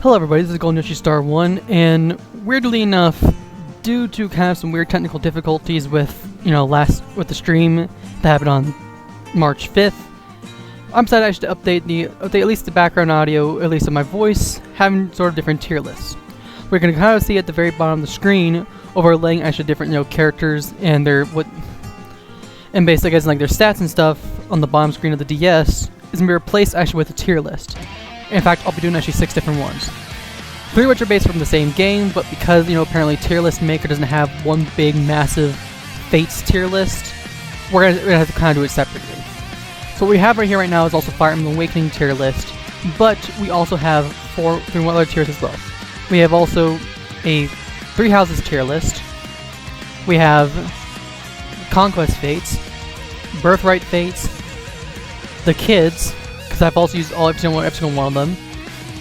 Hello everybody, this is Golden Yoshi Star 1, and weirdly enough, due to kind of some weird technical difficulties with, with the stream that happened on March 5th, I decided I should update at least the background audio, at least of my voice, having sort of different tier lists. We're going to kind of see at the very bottom of the screen, overlaying actually different, characters and and basically, guys, like their stats and stuff on the bottom screen of the DS is going to be replaced actually with a tier list. In fact, I'll be doing actually 6 different ones. 3 which are based from the same game, but because, apparently tier list maker doesn't have one big, massive Fates tier list, we're gonna have to kind of do it separately. So what we have right here right now is also Fire Emblem Awakening tier list, but we also have 3 other tiers as well. We have also a 3 houses tier list. We have Conquest Fates, Birthright Fates, the Kids, because I've also used every single one of them,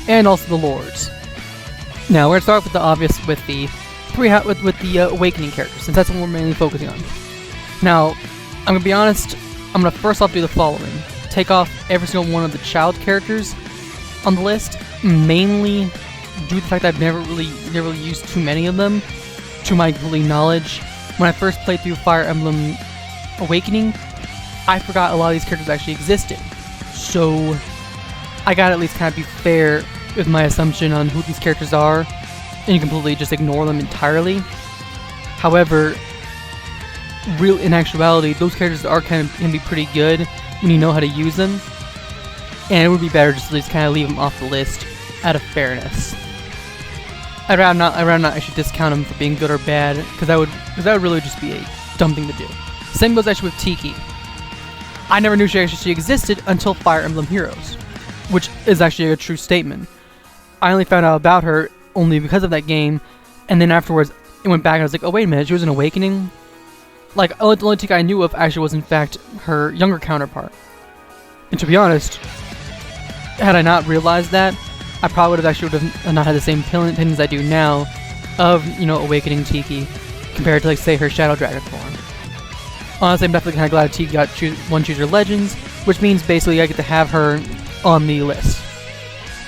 and also the Lords. Now we're gonna start with the obvious, with the Awakening characters, since that's what we're mainly focusing on. Now, I'm gonna be honest. I'm gonna first off do the following: take off every single one of the child characters on the list, mainly due to the fact that I've never really used too many of them, to my complete knowledge. When I first played through Fire Emblem Awakening, I forgot a lot of these characters actually existed. So I gotta at least kind of be fair with my assumption on who these characters are, and you completely just ignore them entirely. However, in actuality, those characters can be pretty good when you know how to use them, and it would be better just to at least kind of leave them off the list out of fairness. I'd rather not actually discount them for being good or bad, because that would really just be a dumb thing to do. Same goes actually with Tiki. I never knew she existed until Fire Emblem Heroes, which is actually a true statement. I only found out about her only because of that game, and then afterwards it went back and I was like, oh wait a minute, she was in Awakening? Like, the only Tiki I knew of actually was in fact her younger counterpart. And to be honest, had I not realized that, I probably would have not had the same opinions I do now of, Awakening Tiki, compared to, like, say, her Shadow Dragon form. Honestly, I'm definitely kind of glad Tiki got one Chooser Legends, which means basically I get to have her on the list.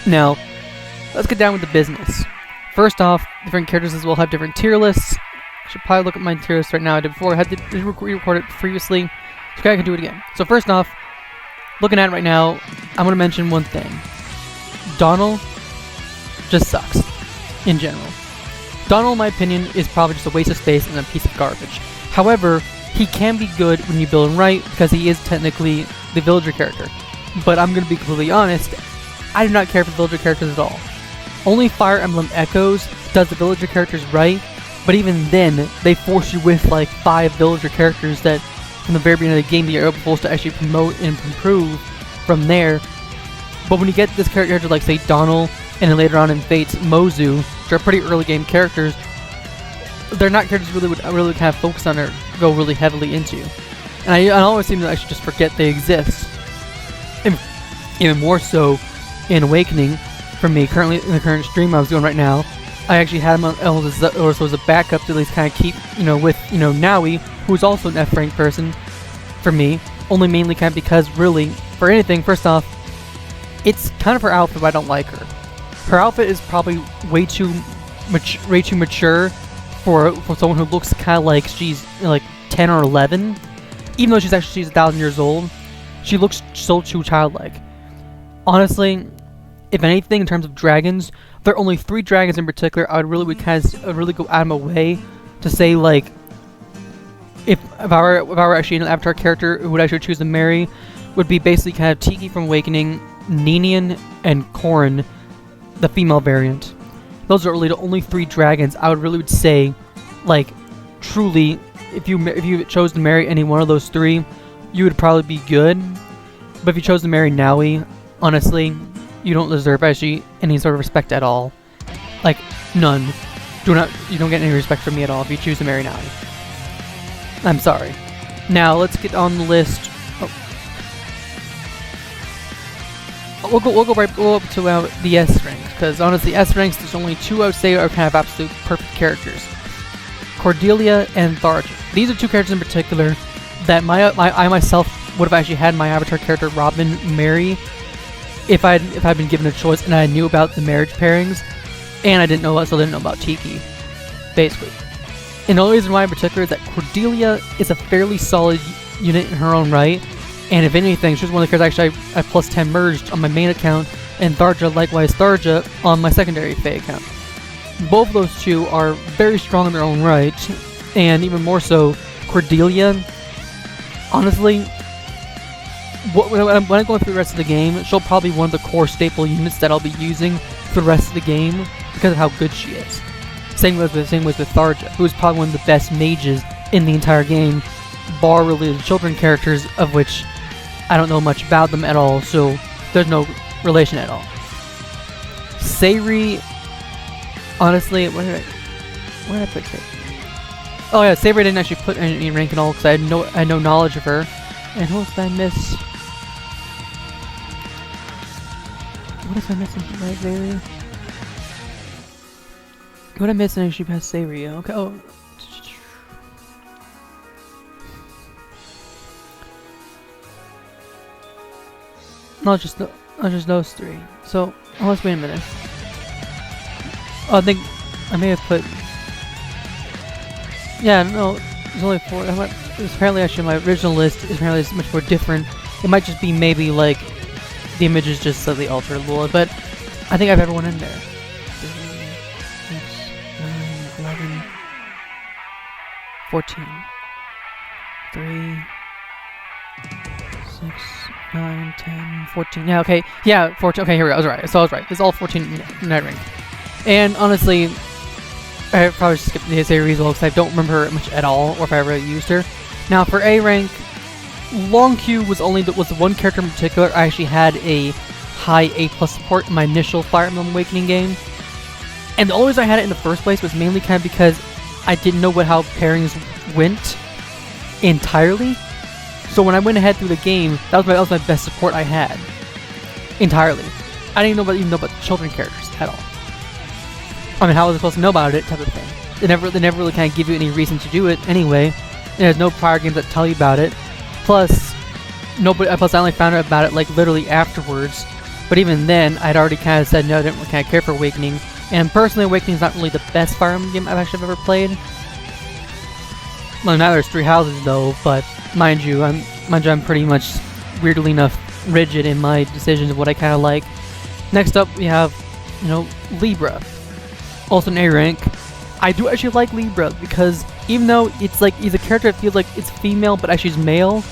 Now, let's get down with the business. First off, different characters as well have different tier lists. I should probably look at my tier list right now. I did before. I had to re-record it previously, so I can do it again. So first off, looking at it right now, I'm going to mention one thing. Donald just sucks, in general. Donald, in my opinion, is probably just a waste of space and a piece of garbage. However, he can be good when you build him right, because he is technically the villager character. But I'm going to be completely honest, I do not care for the villager characters at all. Only Fire Emblem Echoes does the villager characters right, but even then, they force you with like 5 villager characters that, from the very beginning of the game, you're supposed to actually promote and improve from there. But when you get this character like, say, Donald, and then later on in Fates, Mozu, which are pretty early game characters, they're not characters really kind of focus on or go really heavily into. And I always seem to actually just forget they exist. And even more so in Awakening, for me, currently in the current stream I was doing right now, I actually had him on so as a backup to at least kind of keep, with, Naui, who's also an F-rank person for me, only mainly kind of because, really, for anything, first off, it's kind of her outfit, but I don't like her. Her outfit is probably way too mature for someone who looks kind of like she's like 10 or 11. Even though she's 1,000 years old, she looks so too childlike. Honestly, if anything, in terms of dragons, there are only 3 dragons in particular I would really go out of my way to say, like, if I were actually an Avatar character who would actually choose to marry, would be basically kind of Tiki from Awakening, Ninian, and Corrin, the female variant. Those are really the only 3 dragons I would say, like, truly, if you chose to marry any one of those 3, you would probably be good. But if you chose to marry Naui, honestly, you don't deserve actually any sort of respect at all. Like, none. You don't get any respect from me at all if you choose to marry Naui. I'm sorry. Now let's get on the list. We'll go up to the S ranks, because honestly, S ranks, there's only 2 I would say are kind of absolute perfect characters: Cordelia and Tharja. These are 2 characters in particular that I myself would have actually had my Avatar character Robin marry, if I'd been given a choice and I knew about the marriage pairings, and I still didn't know about Tiki, basically. And the only reason why in particular is that Cordelia is a fairly solid unit in her own right, and if anything, she's one of the characters actually I plus 10 merged on my main account, and Tharja likewise Tharja on my secondary Fae account. Both of those two are very strong in their own right, and even more so, Cordelia, honestly, when I'm going through the rest of the game, she'll probably be one of the core staple units that I'll be using for the rest of the game because of how good she is. Same with Tharja, who is probably one of the best mages in the entire game, bar really the children characters, of which I don't know much about them at all, so there's no relation at all. Sayri, honestly, where did I put Sayri? Oh yeah, Sayri didn't actually put any rank at all because I had no knowledge of her. And who else did I miss? What if I missing right there? What I missed and actually past Sayri? Okay. Oh. Not just those three. So let's wait a minute. Oh, I think I may have put. Yeah, no, there's only 4. Apparently, actually, my original list is apparently much more different. It might just be maybe like the image is just slightly altered a little, but I think I have everyone in there. 3, 6, 9, 11, 14. 3, 6, 9, 10, 14. Yeah, okay. Yeah, 14. Okay, here we go. I was right. So I was right. It's all 14 night ring. And honestly, I probably should skip the Sayri as well because I don't remember her much at all, or if I ever used her. Now for A rank, Lon'qu was the one character in particular I actually had a high A+ support in my initial Fire Emblem Awakening game. And the only reason I had it in the first place was mainly kind of because I didn't know how pairings went entirely. So when I went ahead through the game, that was my best support I had entirely. I didn't even know about the children characters at all. I mean, how was I supposed to know about it, type of thing. They never really kind of give you any reason to do it anyway. There's no prior games that tell you about it. Plus, I only found out about it like literally afterwards. But even then, I'd already kind of said no, I didn't really kind of care for Awakening. And personally, Awakening is not really the best Fire Emblem game I've actually ever played. Well, now there's 3 houses though, but mind you, I'm pretty much weirdly enough rigid in my decisions of what I kind of like. Next up, we have, Libra. Also an A rank. I do actually like Libra because even though it's like he's a character that feels like it's female but actually is male,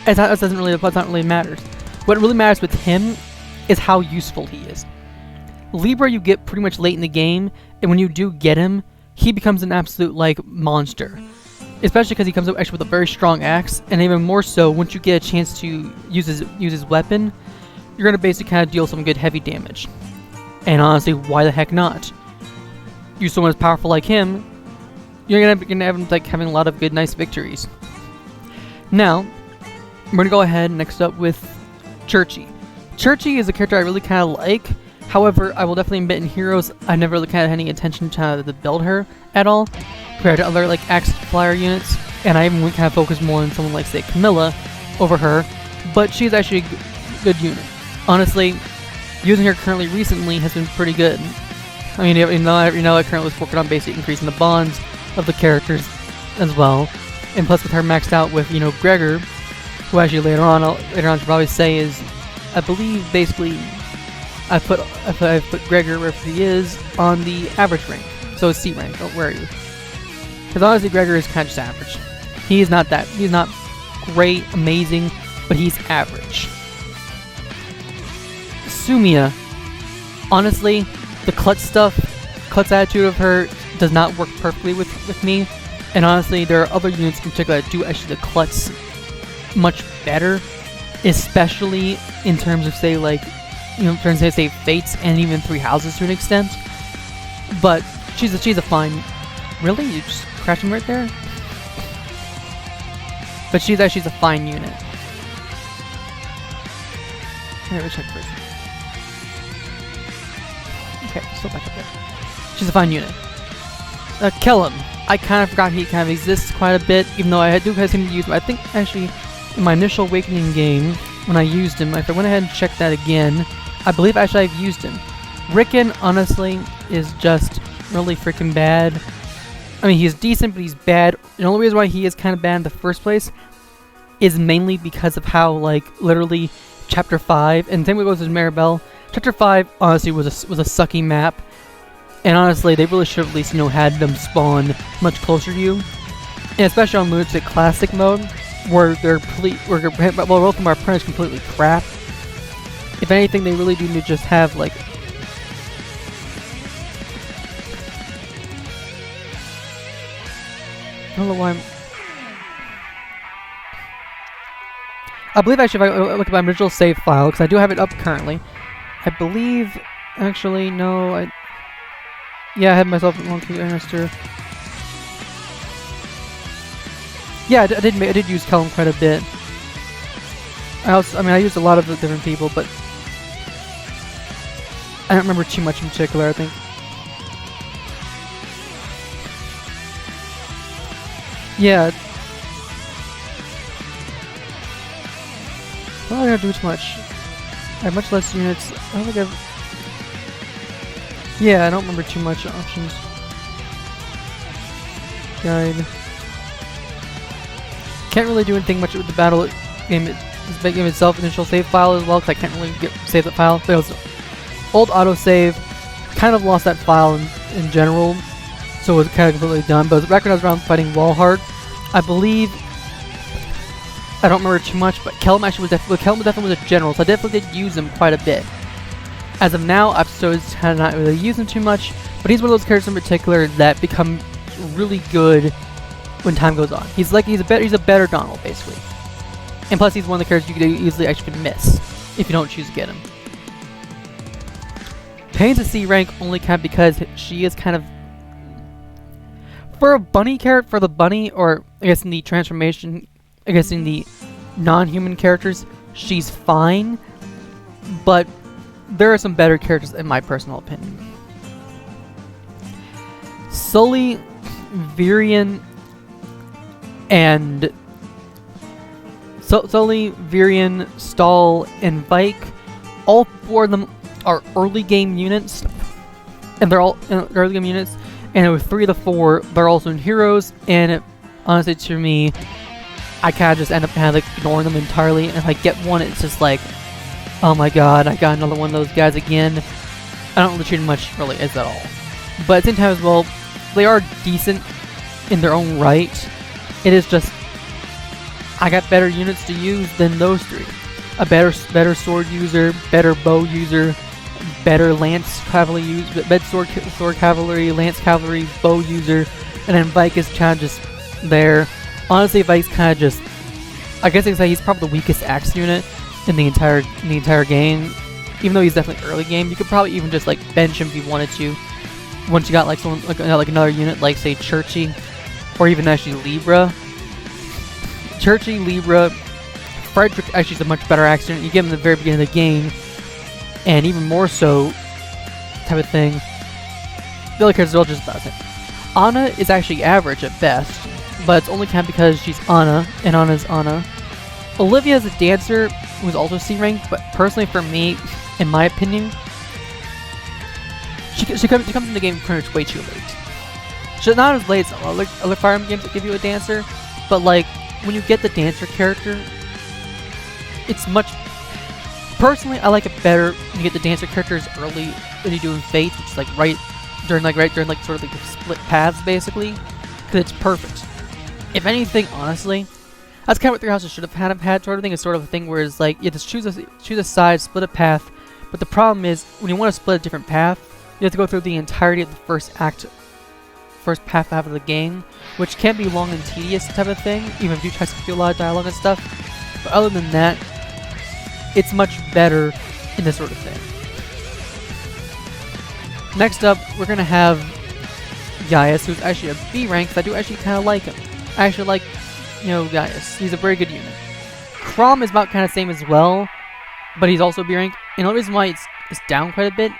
that doesn't really matters. What really matters with him is how useful he is. Libra you get pretty much late in the game, and when you do get him, he becomes an absolute monster. Especially because he comes up actually with a very strong axe, and even more so once you get a chance to use his weapon, you're gonna basically kind of deal some good heavy damage. And honestly, why the heck not? Use someone as powerful like him, you're gonna have him having a lot of good, nice victories. Now, we're gonna go ahead next up with Churchy. Churchy is a character I really kind of like. However, I will definitely admit in Heroes, I never really kind of had any intention to build her at all, compared to other Axe Flyer units. And I even kind of focus more on someone like, say, Camilla over her. But she's actually a good unit. Honestly, using her currently recently has been pretty good. I mean, I currently was working on basically increasing the bonds of the characters as well. And plus with her maxed out with, Gregor, who actually later on should probably say is, I believe, basically, I put Gregor wherever he is on the average rank. So it's C rank. Oh, where are you? Because honestly, Gregor is kind of just average. He's not great, amazing, but he's average. Sumia, honestly, the klutz attitude of her does not work perfectly with me. And honestly, there are other units in particular that do actually the klutz much better, especially in terms of say fates and even 3 houses to an extent. But she's a fine. Really, you just crashed him right there? But she's a fine unit. Here, let's check first. Okay, still back up there. She's a fine unit. Kellum. I kind of forgot he kind of exists quite a bit, even though I do have him to use him. I think actually in my initial Awakening game, when I used him, if I went ahead and checked that again, I believe actually I've used him. Rickon, honestly, is just really freaking bad. I mean, he's decent, but he's bad. The only reason why he is kind of bad in the first place is mainly because of how, like, literally Chapter 5, and same way goes with Maribel. Chapter 5, honestly, was a sucky map. And honestly, they really should have at least, had them spawn much closer to you. And especially on Lunatic Classic mode, where both of them are pretty much completely crap. If anything, they really do need to just have, like... I don't know why I believe actually if I look at my original save file, because I do have it up currently, I believe... Actually, no, yeah, I had myself a Lon'qu Ernesto. Yeah, I did use Kellum quite a bit. I used a lot of the different people, but I don't remember too much in particular, I think. Yeah. I don't think I do too much. I have much less units. I don't think I've... Yeah, I don't remember too much options. Guide. Can't really do anything much with the battle game itself. Initial save file as well, because I can't really save that file. But it was old autosave. Kind of lost that file in general, so it was kind of completely done. But back when I was around fighting Walhart, I believe... I don't remember too much, but Kellum actually was definitely was a general, so I definitely did use him quite a bit. As of now, I've just kind of not really used him too much, but he's one of those characters in particular that become really good when time goes on. He's a better Donald, basically. And plus, he's one of the characters you could easily actually miss if you don't choose to get him. Pain's a C rank only kind of because she is kind of... For a bunny character, for the bunny, or I guess in the transformation, I guess in the non-human characters, she's fine, but there are some better characters in my personal opinion. Sully, Virian, Stahl, and Vike, all four of them are early game units, and they're all early game units. And with 3 of the 4, they're also in heroes. And honestly, to me, I kind of just end up ignoring them entirely. And if I get one, it's just like, oh my god, I got another one of those guys again. I don't really treat them much really as at all. But at the same time as well, they are decent in their own right. It is just, I got better units to use than those 3. A better sword user, better bow user, better lance cavalry user, better sword cavalry, lance cavalry, bow user, and then Vike is kind of just there. Honestly, Vike's kind of just, I guess I can say he's probably the weakest axe unit in the entire game. Even though he's definitely early game, you could probably even just like bench him if you wanted to. Once you got like someone like another unit, like say Churchy, or even actually Libra. Churchy, Libra, Frederick actually is a much better axe unit. You get him at the very beginning of the game, and even more so, type of thing. The other characters are all just about it. Anna is actually average at best, but it's only kind of because she's Anna, and Anna's Anna. Olivia is a dancer who's also C rank, but personally for me, in my opinion, she comes in the game pretty much way too late. She's not as late as other Fire Emblem games that give you a dancer, but like when you get the dancer character, it's much. Personally, I like it better when you get the dancer characters early than you do in Fate, which is like right during sort of like the split paths basically, because it's perfect. If anything, honestly, that's kind of what 3 Houses should have had sort of thing. It's sort of a thing where it's like, yeah, just choose a side, split a path. But the problem is, when you want to split a different path, you have to go through the entirety of the first path half of the game, which can be long and tedious type of thing, even if you try to do a lot of dialogue and stuff. But other than that, it's much better in this sort of thing. Next up, we're going to have Gaius, who's actually a B rank, because I do actually kind of like him. I actually like, Gaius. He's a very good unit. Chrom is about kind of same as well, but he's also B rank. And the reason why it's down quite a bit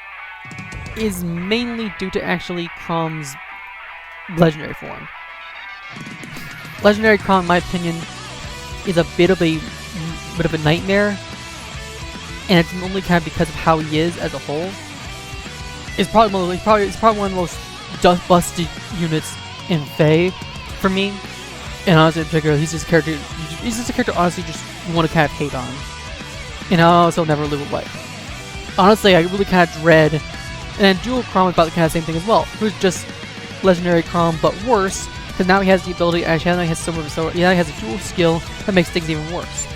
is mainly due to actually Chrom's legendary form. Legendary Chrom, in my opinion, is a bit of a nightmare. and it's only kind of because of how he is as a whole. It's probably one of the most busted units in Fae for me. And honestly, in particular, he's just a character. Honestly, just you want to kind of hate on. And I also never live with life. Honestly, I really kind of dread. And then Dual Chrom is about the kind of same thing as well. Who's just Legendary Chrom, but worse, because now he has the ability. Actually, now he has he has a dual skill that makes things even worse.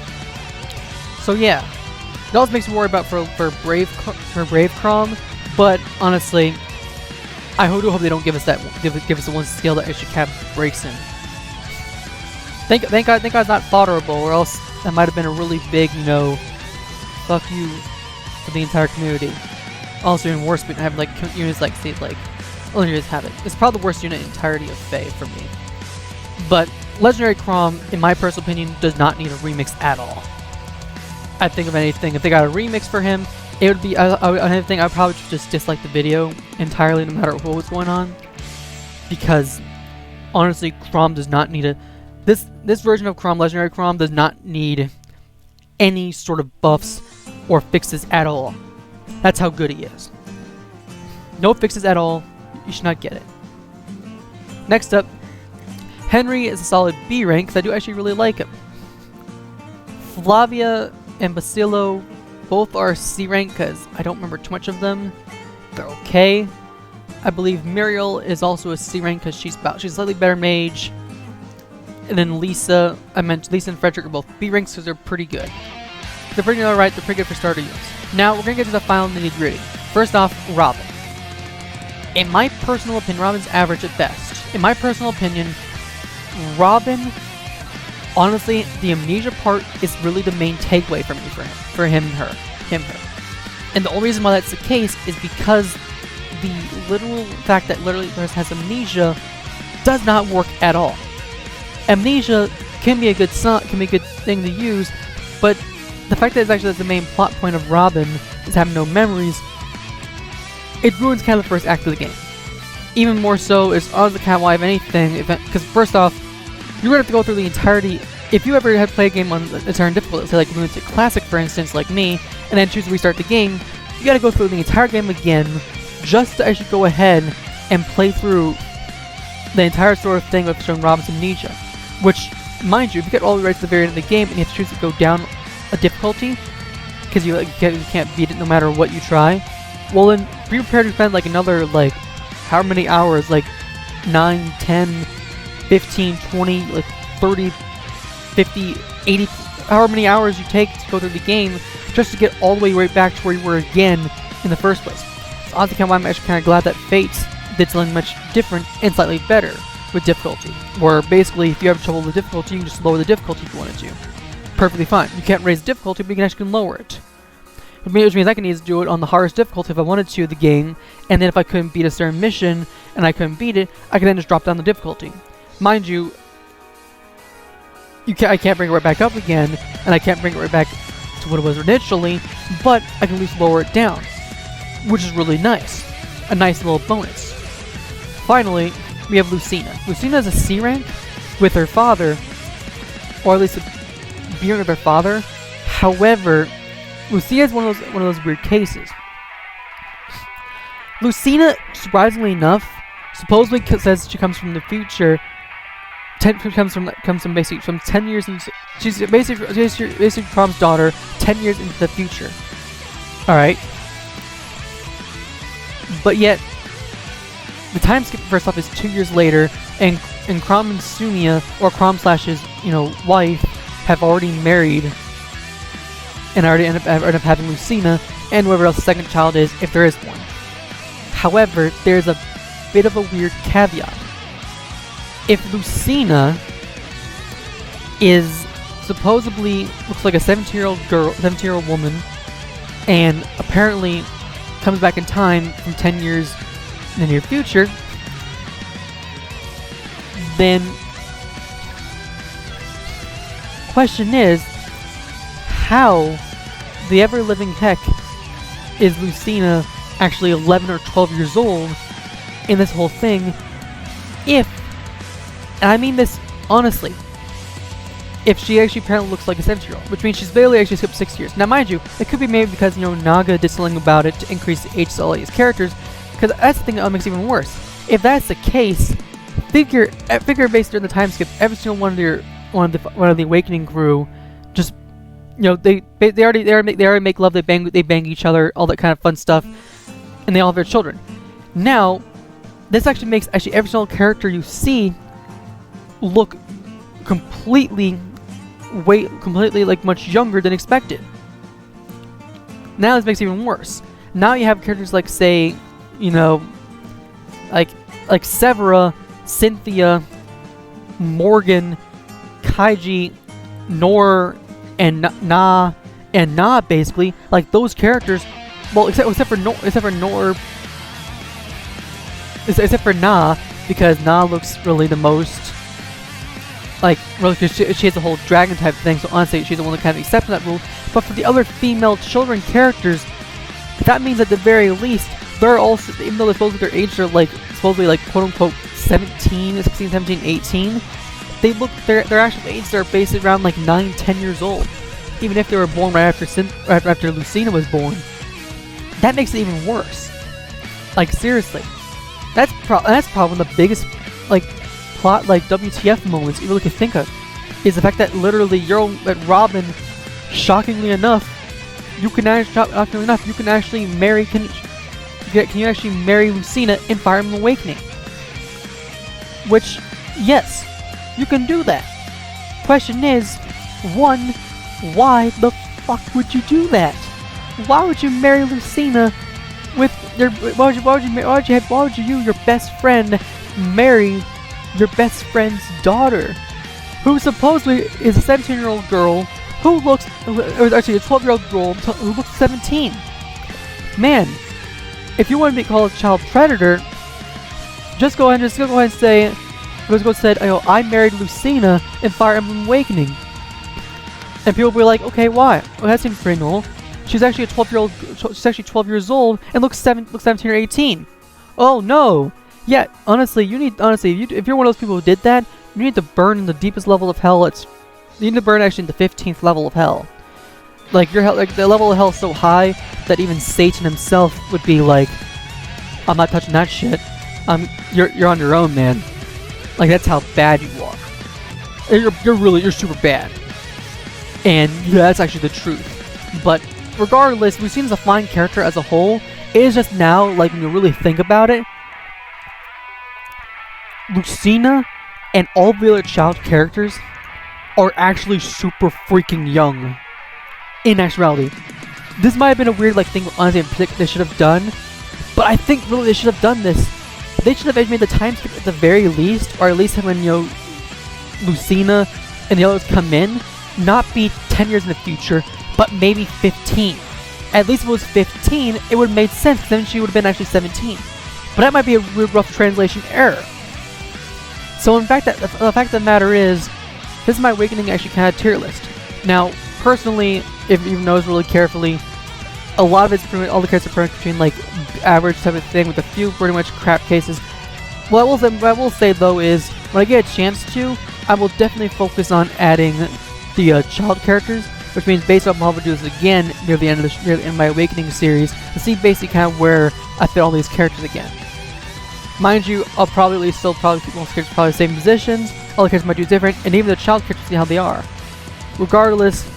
So yeah, it also makes me worry about for Brave Chrom. But honestly, I do hope they don't give us the one skill that actually kind of breaks him. Thank God it's not fodderable, or else that might have been a really big, fuck you for the entire community. Also, even worse, we have like units like other units have it. It's probably the worst unit in the entirety of Fae for me. But Legendary Chrom, in my personal opinion, does not need a remix at all. I think of anything, if they got a remix for him, it would be another thing. I'd probably just dislike the video entirely, no matter what was going on, because honestly, Chrom does not need a. This version of Chrom, Legendary Chrom, does not need any sort of buffs or fixes at all. That's how good he is. No fixes at all. You should not get it. Next up, Henry is a solid B rank, because I do actually really like him. Flavia and Basilo both are C rank, because I don't remember too much of them. They're okay. I believe Muriel is also a C rank, because she's a slightly better mage. And then Lisa and Frederick are both B ranks, because they're pretty good. They're pretty alright, they're pretty good for starter units. Now, we're going to get to the final nitty-gritty. First off, Robin. In my personal opinion, Robin's average at best. In my personal opinion, Robin, honestly, the amnesia part is really the main takeaway for me for him and her. And the only reason why that's the case is because the literal fact that literally the person has amnesia does not work at all. Amnesia can be a good thing to use, but the fact that it's actually the main plot point of Robin is having no memories, it ruins kind of the first act of the game. Even more so is honestly kind of why, if anything, because first off, you're going to have to go through the entirety. If you ever had played a game on a certain difficulty, say like Lunatic Classic for instance, like me, and then choose to restart the game, you got to go through the entire game again just to actually go ahead and play through the entire sort of thing with showing Robin's amnesia. Which, mind you, if you get all the way right to the very end of the game and you have to choose to go down a difficulty, because you can't beat it no matter what you try, well then be prepared to spend like another like how many hours, like 9, 10, 15, 20, like 30, 50, 80, however many hours you take to go through the game just to get all the way right back to where you were again in the first place. So honestly, I'm actually kind of glad that Fates did something much different and slightly better with difficulty, where basically if you have trouble with difficulty, you can just lower the difficulty if you wanted to. Perfectly fine. You can't raise the difficulty, but you can actually lower it. Which means I can either do it on the hardest difficulty if I wanted to of the game, and then if I couldn't beat a certain mission and I couldn't beat it, I could then just drop down the difficulty. Mind you, I can't bring it right back up again, and I can't bring it right back to what it was initially, but I can at least lower it down, which is really nice. A nice little bonus. Finally, we have Lucina. Lucina is a C rank with her father, or at least a B rank with her father. However, Lucina is one of those weird cases. Lucina, surprisingly enough, supposedly says she comes from the future. Comes from basically from 10 years into. She's basically Chrom's daughter, 10 years into the future. All right, but yet the time skip first off is 2 years later, and Chrom and Sunia, or Chrom / his wife, have already married and already end up having Lucina and whoever else the second child is, if there is one. However, there's a bit of a weird caveat. If Lucina is supposedly looks like a 17-year-old woman, and apparently comes back in time from 10 years in the near future, then question is, how the ever-living heck is Lucina actually 11 or 12 years old in this whole thing? And I mean this honestly, if she actually apparently looks like a 17-year-old, which means she's barely actually skipped 6 years. Now, mind you, it could be maybe because, Naga did something about it to increase the ages of all these characters, because that's the thing that makes it even worse. If that's the case, figure based during the time skip, every single one of the Awakening crew just, they already make love, they bang each other, all that kind of fun stuff, and they all have their children. Now, this actually makes every single character you see look completely like much younger than expected. Now this makes it even worse. Now you have characters like, say, like Severa, Cynthia, Morgan, Kaiji, Nor, and Na, basically, like those characters. Well, except for Na, because Na looks really the most like, really, because she has the whole dragon type thing, so honestly, she's the one that kind of accepts that rule. But for the other female children characters, that means at the very least, they're also, even though they're supposedly their age, they're like, supposedly like, quote unquote, 16, 17, 18, their actual age, they're basically around like 9, 10 years old. Even if they were born right after Lucina was born. That makes it even worse. Like, seriously. That's probably the biggest, like, plot, like, WTF moments you really could think of, is the fact that literally Robin, shockingly enough, you can actually marry, can you actually marry Lucina in Fire Emblem Awakening? Which, yes, you can do that. Question is, one, why the fuck would you do that? Why would you marry Lucina with your, why would you, your best friend, marry your best friend's daughter, who supposedly is a 17-year-old girl who looks, or actually a 12-year-old girl who looks 17. Man, if you want to be called a child predator, just go ahead and say, I married Lucina in Fire Emblem Awakening. And people will be like, okay, why? Well, that seems pretty normal. She's actually 12 years old and looks 17 or 18. Oh no! Yeah, honestly, if you're one of those people who did that, you need to burn in the deepest level of hell. You need to burn actually in the 15th level of hell. Like, the level of hell is so high that even Satan himself would be like, I'm not touching that shit. You're on your own, man. Like, that's how bad you are. You're super bad. And yeah, that's actually the truth. But regardless, Lucina's a fine character as a whole. It is just now, like, when you really think about it, Lucina and all the other child characters are actually super freaking young. In actuality, this might have been a weird thing honestly they should have done, but I think really they should have done this. They should have made the time skip at the very least, or at least when Lucina and the others come in, not be 10 years in the future, but maybe 15. At least if it was 15, it would have made sense, because then she would have been actually 17. But that might be a real rough translation error. So in fact, the fact of the matter is, this is my Awakening actually kind of tier list. Now, personally, if you notice really carefully, a lot of it's pretty much, all the characters are pretty much between like average type of thing with a few pretty much crap cases. What I will say though is, when I get a chance to, I will definitely focus on adding the child characters, which means based on how I'll do this again near the end of my Awakening series to see basically kind of where I fit all these characters again. Mind you, I'll probably keep most characters probably the same positions, all the characters might do different, and even the child characters see how they are. Regardless,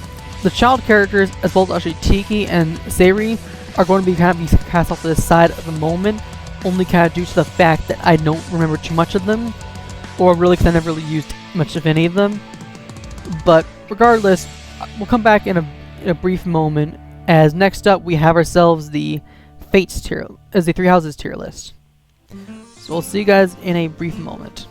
the child characters, as well as actually Tiki and Sayuri, are going to be kind of cast off to the side at the moment, only kind of due to the fact that I don't remember too much of them, or really because I never really used much of any of them. But regardless, we'll come back in a brief moment, as next up we have ourselves the Fates tier, as the Three Houses tier list. So we'll see you guys in a brief moment.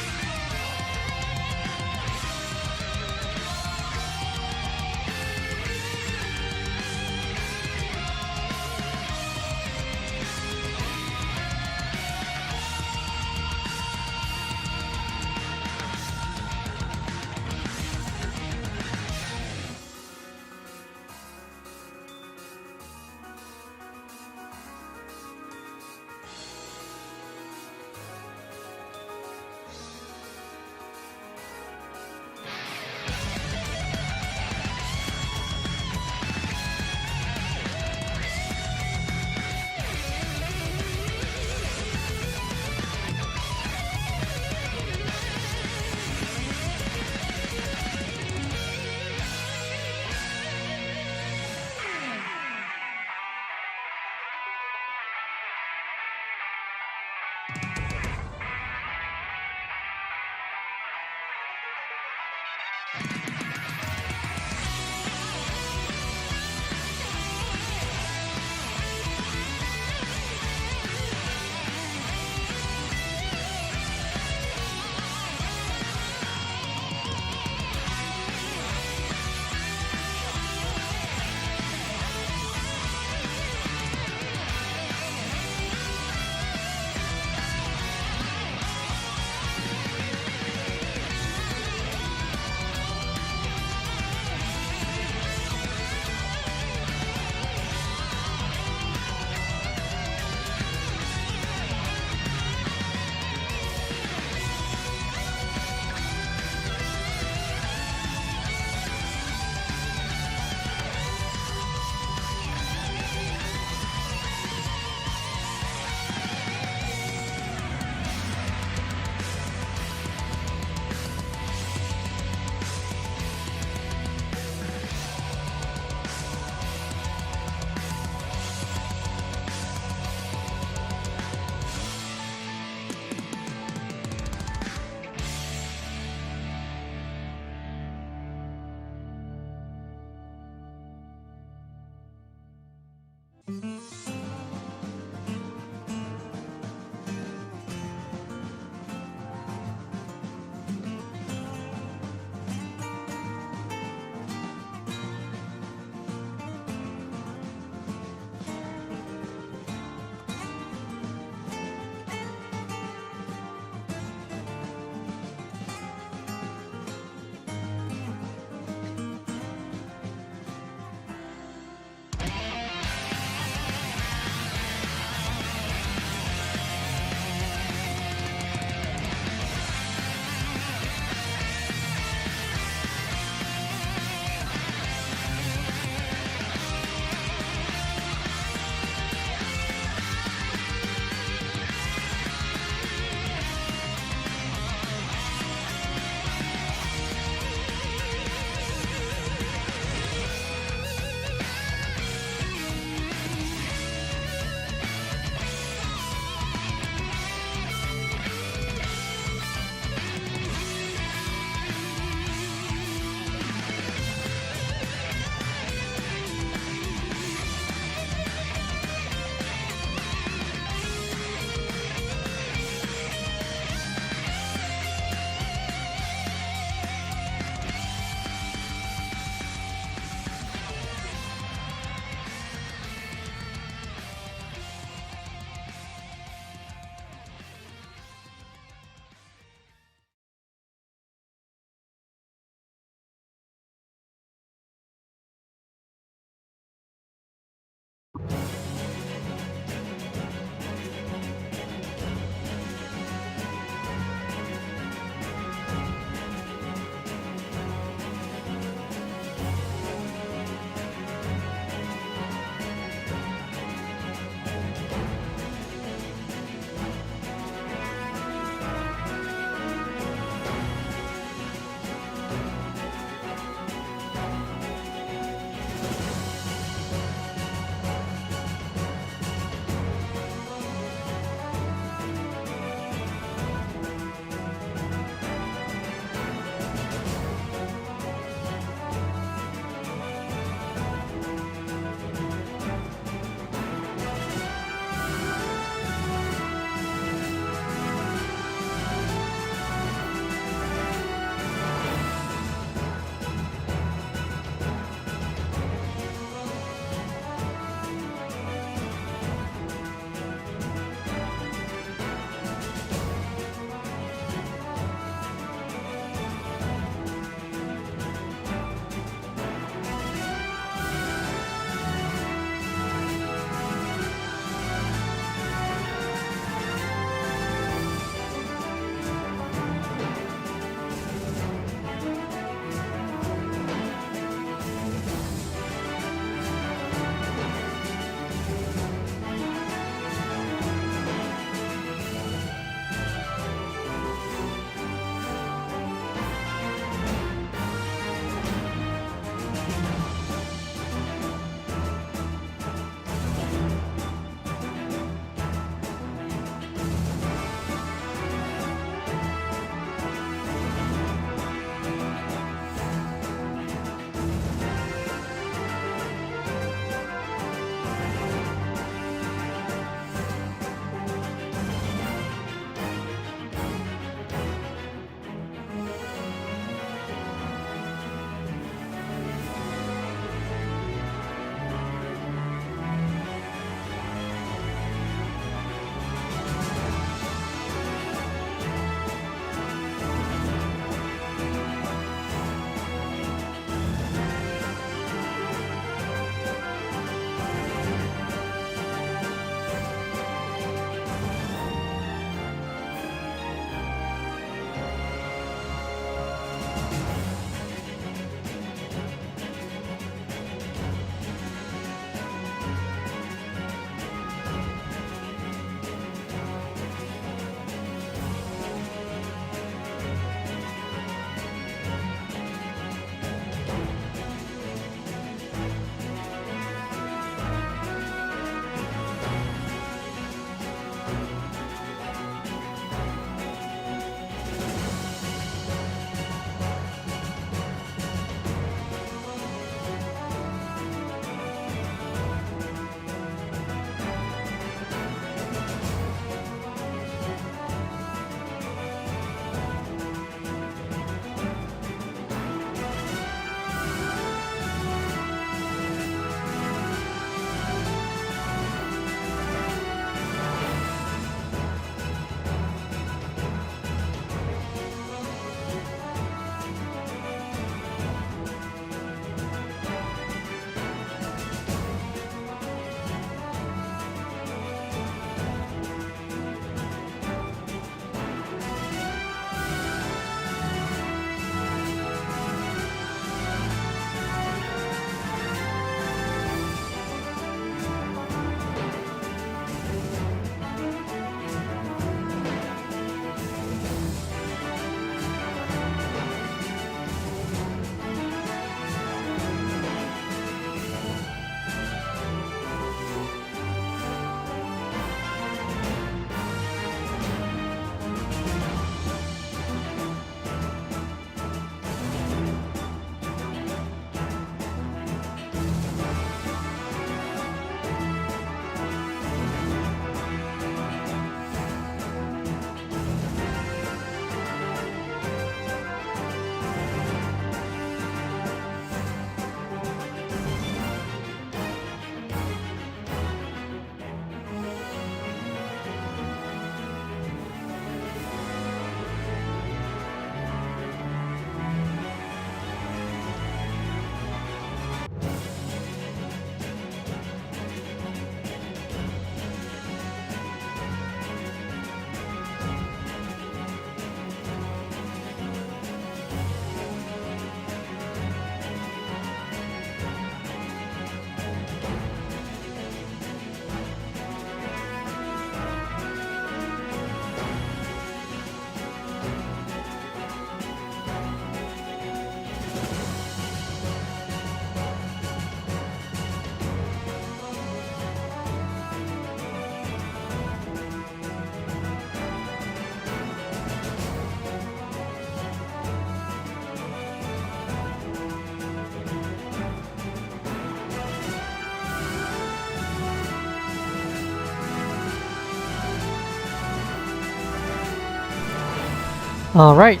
Alright.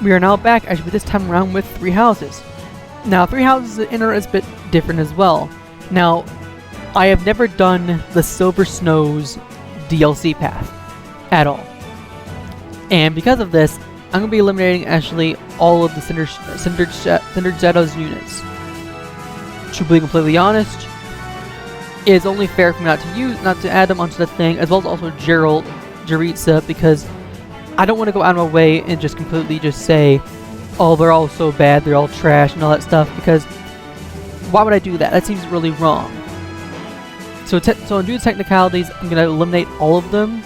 We are now back, actually, this time around with 3 houses. Now, 3 houses in are a bit different as well. Now, I have never done the Silver Snows DLC path at all. And because of this, I'm going to be eliminating actually all of the Cindered Shadows units. To be completely honest, it is only fair for me not to add them onto the thing, as well as also Jaritza, because I don't want to go out of my way and just completely just say, oh, they're all so bad, they're all trash and all that stuff, because why would I do that? That seems really wrong. So due to technicalities, I'm going to eliminate all of them,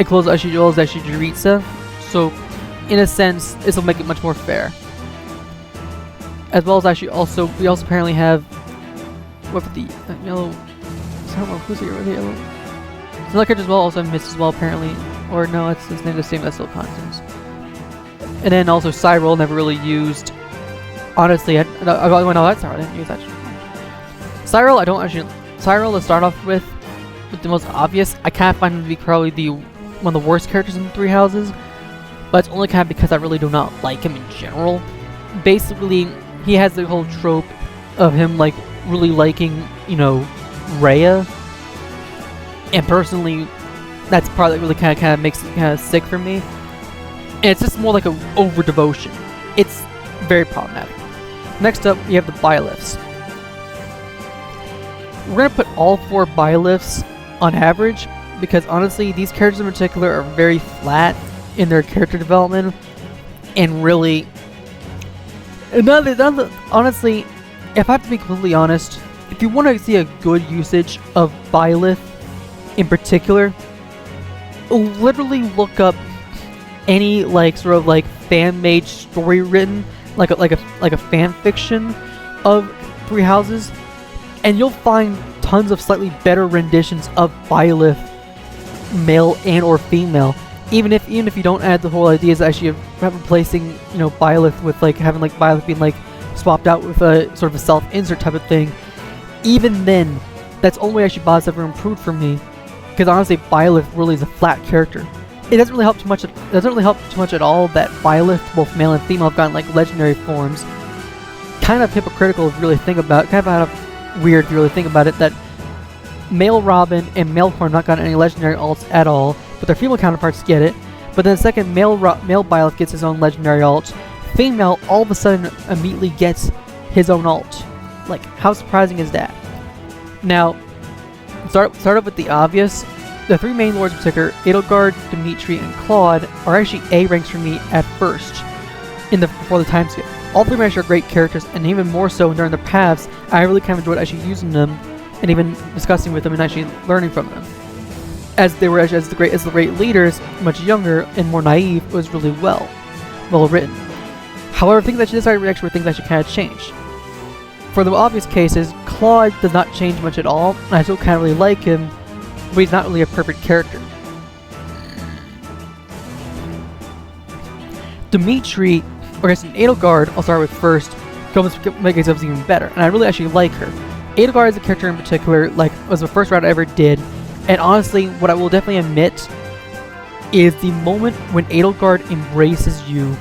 as well as actually Jaritza. So, in a sense, this will make it much more fair. As well as actually we also apparently have, what with the yellow, I don't know who's here with the yellow. Another character as well, also missed as well apparently, or no, it's his name the same, that's still Constance. And then also Cyril, never really used. Honestly, I that's not I didn't use that. Cyril, Cyril to start off with the most obvious. I can't find him to be probably one of the worst characters in the 3 houses, but it's only kind of because I really do not like him in general. Basically, he has the whole trope of him like really liking, you know, Rhea, and personally, that's part that really kind of makes it kind of sick for me. And it's just more like an over devotion. It's very problematic. Next up, we have the Bylifs. We're gonna put all 4 Bylifs on average, because honestly, these characters in particular are very flat in their character development, and really, honestly, if I have to be completely honest, if you want to see a good usage of Bylif in particular, literally look up any sort of fan-made story written, like a fan fiction of 3 houses, and you'll find tons of slightly better renditions of Bylif, male and or female. Even if you don't add the whole ideas actually of replacing, you know, Bylif with having Bylif being swapped out with a sort of a self-insert type of thing, even then, that's only actually Bob's ever improved for me, because honestly, Bylif really is a flat character. It doesn't really help too much. It doesn't really help too much at all that Bylif, both male and female, have gotten legendary forms. Kind of hypocritical if you really think about it. Kind of weird if you really think about it. That male Robin and male Corn have not gotten any legendary alts at all, but their female counterparts get it. But then the second male Bylif gets his own legendary alt, female all of a sudden immediately gets his own alt. How surprising is that? Now, start off with the obvious. The 3 main lords in particular, Edelgard, Dimitri, and Claude, are actually A ranks for me at first before the time skip. All 3 actually are great characters, and even more so during their paths, I really kind of enjoyed actually using them and even discussing with them and actually learning from them. As they were as the great leaders, much younger and more naive, was really well written. However, things that this actually were things that should kind of change. For the obvious cases, Claude does not change much at all, and I still kind of really like him, but he's not really a perfect character. Dimitri, or I guess Edelgard, I'll start with first, can make himself even better, and I really actually like her. Edelgard is a character in particular, was the first route I ever did, and honestly, what I will definitely admit is the moment when Edelgard embraces you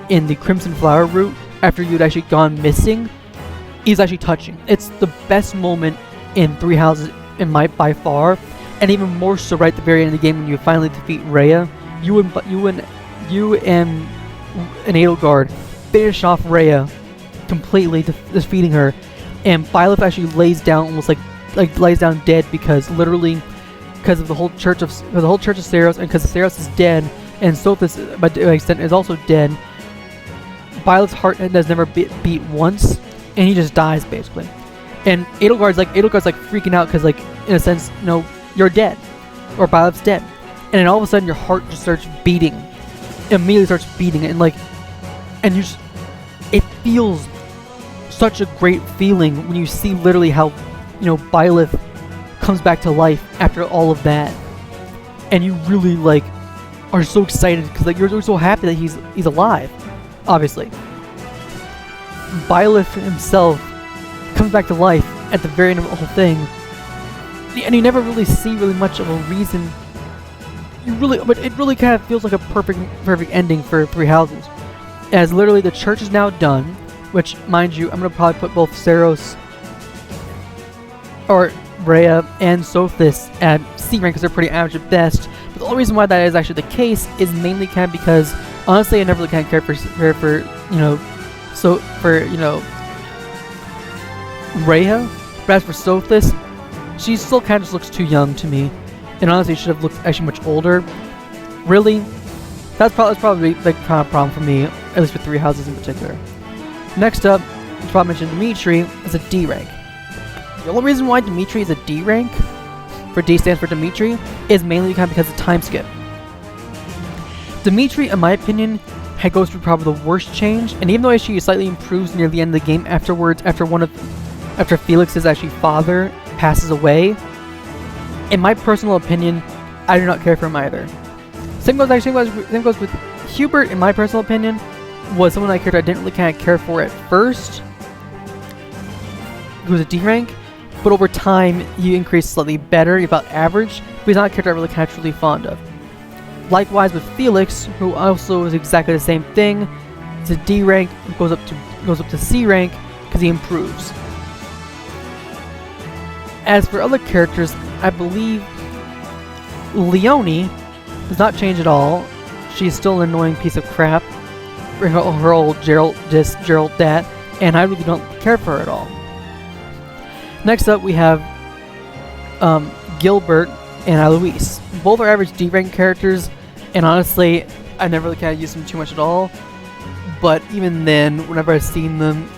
in the Crimson Flower route after you'd actually gone missing is actually touching. It's the best moment in 3 houses by far, and even more so right at the very end of the game when you finally defeat Rhea. You and Edelgard finish off Rhea completely, defeating her, and Bylif actually lays down almost lays down dead because of the whole church of Seros, and because Seros is dead, and Sophis by extent is also dead. Bylif's heart has never beat once, and he just dies basically. And Edelgard's freaking out because in a sense, no, you're dead, or Bylif's dead, and then all of a sudden your heart just starts beating, immediately starts beating, and it feels such a great feeling when you see literally how, you know, Bylif comes back to life after all of that, and you really are so excited because you're so happy that he's alive. Obviously, Bylif himself comes back to life at the very end of the whole thing, and you never really see much of a reason. but it really kind of feels like a perfect ending for Three Houses, as literally the church is now done. Which, mind you, I'm gonna probably put both Saros or Rhea and Sophis at C rank because they're pretty average at best. But the only reason why that is actually the case is mainly kind of because honestly I never really kind of cared for Rhea. But as for Sophis, she still kind of just looks too young to me, and honestly should have looked actually much older. Really, that's probably the kind of problem for me, at least with Three Houses in particular. Next up, as probably mentioned, Dimitri is a D rank. The only reason why Dimitri is a D rank, for D stands for Dimitri, is mainly kind of because of time skip. Dimitri, in my opinion, goes through probably the worst change, and even though she slightly improves near the end of the game afterwards, after Felix's actually father passes away, in my personal opinion, I do not care for him either. Same goes with Hubert, in my personal opinion, was someone I didn't really kind of care for at first. He was a D rank, but over time he increased slightly better, about average, but he's not a character I really kind of truly fond of. Likewise with Felix, who also is exactly the same thing. It's a D rank, goes up to C rank because he improves. As for other characters, I believe Leonie does not change at all. She's still an annoying piece of crap. Her old Gerald dat, and I really don't care for her at all. Next up, we have Gilbert and Alois. Both are average D rank characters, and honestly, I never really kind of used them too much at all. But even then, whenever I've seen them,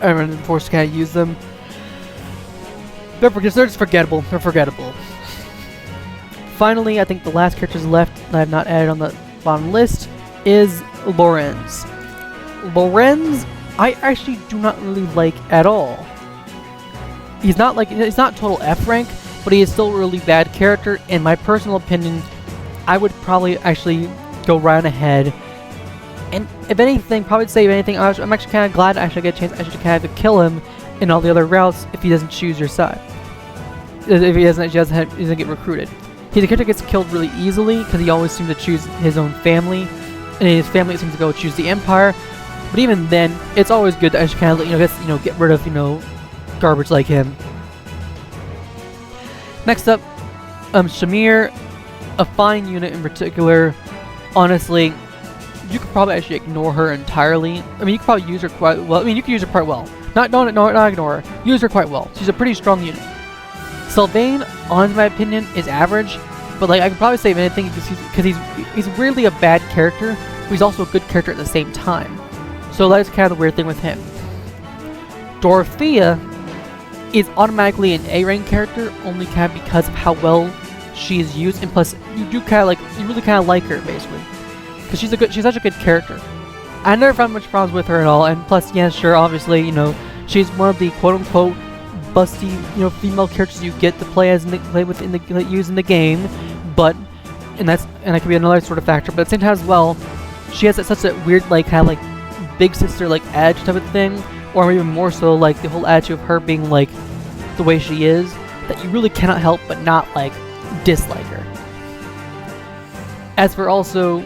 I've been forced to kind of use them. They're just forgettable. They're forgettable. Finally, I think the last characters left that I have not added on the bottom list is Lorenz. Lorenz, I actually do not really like at all. He's not total F rank, but he is still a really bad character. In my personal opinion, I would probably actually go right ahead, and if anything, I'm actually kind of glad I actually get a chance to kind of kill him in all the other routes if he doesn't choose your side. If he doesn't get recruited. He's a character that gets killed really easily because he always seems to choose his own family, and his family seems to go choose the Empire. But even then, it's always good to actually kind of get rid of garbage like him. Next up, Shamir, a fine unit in particular. Honestly, you could probably actually ignore her entirely. I mean, you could probably use her quite well. I mean, you can use her quite well. Not ignore her. Use her quite well. She's a pretty strong unit. Sylvain, in my opinion, is average, but like I could probably say anything because he's weirdly a bad character, but he's also a good character at the same time. So that's kind of the weird thing with him. Dorothea is automatically an A rank character, only kind of because of how well she is used, and plus you really kind of like her basically, because she's such a good character. I never found much problems with her at all, and plus, yeah, sure, obviously, she's one of the quote-unquote busty, female characters you get to use in the game, but and that could be another sort of factor. But at the same time as well, she has such a weird kind of big sister attitude type of thing, or even more so the whole attitude of her being the way she is, that you really cannot help but not dislike her. As for also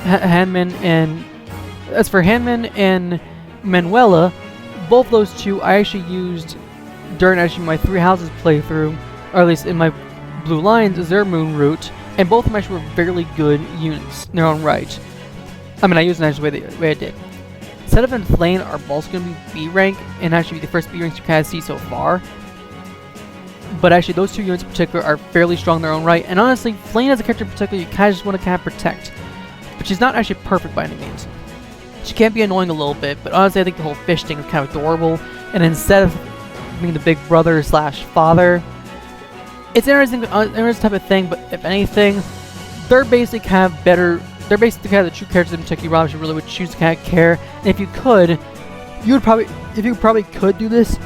Hanman and Manuela, both those two I actually used during my Three Houses playthrough, or at least in my Blue Lines as their moon route, and both of them actually were fairly good units in their own right. I mean, I used them actually the way I did. Setup and Flame are both going to be B rank, and actually the first B ranks you kind of see so far. But actually, those two units in particular are fairly strong in their own right, and honestly, Flame as a character in particular, you kind of just want to protect. But she's not actually perfect by any means. She can be annoying a little bit, but honestly I think the whole fish thing is kind of adorable, and instead of being the big brother / father, it's an interesting type of thing, but if anything, they're basically kind of better, they're basically kind of the true characters in particular you probably really would choose to kind of care, and if you probably could do this,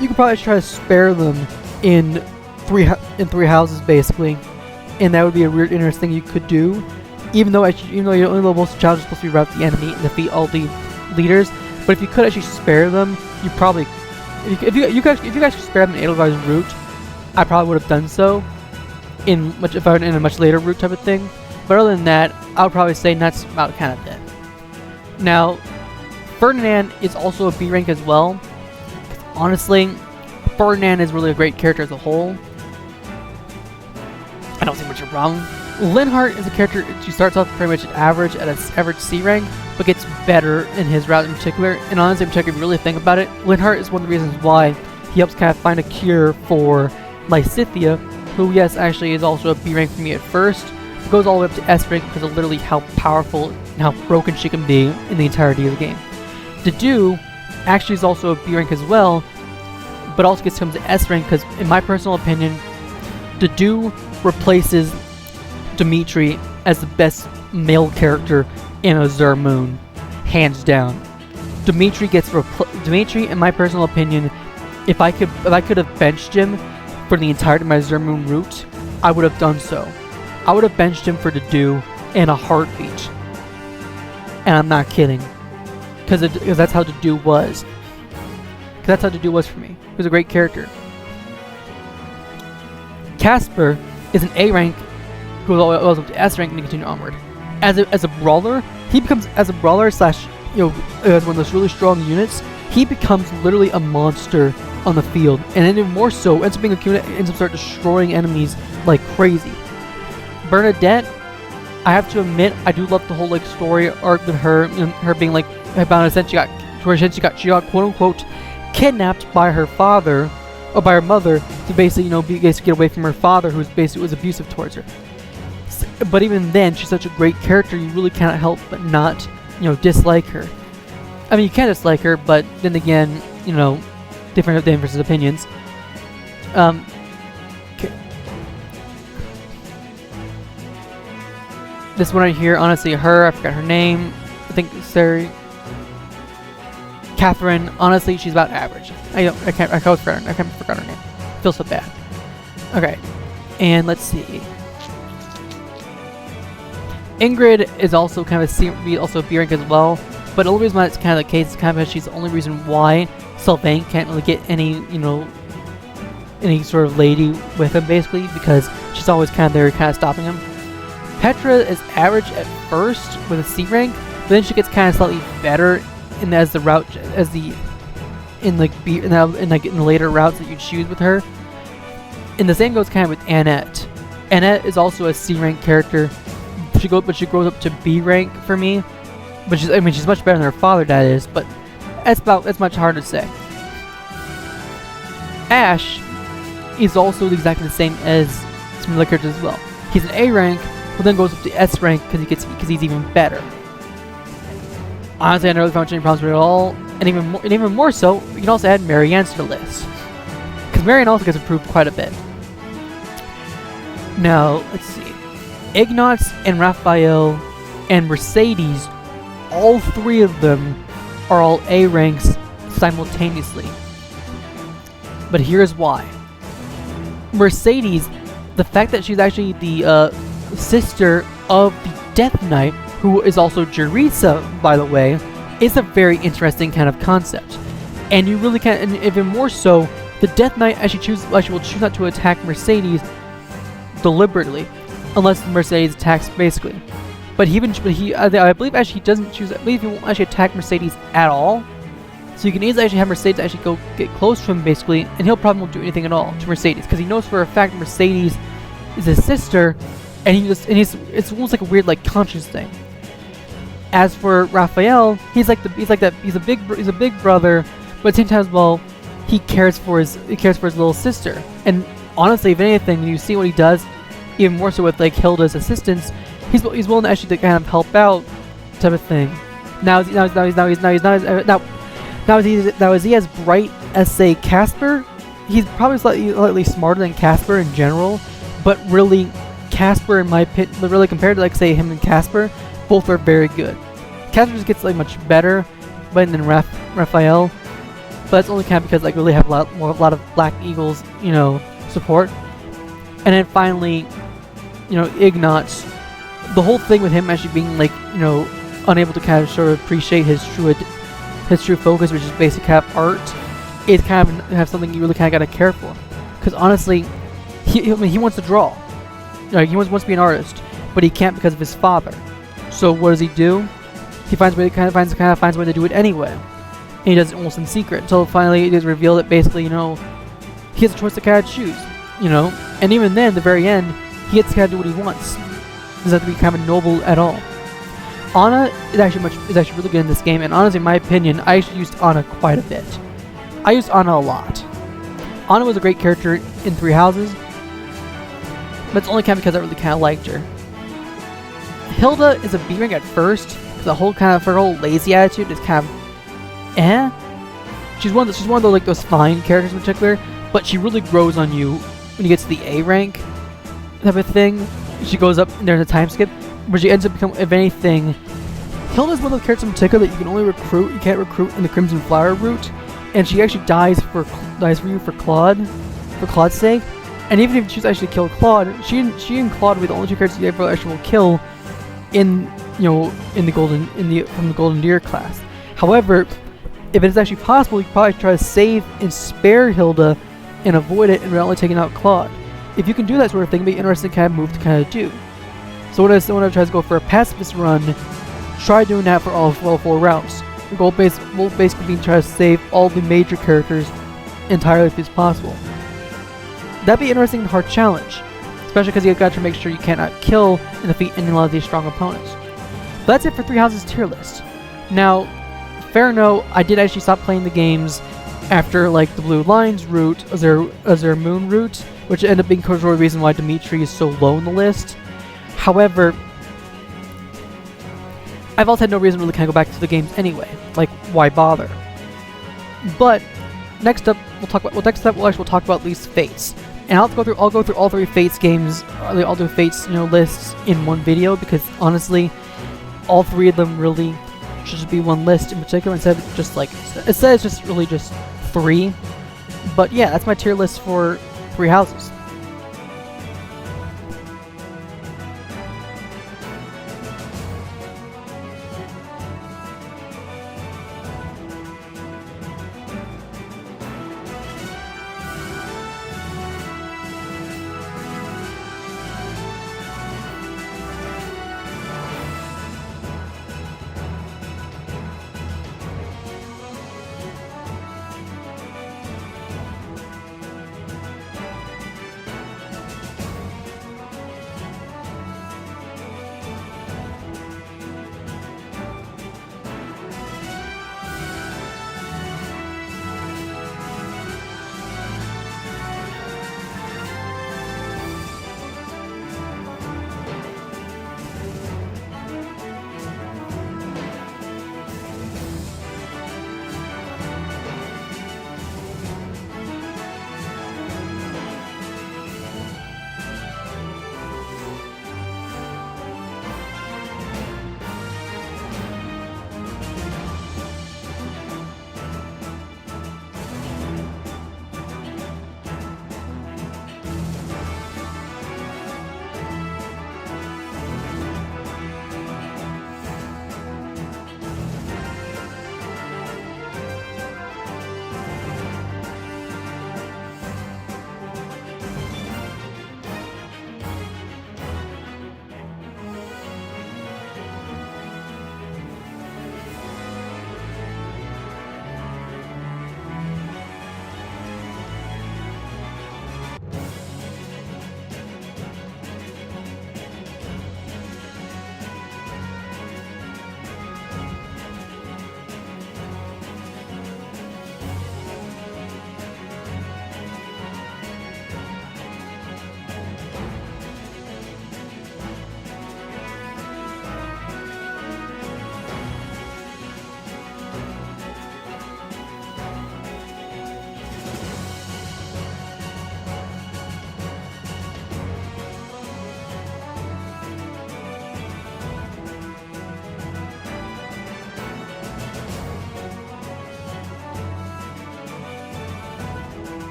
you could probably try to spare them in Three Houses basically, and that would be a weird interesting thing you could do. Even though you're only most challenges supposed to be route the enemy and defeat all the leaders, but if you could actually spare them, you probably, if you could actually spare them in Edelgard's route, I probably would have done so. in a much later route type of thing. But other than that, I would probably say that's about kind of it. Now, Ferdinand is also a B rank as well. Honestly, Ferdinand is really a great character as a whole. I don't see much wrong. Linhardt is a character, she starts off pretty much average at an average C rank, but gets better in his route in particular. And honestly, if you really think about it, Linhardt is one of the reasons why he helps kind of find a cure for Lysithea, who, yes, actually is also a B rank for me at first. It goes all the way up to S rank because of literally how powerful and how broken she can be in the entirety of the game. Dedue actually is also a B rank as well, but also gets to come to S rank because, in my personal opinion, Dedue replaces Dimitri as the best male character in Azure Moon, hands down. Dimitri, in my personal opinion, if I could have benched him for the entirety of my Azure Moon route, I would have done so. I would have benched him for Dedue in a heartbeat, and I'm not kidding, because that's how Dedue was. Because that's how Dedue was for me. He was a great character. Casper is an A rank, goes all the way up to S rank, and continue onward. As a brawler, he becomes as a brawler slash as one of those really strong units. He becomes literally a monster on the field, and then even more so, ends up being a unit that ends up start destroying enemies like crazy. Bernadette, I have to admit, I do love the whole like story arc with her, and her being like about since she got quote unquote kidnapped by her father or by her mother to basically get away from her father, who was abusive towards her. But even then, she's such a great character, you really cannot help but not dislike her. I mean, you can dislike her, but then again, different opinions. This one right here, honestly, I forgot her name. I think Sari. Catherine, honestly, she's about average. I forgot her name. I feel so bad. Okay, and let's see. Ingrid is also kind of a B rank as well, but the only reason why it's kind of the case is kind of because she's the only reason why Sylvain can't really get any sort of lady with him, basically, because she's always kind of there, kind of stopping him. Petra is average at first with a C rank, but then she gets kind of slightly better in the later routes that you choose with her. And the same goes kind of with Annette. Annette is also a C rank character. She grows up to B rank for me. But she's much better than her father, that is. But that's much harder to say. Ash is also exactly the same as some other characters as well. He's an A rank, but then goes up to S rank because he's even better. Honestly, I never found any problems with it at all, and even more so, you can also add Marianne to the list, because Marianne also gets improved quite a bit. Now, let's see. Ignatz and Raphael and Mercedes, all three of them are all A ranks simultaneously. But here's why. Mercedes, the fact that she's actually the sister of the Death Knight, who is also Jerisa, by the way, is a very interesting kind of concept. And you really can't, and even more so, the Death Knight actually will choose not to attack Mercedes deliberately, unless Mercedes attacks basically. But I believe actually he doesn't choose. I believe he won't actually attack Mercedes at all. So you can easily actually have Mercedes actually go get close to him basically, and he'll probably won't do anything at all to Mercedes, because he knows for a fact Mercedes is his sister, and it's almost like a weird like conscience thing. As for Raphael, he's a big brother, but at the same time as well, he cares for his little sister. And honestly, if anything, when you see what he does, even more so with like Hilda's assistance, he's willing to actually kind of help out, type of thing. Now is he as bright as say Casper? He's probably slightly smarter than Casper in general, but really Casper, in my opinion, really compared to like say him and Casper, both are very good. Casper just gets like much better than Raphael, but that's only kind of because like really have a lot of Black Eagles support. And then finally, Ignatz, the whole thing with him actually being like unable to kind of sort of appreciate his true focus, which is basic kind of art, is kind of have something you really kind of got to care for, because honestly, he wants to draw. he wants to be an artist, but he can't because of his father. So what does he do? He finds a way to do it anyway. And he does it almost in secret until finally it is revealed that basically, he has a choice to kind of choose, And even then, at the very end, he gets to kind of do what he wants. Doesn't have to be kind of noble at all. Anna is actually really good in this game, and honestly, in my opinion, I actually used Anna quite a bit. I used Anna a lot. Anna was a great character in Three Houses, but it's only kind of because I really kind of liked her. Hilda is a B rank at first, because her whole lazy attitude is kind of She's one of those those fine characters in particular, but she really grows on you when you get to the A rank type of thing. She goes up and there's a time skip where she ends up becoming, if anything, Hilda's one of those characters in particular that you can only recruit. You can't recruit in the Crimson Flower route, and she actually dies for you for Claude's sake. And even if she's actually killed Claude, she and Claude will be the only two characters you ever actually will kill in from the Golden Deer class. However, if it is actually possible, you can probably try to save and spare Hilda and avoid it, and we're only taking out Claude. If you can do that sort of thing, it'd be interesting kind of move to kind of do. So when I tries to go for a pacifist run, try doing that for all 4 rounds. The goal will basically be to try to save all the major characters entirely if it's possible. That'd be an interesting and hard challenge, especially because you've got to make sure you cannot kill and defeat any of these strong opponents. But that's it for Three Houses tier list. Now, fair note, I did actually stop playing the games after the Blue Lines route as their Moon route, which ended up being the reason why Dimitri is so low on the list. However, I've also had no reason to really kind of go back to the games anyway. Why bother? But next up, we'll talk about these Fates, and I'll go through all 3 Fates games. I'll do Fates lists in one video, because honestly, all 3 of them really should just be one list in particular instead of just really just 3. But yeah, that's my tier list for Three Houses.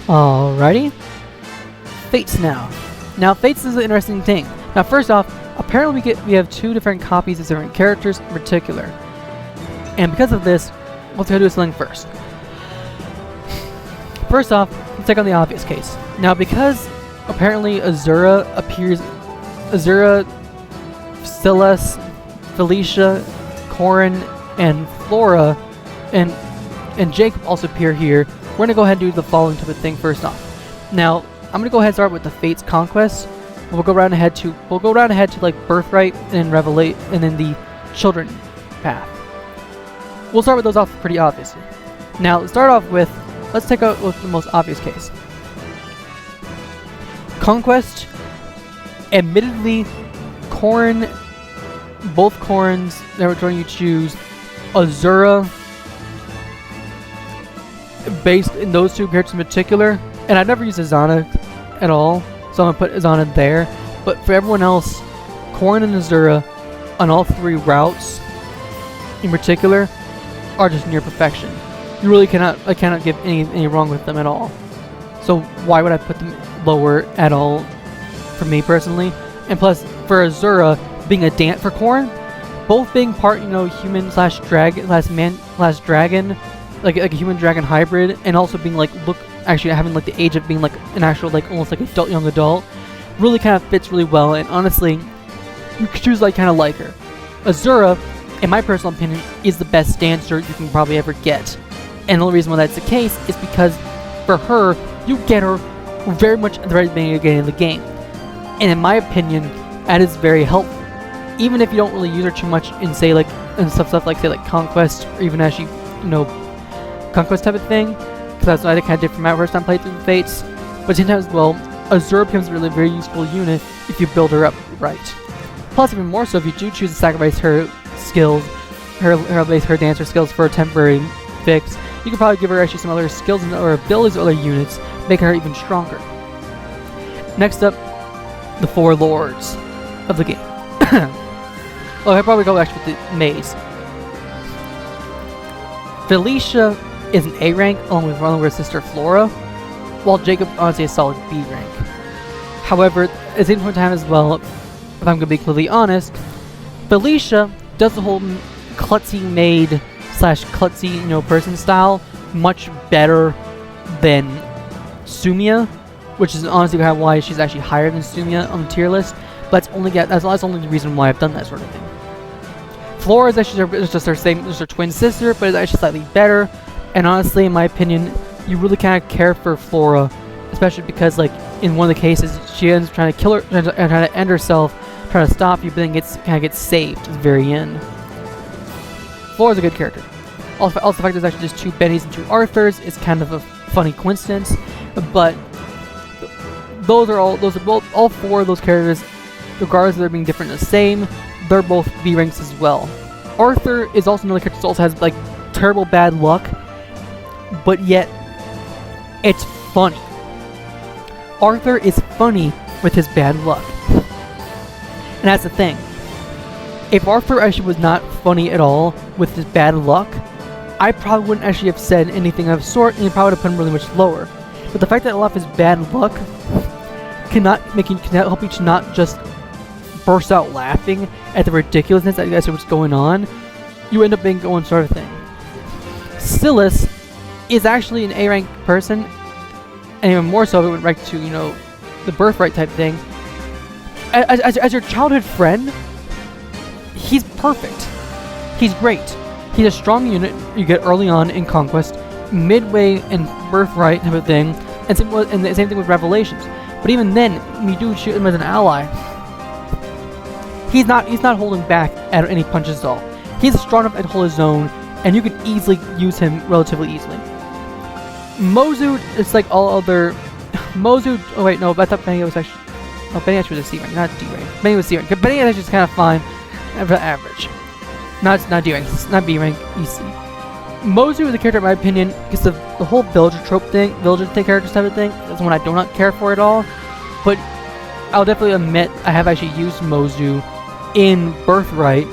Alrighty. Fates now. Now, Fates is an interesting thing. Now, first off, apparently we have 2 different copies of different characters in particular. And because of this, let's go do something first. First off, let's take on the obvious case. Now, because apparently Azura, Silas, Felicia, Corin, and Flora, and Jacob also appear here, we're going to go ahead and do the following type of thing first off. Now, I'm going to go ahead and start with the Fates Conquest. We'll go around ahead to like Birthright and Revelate, and then the Children path. We'll start with those off pretty obviously. Now, let's start off with, let's take out the most obvious case. Conquest. Admittedly, Corin, both Corins, which one you choose, Azura, based in those 2 characters in particular, and I've never used Azana at all, so I'm going to put Azana there, but for everyone else, Corin and Azura on all 3 routes in particular are just near perfection. You really I cannot give any wrong with them at all. So why would I put them lower at all for me personally? And plus, for Azura being a dance for Corin, both being part, human slash dragon, like a human dragon hybrid, and also being actually having like the age of being like an actual almost like young adult, really kind of fits really well. And honestly, you could choose kind of like her. Azura, in my personal opinion, is the best dancer you can probably ever get. And the only reason why that's the case is because for her, you get her very much at the very beginning of the game. And in my opinion, that is very helpful. Even if you don't really use her too much in stuff like Conquest, or even actually, Conquest type of thing, because that's what I kind of did for my first time playing through the Fates. But sometimes, well, Azura becomes a really very useful unit if you build her up right. Plus, even more so, if you do choose to sacrifice her skills, her dancer skills for a temporary fix, you can probably give her actually some other skills and other abilities or other units, making her even stronger. Next up, the 4 lords of the game. Well, I'll probably go actually with the maze. Felicia is an A rank along with her sister Flora, while Jacob honestly is a solid B rank. However, at the same point in time as well, if I'm going to be completely honest, Felicia does the whole klutzy maid slash klutzy person style much better than Sumia, which is honestly why she's actually higher than Sumia on the tier list. But that's only the reason why I've done that sort of thing. Flora is actually just her twin sister, but it's actually slightly better. And honestly, in my opinion, you really kind of care for Flora, especially because in one of the cases she ends up trying to kill her and trying to end herself, trying to stop you, but then kind of gets saved at the very end. Flora's a good character. Also, the fact there's actually just 2 Bennys and 2 Arthurs is kind of a funny coincidence, but all 4 of those characters, regardless of their being different and the same, they're both B ranks as well. Arthur is also another character that also has terrible bad luck, but yet it's funny. Arthur is funny with his bad luck. And that's the thing. If Arthur actually was not funny at all with his bad luck, I probably wouldn't actually have said anything of sort, and he probably would have put him really much lower. But the fact that a lot of his bad luck cannot help you to not just burst out laughing at the ridiculousness that you guys are what's going on, you end up being going sort of thing. Silas is actually an A rank person, and even more so if it went right to the birthright type thing. As your childhood friend, he's perfect. He's great. He's a strong unit you get early on in Conquest, midway in Birthright type of thing, and the same thing with Revelations. But even then, when you do shoot him as an ally, he's not holding back at any punches at all. He's strong enough to hold his own, and you can easily use him relatively easily. Mozu is like all other... Mozu... Oh wait, no, but I thought Benny was actually... Oh, Benny actually was a C rank, not D rank. Benny was C rank. Benny is actually kind of fine, average. Not D rank, not B rank, EC. Mozu is a character, in my opinion, because of the whole villager trope thing, villager characters type of thing. That's one I do not care for at all. But I'll definitely admit I have actually used Mozu in Birthright,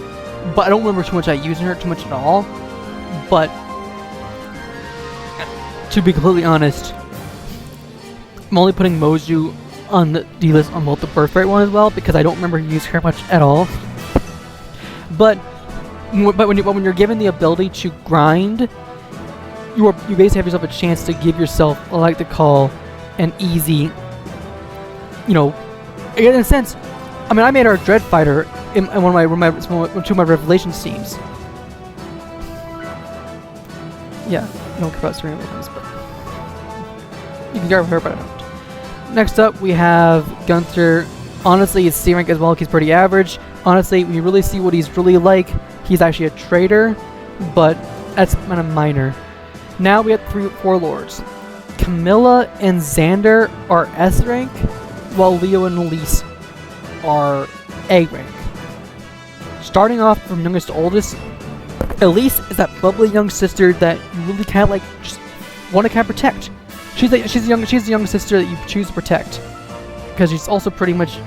but I don't remember too much I used her too much at all. But to be completely honest, I'm only putting Moju on the D-list on both the birthright one as well, because I don't remember use her much at all. But when you're given the ability to grind, you basically have yourself a chance to give yourself, I like to call, an easy, in a sense. I mean, I made her a Dread Fighter in one of my Revelation teams. Yeah, I don't care about Serena Williams, but you can grab her, but I don't. Next up, we have Gunther. Honestly, he's C rank as well. He's pretty average. Honestly, when you really see what he's really like, he's actually a traitor, but that's kind of minor. Now we have 4 lords. Camilla and Xander are S rank, while Leo and Elise are A rank. Starting off from youngest to oldest, Elise is that bubbly young sister that you really kind of just want to kind of protect. She's the young sister that you choose to protect, because she's also pretty much,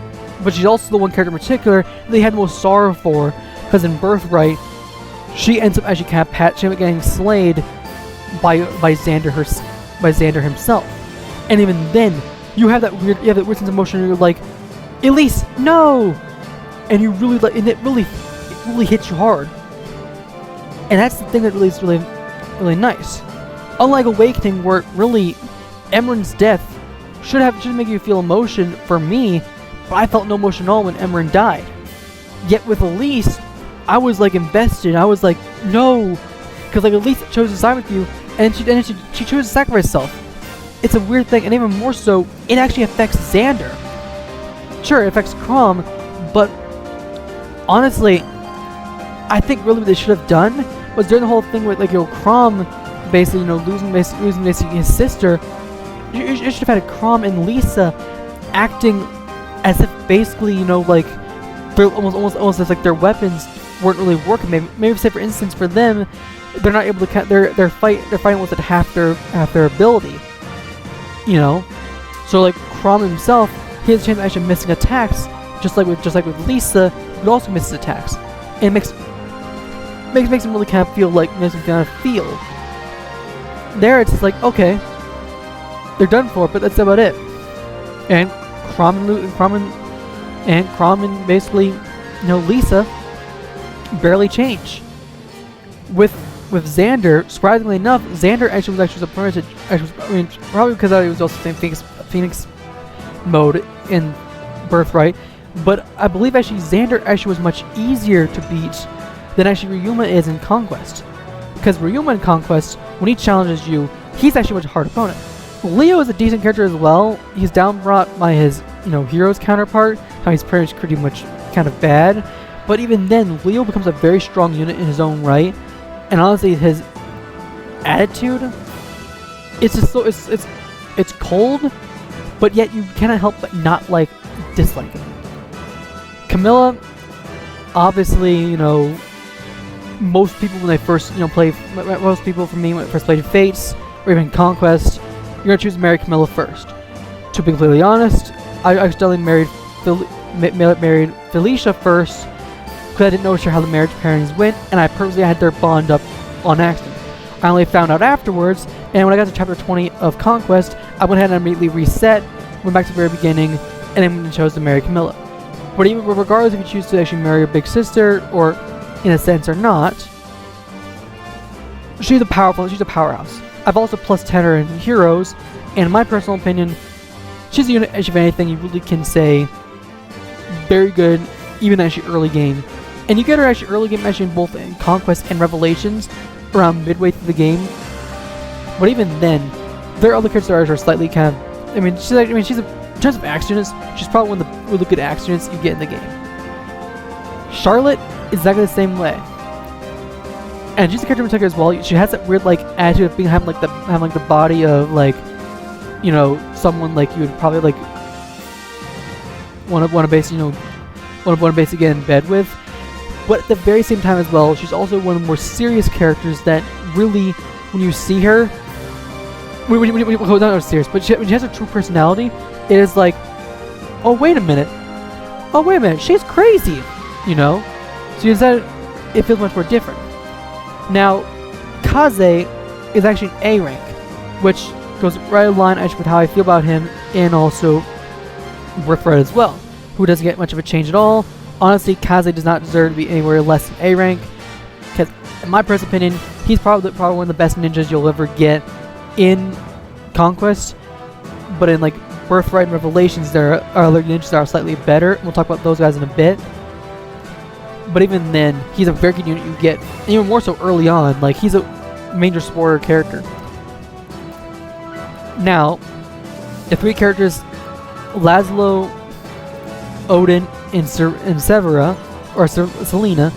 but she's also the one character in particular they had the most sorrow for, because in Birthright, she ends up actually kind of getting slayed by Xander himself, and even then, you have that weird sense of emotion. Where you're like, Elise, no, and you really and it really hits you hard, and that's the thing that really is really nice. Unlike Awakening, where really Emran's death should make you feel emotion for me, but I felt no emotion at all when Emran died. Yet with Elise, I was invested. I was like, no, because Elise chose to side with you, and she chose to sacrifice herself. It's a weird thing, and even more so, it actually affects Xander. Sure, it affects Crom, but honestly, I think really what they should have done was during the whole thing with Crom basically losing his sister. You should have had Crom and Lisa acting as if basically they're almost as their weapons weren't really working. Maybe say for instance for them, they're not able to they're fighting with half their ability. So Crom himself, he has a chance of actually missing attacks, just like with Lisa, who also misses attacks, and it makes him really kind of feel There it's just okay, they're done for, but that's about it. And Crom and basically, Lisa barely change. With Xander, surprisingly enough, Xander actually was surprised. Probably because he was also in Phoenix mode in Birthright, but I believe Xander was much easier to beat than Ryuma is in Conquest. Because Ryuma in Conquest, when he challenges you, he's actually a much harder opponent. Leo is a decent character as well. He's downbrought by his, hero's counterpart, how he's pretty much kind of bad. But even then, Leo becomes a very strong unit in his own right. And honestly, his attitude, it's just so, it's cold, but yet you cannot help but not dislike it. Camilla, obviously, most people when they first, most people for me when they first played Fates or even Conquest, you're gonna choose to marry Camilla first. To be completely honest, I accidentally married Felicia first because I didn't know sure how the marriage pairings went, and I purposely had their bond up on accident. I only found out afterwards, and when I got to chapter 20 of Conquest, I went ahead and immediately reset, went back to the very beginning, and then chose to marry Camilla. But even regardless if you choose to actually marry your big sister, or in a sense or not, she's a powerhouse. I've also plus 10 her in heroes, and in my personal opinion, she's a unit, if anything, you really can say very good, even actually early game. And you get her actually early game, actually in both in Conquest and Revelations, around midway through the game. But even then, there are other characters that are slightly kind of, she's in terms of axe units, she's probably one of the really good axe units you get in the game. Charlotte is exactly the same way. And she's a character in particular as well. She has that weird attitude of having the body of someone you would probably want to basically get in bed with. But at the very same time as well, she's also one of the more serious characters that really, when you see her, not serious, but when she has a true personality, it is oh wait a minute, she's crazy, So instead, it feels much more different. Now, Kaze is actually an A rank, which goes right in line actually with how I feel about him, and also Birthright as well, who doesn't get much of a change at all. Honestly, Kaze does not deserve to be anywhere less than A rank, because in my personal opinion, he's probably one of the best ninjas you'll ever get in Conquest. But in like Birthright and Revelations, there are other ninjas that are slightly better. We'll talk about those guys in a bit. But even then, he's a very good unit you get, and even more so early on. Like, he's a major supporter character. Now, the 3 characters, Laszlo, Odin, and Severa, or Selena,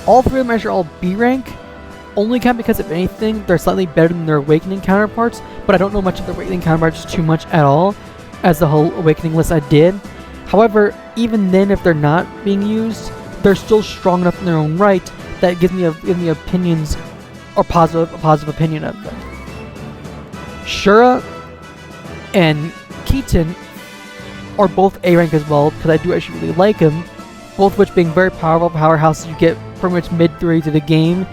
all 3 of them are all B rank. Only kind of because, if anything, they're slightly better than their Awakening counterparts, but I don't know much of their Awakening counterparts too much at all, as the whole Awakening list I did. However, even then, if they're not being used, they're still strong enough in their own right that gives me opinions, or a positive opinion of them. Shura and Keaton are both A rank as well, because I do actually really like them, both which being very powerful powerhouses you get pretty much mid-3 to the game,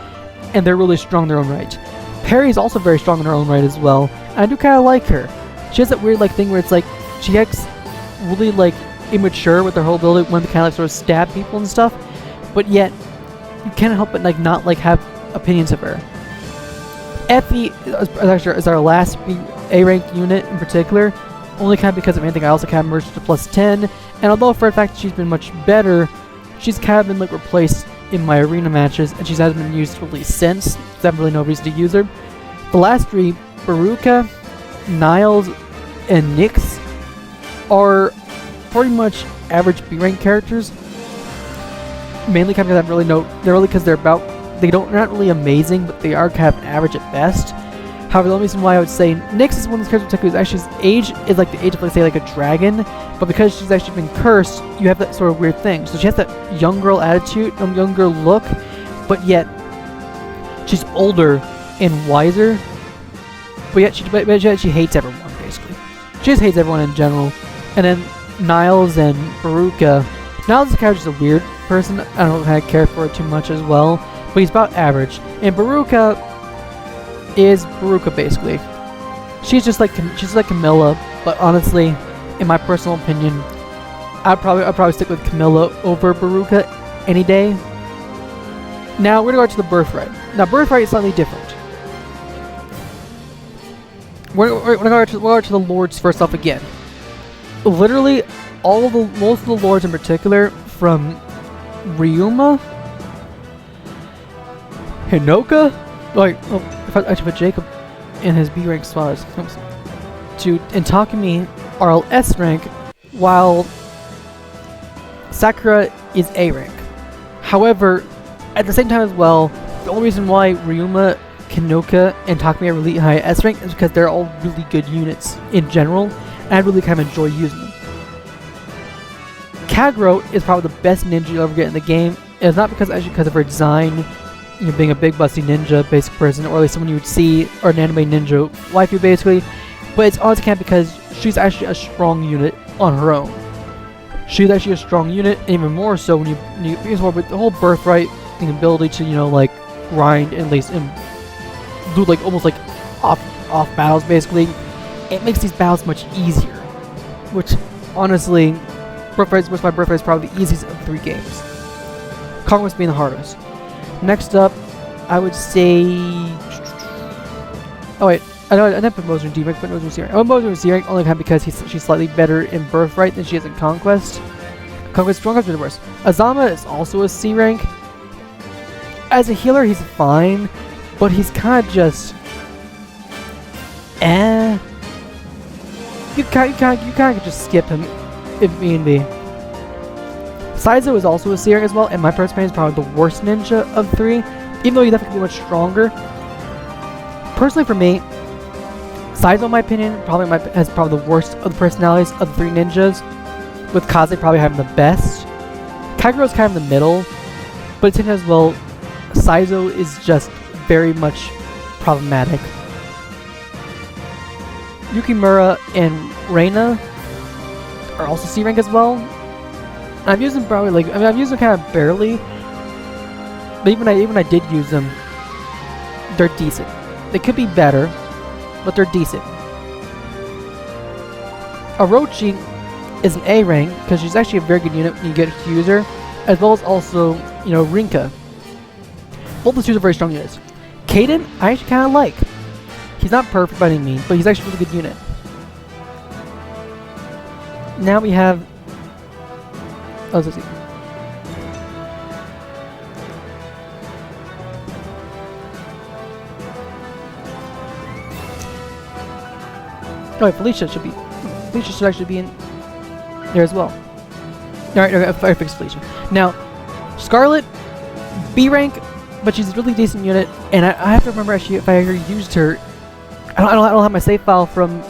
and they're really strong in their own right. Perry's also very strong in her own right as well, and I do kind of like her. She has that weird like thing where it's like, she acts really like immature with her whole ability when to kind of like sort of stab people and stuff, but yet you can't help but like not like have opinions of her. Effie is our last A rank unit in particular, only kind of because of anything. I also kind of merged to +10, and although for the fact that she's been much better, she's kind of been like replaced in my arena matches, and she hasn't been used really since. I have really no reason to use her. The last 3, Baruka, Niles, and Nyx, are pretty much average B rank characters. Mainly kind of because I really know, they're not really amazing, but they are kind of average at best. However, the only reason why I would say Nyx is one of those characters who's actually, his age is like the age of, let's say, like a dragon, but because she's actually been cursed, you have that sort of weird thing. So she has that young girl attitude, young girl look, but yet she's older and wiser, but yet she hates everyone, basically. She just hates everyone in general. And then Niles and Baruka. Niles is kind of just a weird person. I don't kind of care for her too much as well, but he's about average. And Baruka is Baruka, basically. She's like Camilla, but honestly, in my personal opinion, I'd probably stick with Camilla over Baruka any day. Now we're gonna go to the Birthright. Now Birthright is slightly different. We're gonna go to the Lords first off again. Literally, most of the Lords in particular, from Ryuma, Hinoka, if I actually put Jacob in his B rank spots, and Takumi are all S rank, while Sakura is A rank. However, at the same time as well, the only reason why Ryuma, Hinoka, and Takumi are really high S rank is because they're all really good units in general, and I really kind of enjoy using them. Kaguro is probably the best ninja you'll ever get in the game. It's not because of her design, being a big busty ninja basic person, or at least someone you would see, or an anime ninja waifu basically, but it's honestly kind of because she's actually a strong unit on her own. She's actually a strong unit, and even more so when you use more with the whole Birthright and ability to like grind and do like almost like off battles basically. It makes these battles much easier, which honestly, Birthright is probably the easiest of the 3 games. Conquest being the hardest. Next up, I would say... Oh wait, I didn't put Moser in D rank, but Moser in C rank. I put Moser in C rank only because she's slightly better in Birthright than she is in Conquest. Conquest is the worst. Azama is also a C rank. As a healer, he's fine, but he's kind of just... You kind of just skip him if need be. Saizo is also a C rank as well, and my personal opinion is probably the worst ninja of 3, even though he definitely be much stronger. Personally for me, Saizo, in my opinion, has probably the worst of the personalities of the 3 ninjas, with Kaze probably having the best. Kaguro's kind of in the middle, but it's as well, Saizo is just very much problematic. Yukimura and Reina are also C rank as well. I've used them probably I've used them kind of barely, but even I did use them, they're decent. They could be better, but they're decent. Orochi is an A rank because she's actually a very good unit when you get to use her, as well as also, Rinka. Both the two are very strong units. Kaden, I actually kind of like. He's not perfect by any means, but he's actually a really good unit. Now we have... Oh, let's see. Oh, wait, Felicia should actually be in there as well. Alright, I fixed Felicia. Now, Scarlet, B rank, but she's a really decent unit, and I have to remember actually if I ever used her. I don't have my save file from,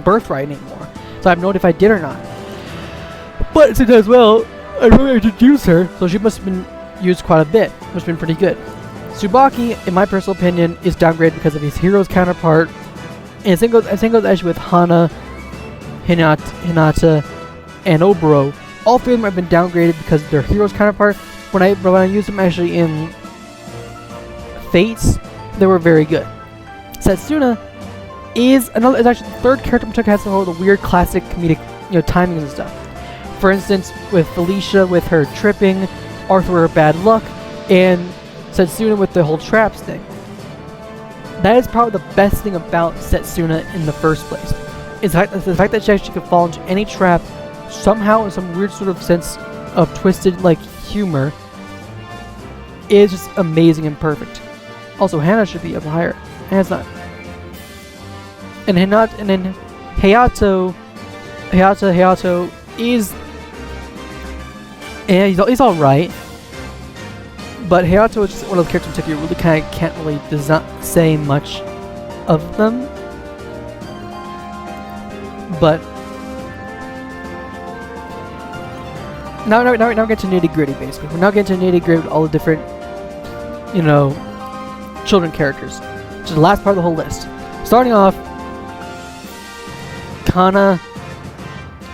Birthright anymore, so I have no idea if I did or not. But since as well, I really did use her, so she must have been used quite a bit. Must have been pretty good. Tsubaki, in my personal opinion, is downgraded because of his hero's counterpart. And same goes actually with Hana, Hinata, and Oboro. All three of them have been downgraded because of their hero's counterpart. When I used them actually in Fates, they were very good. Setsuna is actually the third character in particular has all the weird classic comedic timings and stuff. For instance, with Felicia with her tripping, Arthur with her bad luck, and Setsuna with the whole traps thing. That is probably the best thing about Setsuna in the first place. Is the fact that she actually could fall into any trap somehow in some weird sort of sense of twisted humor is just amazing and perfect. Also, Hana should be up higher. Hana's not. And then Hayato is he's alright. But Hayato is just one of those characters you really kind of can't really say much of them. But now we're getting to nitty gritty basically. We're now getting to nitty gritty with all the different, children characters. Which is the last part of the whole list. Starting off, Kana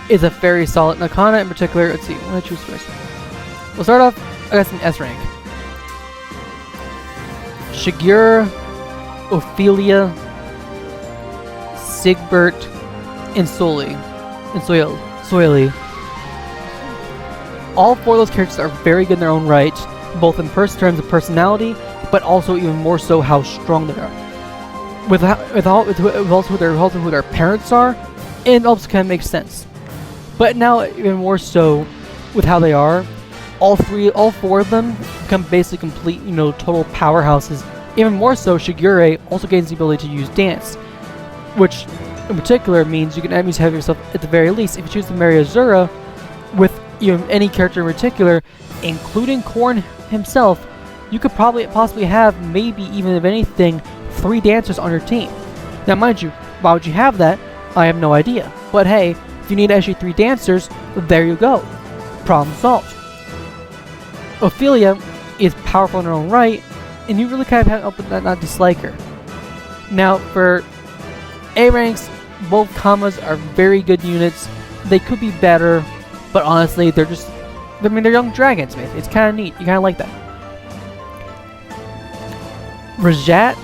is a very solid. Now Kana in particular, let's see, what do I choose first? We'll start off, I guess, in S rank. Shigur, Ophelia, Sigbert, and Soili. All four of those characters are very good in their own right, both in terms of personality, but also even more so how strong they are. With also who their parents are, it also kind of makes sense. But now even more so with how they are, all four of them become basically complete, total powerhouses. Even more so, Shigure also gains the ability to use dance, which in particular means you can at least have yourself, at the very least, if you choose to marry Azura with any character in particular, including Korn himself, you could possibly have, maybe even if anything, 3 dancers on your team. Now mind you, why would you have that? I have no idea. But hey, if you need actually 3 dancers, there you go. Problem solved. Ophelia is powerful in her own right, and you really kind of have to not dislike her. Now for A ranks, both Kamas are very good units. They could be better, but honestly, they're young dragons, man. It's kind of neat. You kind of like that. Rajat,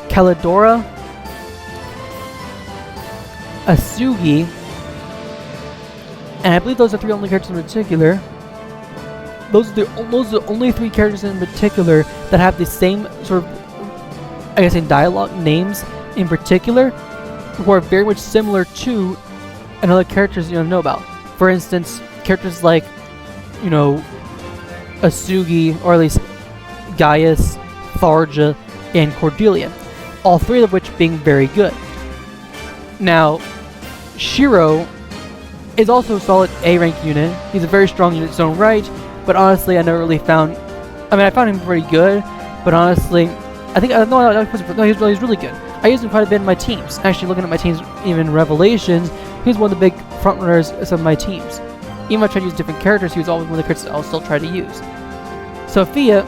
Kalidora, Asugi, and I believe those are 3 only characters in particular. Those are the only 3 characters in particular that have the same sort of, I guess, in dialogue names in particular, who are very much similar to another characters you know about. For instance, characters like, Asugi, or at least Gaius, Tharja, and Cordelia. All 3 of which being very good. Now, Shiro is also a solid A rank unit. He's a very strong unit in his own right, but honestly, I never really found. I found him pretty good, but honestly, I think he's really good. I used him quite a bit in my teams. Actually, looking at my teams, even in Revelations, he's one of the big front runners of some of my teams. Even if I tried to use different characters, he was always one of the characters I'll still try to use. Sophia,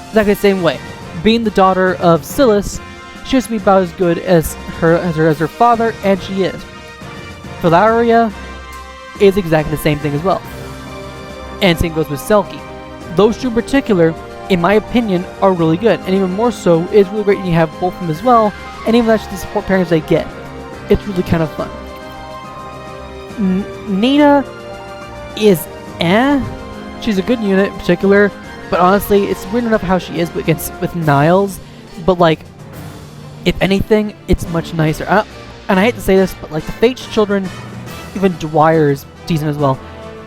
exactly the same way. Being the daughter of Silas, she has to be about as good as her father, and she is. Valeria is exactly the same thing as well. And same goes with Selkie. Those 2 in particular, in my opinion, are really good. And even more so, it's really great when you have both of them as well, and even actually the support pairings they get. it's really kind of fun. Nina is she's a good unit in particular, but honestly, it's weird enough how she is with Niles, but like, if anything, it's much nicer. And I hate to say this, but like the Fate's Children, even Dwyer's decent as well.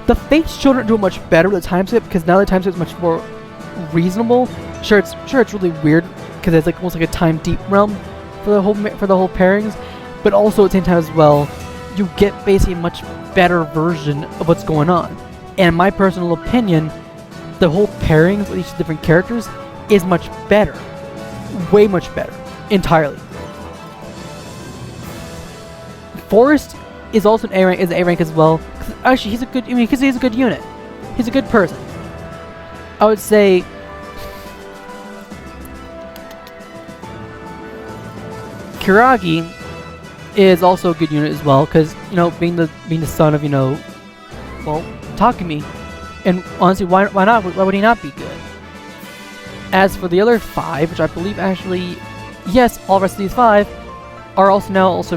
The Fate's Children do much better with the time skip because now the time skip is much more reasonable. Sure, it's really weird because it's like almost like a time deep realm for the whole pairings, but also at the same time as well, you get basically a much better version of what's going on. And in my personal opinion, the whole pairings with each of the different characters is much better, way much better, entirely. Forrest is also an A rank as well. Actually, he's a good. I mean, because he's a good unit. He's a good person. I would say. Kiragi is also a good unit as well, because being the son of Takumi, and honestly, why not? Why would he not be good? As for the other 5, which I believe actually, yes, all the rest of these 5 are also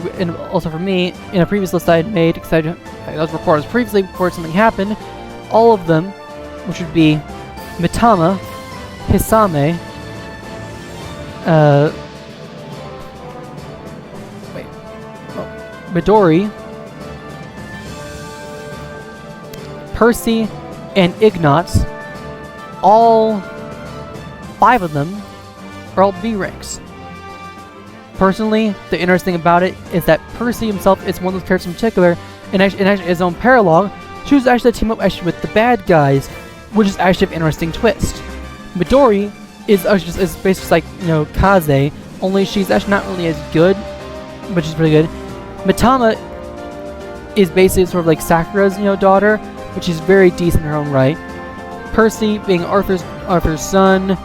for me in a previous list I had made, because I was recorded previously before something happened. All of them, which would be Mitama, Hisame, Midori, Percy, and Ignatz. All 5 of them are all B ranks. Personally, the interesting about it is that Percy himself is one of those characters in particular, and actually his own parallel, chooses actually to team up actually with the bad guys, which is actually an interesting twist. Midori is basically like Kaze, only she's actually not really as good, but she's pretty good. Mitama is basically sort of like Sakura's daughter, which is very decent in her own right. Percy being Arthur's son.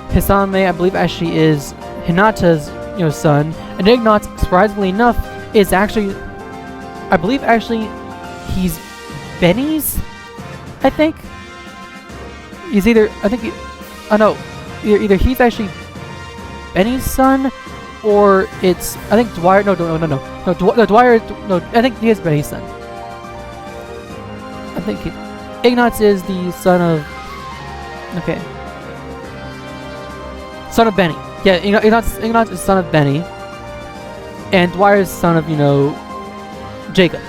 Hisame, I believe, actually is Hinata's son, and Ignatz, surprisingly enough, is actually, I believe, he's Benny's. I think he's either he's actually Benny's son, or it's Dwyer. No. Dwyer. No, I think he is Benny's son. I think Ignatz is the son of. Okay. Son of Benny. Yeah, Ignatz is son of Benny, and Dwyer is son of Jacob.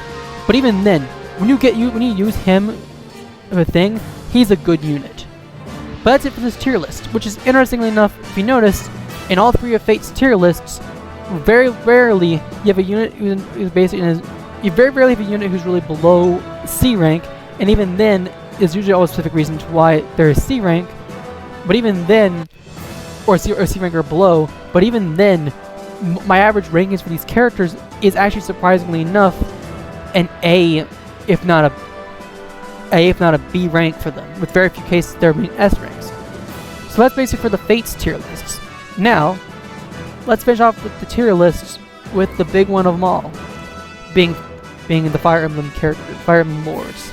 But even then, when you use him of a thing, he's a good unit. But that's it for this tier list, which is interestingly enough, if you noticed, in all 3 of Fate's tier lists, very rarely you have a unit who's basically very rarely have a unit who's really below C rank, and even then, there's usually always specific reasons why there is C rank. But even then, or C rank or below, but even then, my average rankings for these characters is actually surprisingly enough an A, if not a B rank for them, with very few cases there being S ranks. So that's basically for the Fates tier lists. Now, let's finish off with the tier lists with the big one of them all, being the Fire Emblem characters, Fire Emblem lords.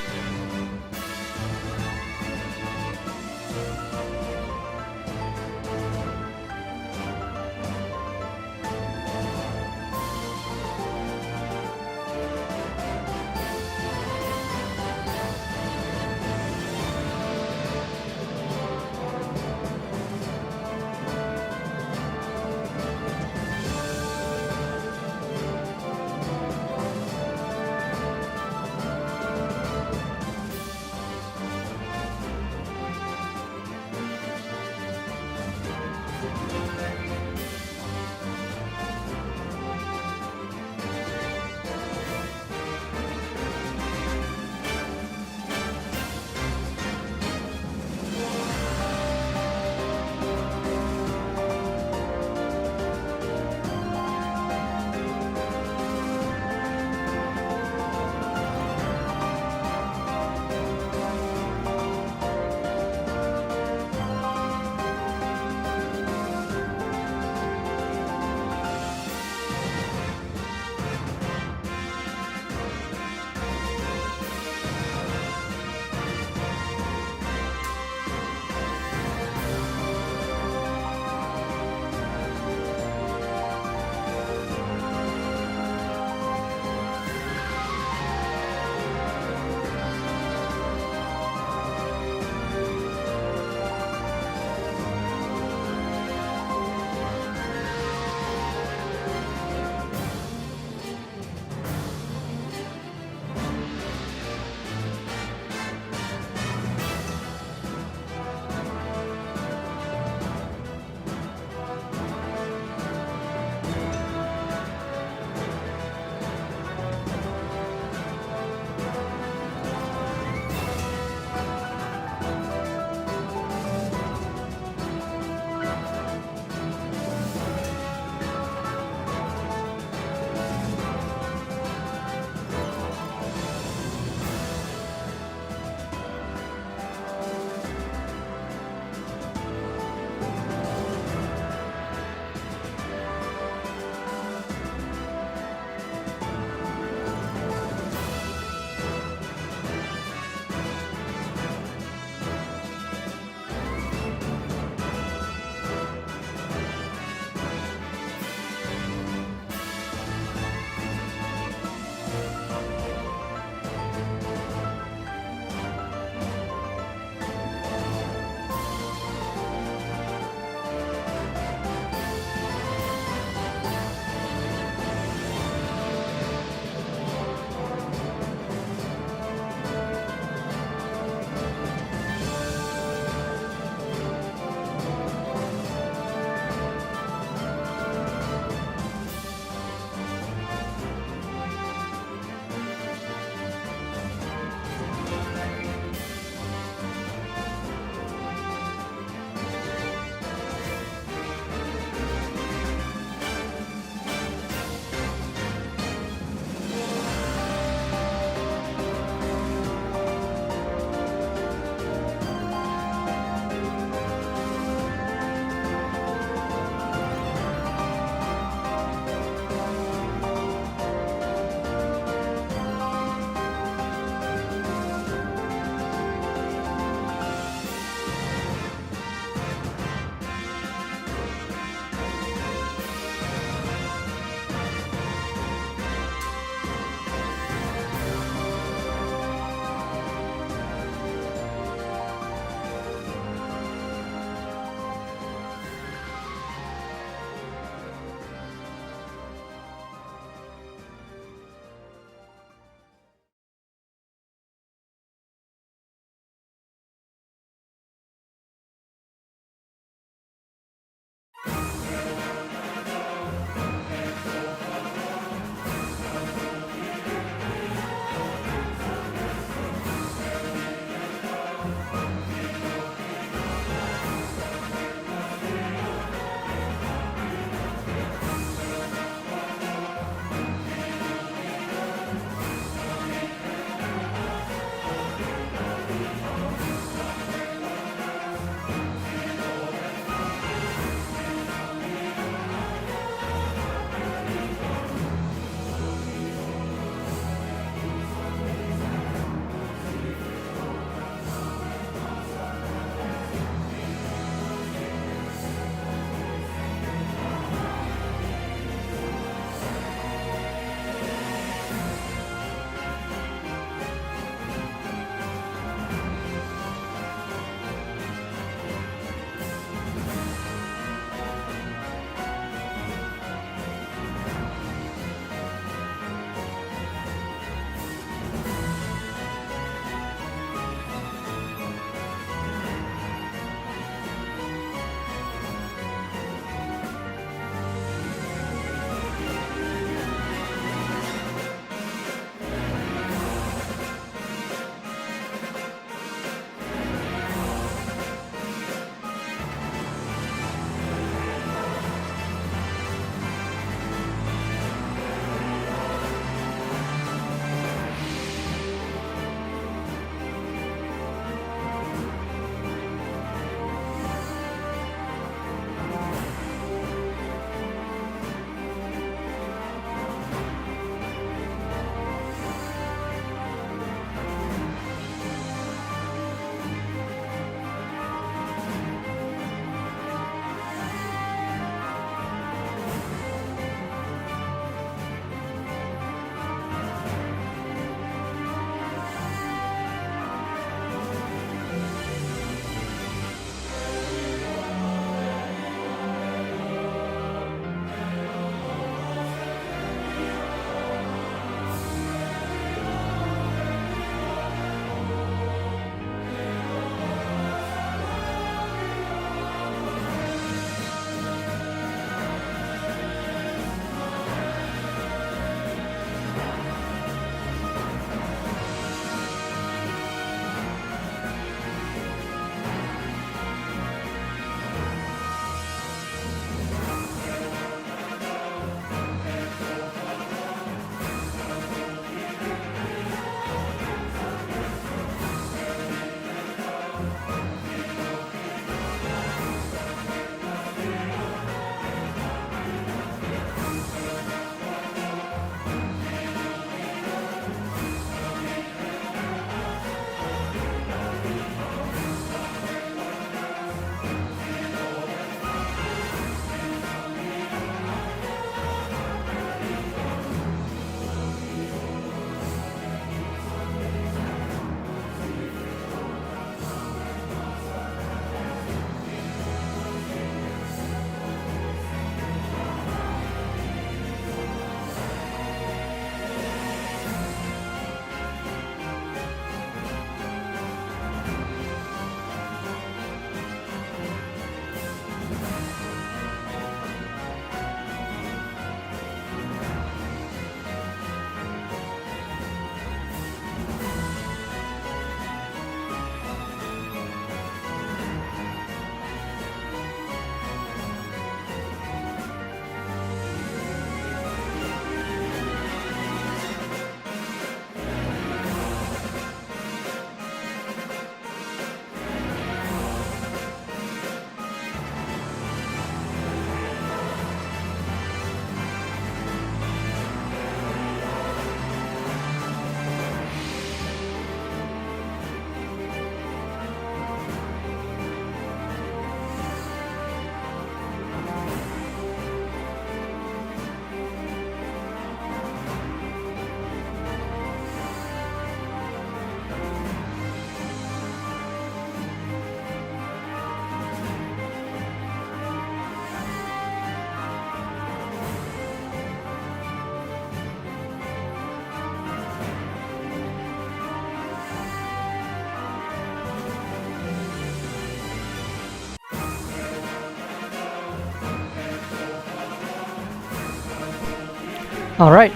Alright,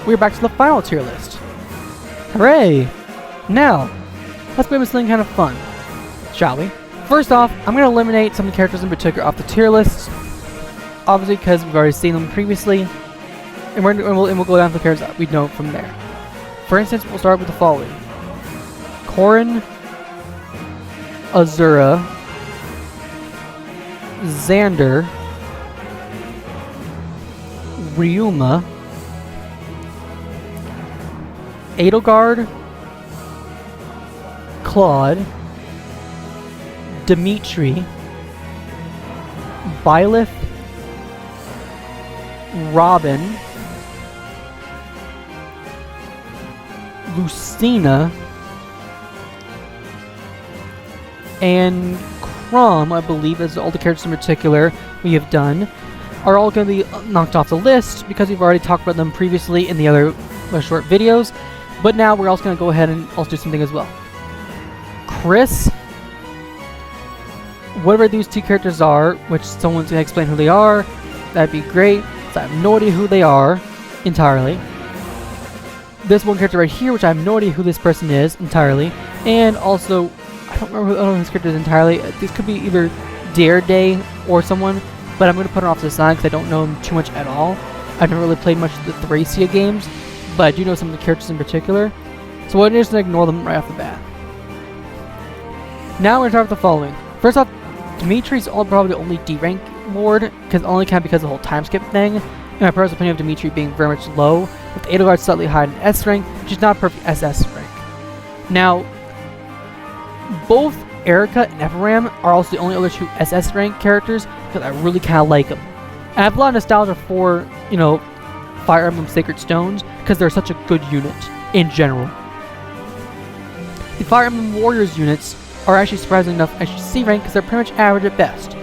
we're back to the final tier list. Hooray! Now, let's play with something kind of fun, shall we? First off, I'm going to eliminate some of the characters in particular off the tier lists, obviously because we've already seen them previously, and we'll go down to the characters that we know from there. For instance, we'll start with the following. Corrin, Azura, Xander, Ryuma, Edelgard, Claude, Dimitri, Byleth, Robin, Lucina, and Crom, I believe, as all the characters in particular we have done, are all going to be knocked off the list because we've already talked about them previously in the other short videos. But now we're also going to go ahead and also do something as well. Chris, whatever these two characters are, which someone's going to explain who they are, that'd be great. So I have no idea who they are entirely. This one character right here, which I have no idea who this person is entirely. And also, I don't remember who this character is entirely. This could be either Dare Day or someone, but I'm going to put it off to the side because I don't know him too much at all. I've never really played much of the Thracia games, but I do know some of the characters in particular. So I'm just going to ignore them right off the bat. Now we're going to start with the following. First off, Dimitri's probably the only D rank lord, because of the whole time skip thing. In my personal opinion of Dimitri being very much low, with Edelgard slightly high in S rank, which is not perfect SS rank. Now, both Erica and Ephraim are also the only other two SS rank characters, because I really kind of like them. And I have a lot of nostalgia for, Fire Emblem Sacred Stones, because they're such a good unit in general. The Fire Emblem Warriors units are actually surprisingly enough actually C rank because they're pretty much average at best.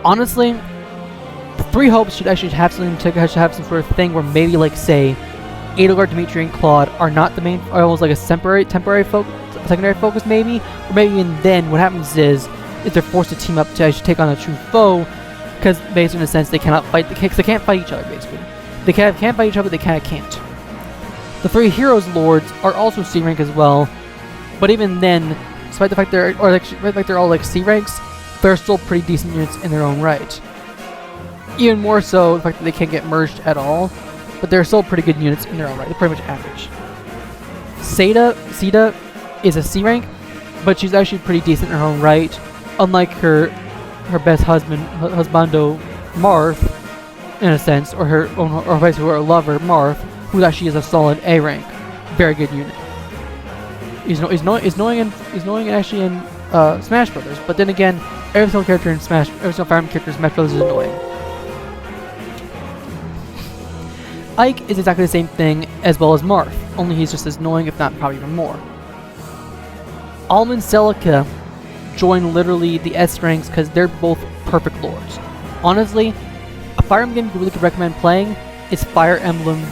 Honestly, the Three Hopes should actually have something to have some sort of thing where maybe like say Edelgard, Dimitri, and Claude are not the main, are almost like a secondary focus maybe, or maybe even then what happens is they're forced to team up to actually take on a true foe, because basically in a sense they cannot fight, because they can't fight each other basically. They can't fight each other, but they kind of can't. The Three Heroes Lords are also C rank as well, but even then, despite the fact they're all like C ranks, they're still pretty decent units in their own right. Even more so, the fact that they can't get merged at all, but they're still pretty good units in their own right. They're pretty much average. Sita is a C rank, but she's actually pretty decent in her own right, unlike her best husbando Marth, in a sense, or basically her lover Marth, who actually is a solid A rank, very good unit. He's annoying actually in Smash Brothers, but then again, every single character in Fire Emblem character in Smash Brothers is annoying. Ike is exactly the same thing as well as Marth, only he's just as annoying, if not probably even more. Alma and Celica join literally the S ranks because they're both perfect lords. Honestly, a Fire Emblem game you really could recommend playing is Fire Emblem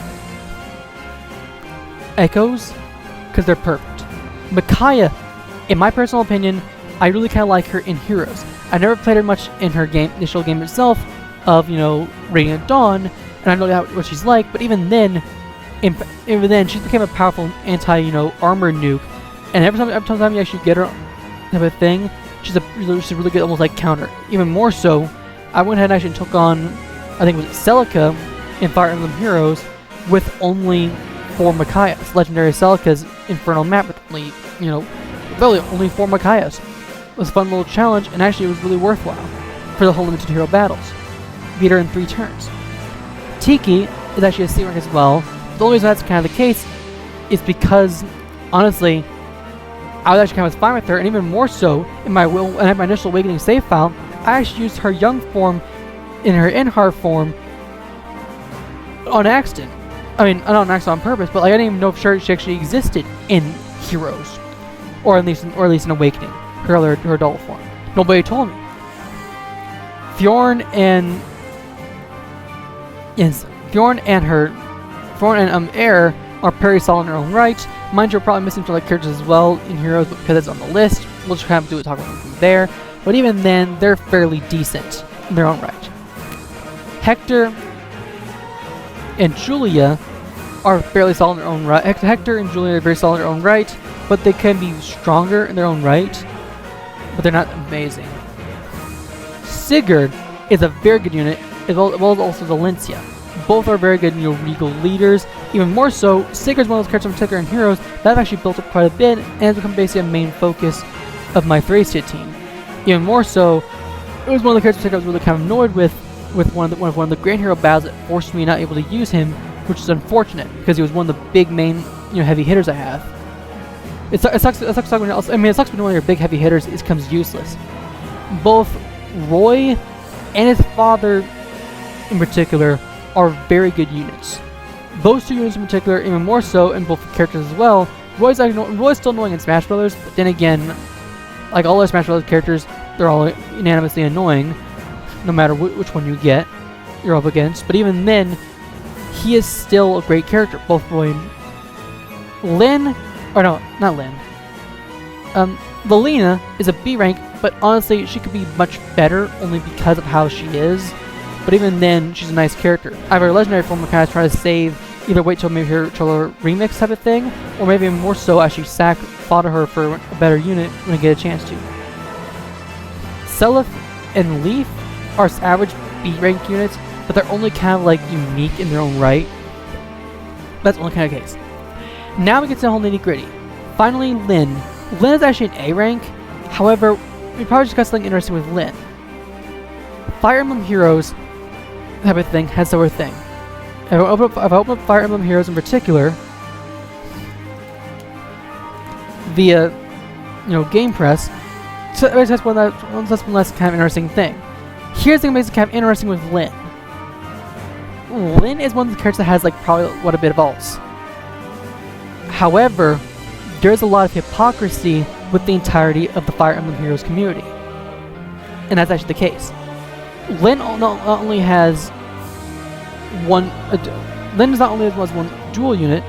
Echoes, because they're perfect. Micaiah, in my personal opinion, I really kind of like her in Heroes. I never played her much in her initial game itself of, Radiant Dawn, and I know what she's like, but even then, she became a powerful armor nuke, and every time you actually get her type of thing, she's really good, almost like counter. Even more so, I went ahead and actually took on, I think it was Celica in Fire Emblem Heroes with only 4 Micaiahs. Legendary Celica's Infernal map with only, really only 4 Micaiahs. It was a fun little challenge, and actually it was really worthwhile for the whole limited hero battles. Beat her in 3 turns. Tiki is actually a C rank as well. The only reason that's kind of the case is because, honestly, I was actually kind of fine with her, and even more so, in my initial Awakening save file, I actually used her young form in her Inhar form on accident. I mean, not on accident on purpose, but like I didn't even know if she actually existed in Heroes, or at least in Awakening, her adult form. Nobody told me. Fjorn and Air are very solid in their own right. Mind you, we're probably missing some other characters as well in Heroes because it's on the list. We'll just kind of talk about them from there. But even then, they're fairly decent in their own right. Hector and Julia are fairly solid in their own right. Hector and Julian are very solid in their own right, but they can be stronger in their own right, but they're not amazing. Sigurd is a very good unit, as well as also Valencia. Both are very good, regal leaders. Even more so, Sigurd's one of those characters in particular in Heroes that I've actually built up quite a bit and has become basically a main focus of my Thracia team. Even more so, it was one of the characters I was really kind of annoyed with one of the Grand Hero battles that forced me not able to use him, which is unfortunate because he was one of the big main heavy hitters I have. It sucks when it sucks when one of your big heavy hitters becomes useless. Both Roy and his father in particular are very good units. Those two units in particular, even more so, and both characters as well. Roy's still annoying in Smash Brothers, but then again, like all other Smash Brothers characters, they're all unanimously annoying, no matter which one you're up against. But even then, he is still a great character. Both Roy and Lyn, or no, not Lyn. Lucina is a B rank, but honestly, she could be much better only because of how she is. But even then, she's a nice character. Either a legendary form of kind of try to save, either wait till maybe her remix type of thing, or maybe more so actually fodder her for a better unit when I get a chance to. Seliph and Leaf are average B rank units, but they're only kind of like unique in their own right. That's the only kind of case. Now we get to the whole nitty gritty. Finally, Lyn. Lyn is actually an A rank. However, we probably discuss something interesting with Lyn. Fire Emblem Heroes type of thing has sort of thing. If I open up Fire Emblem Heroes in particular via Game Press, so that's one less kind of interesting thing. Here's the thing that makes it kind of interesting with Lyn. Lyn is one of the characters that has probably a bit of alts. However, there's a lot of hypocrisy with the entirety of the Fire Emblem Heroes community, and that's actually the case. Lyn not only has one dual unit,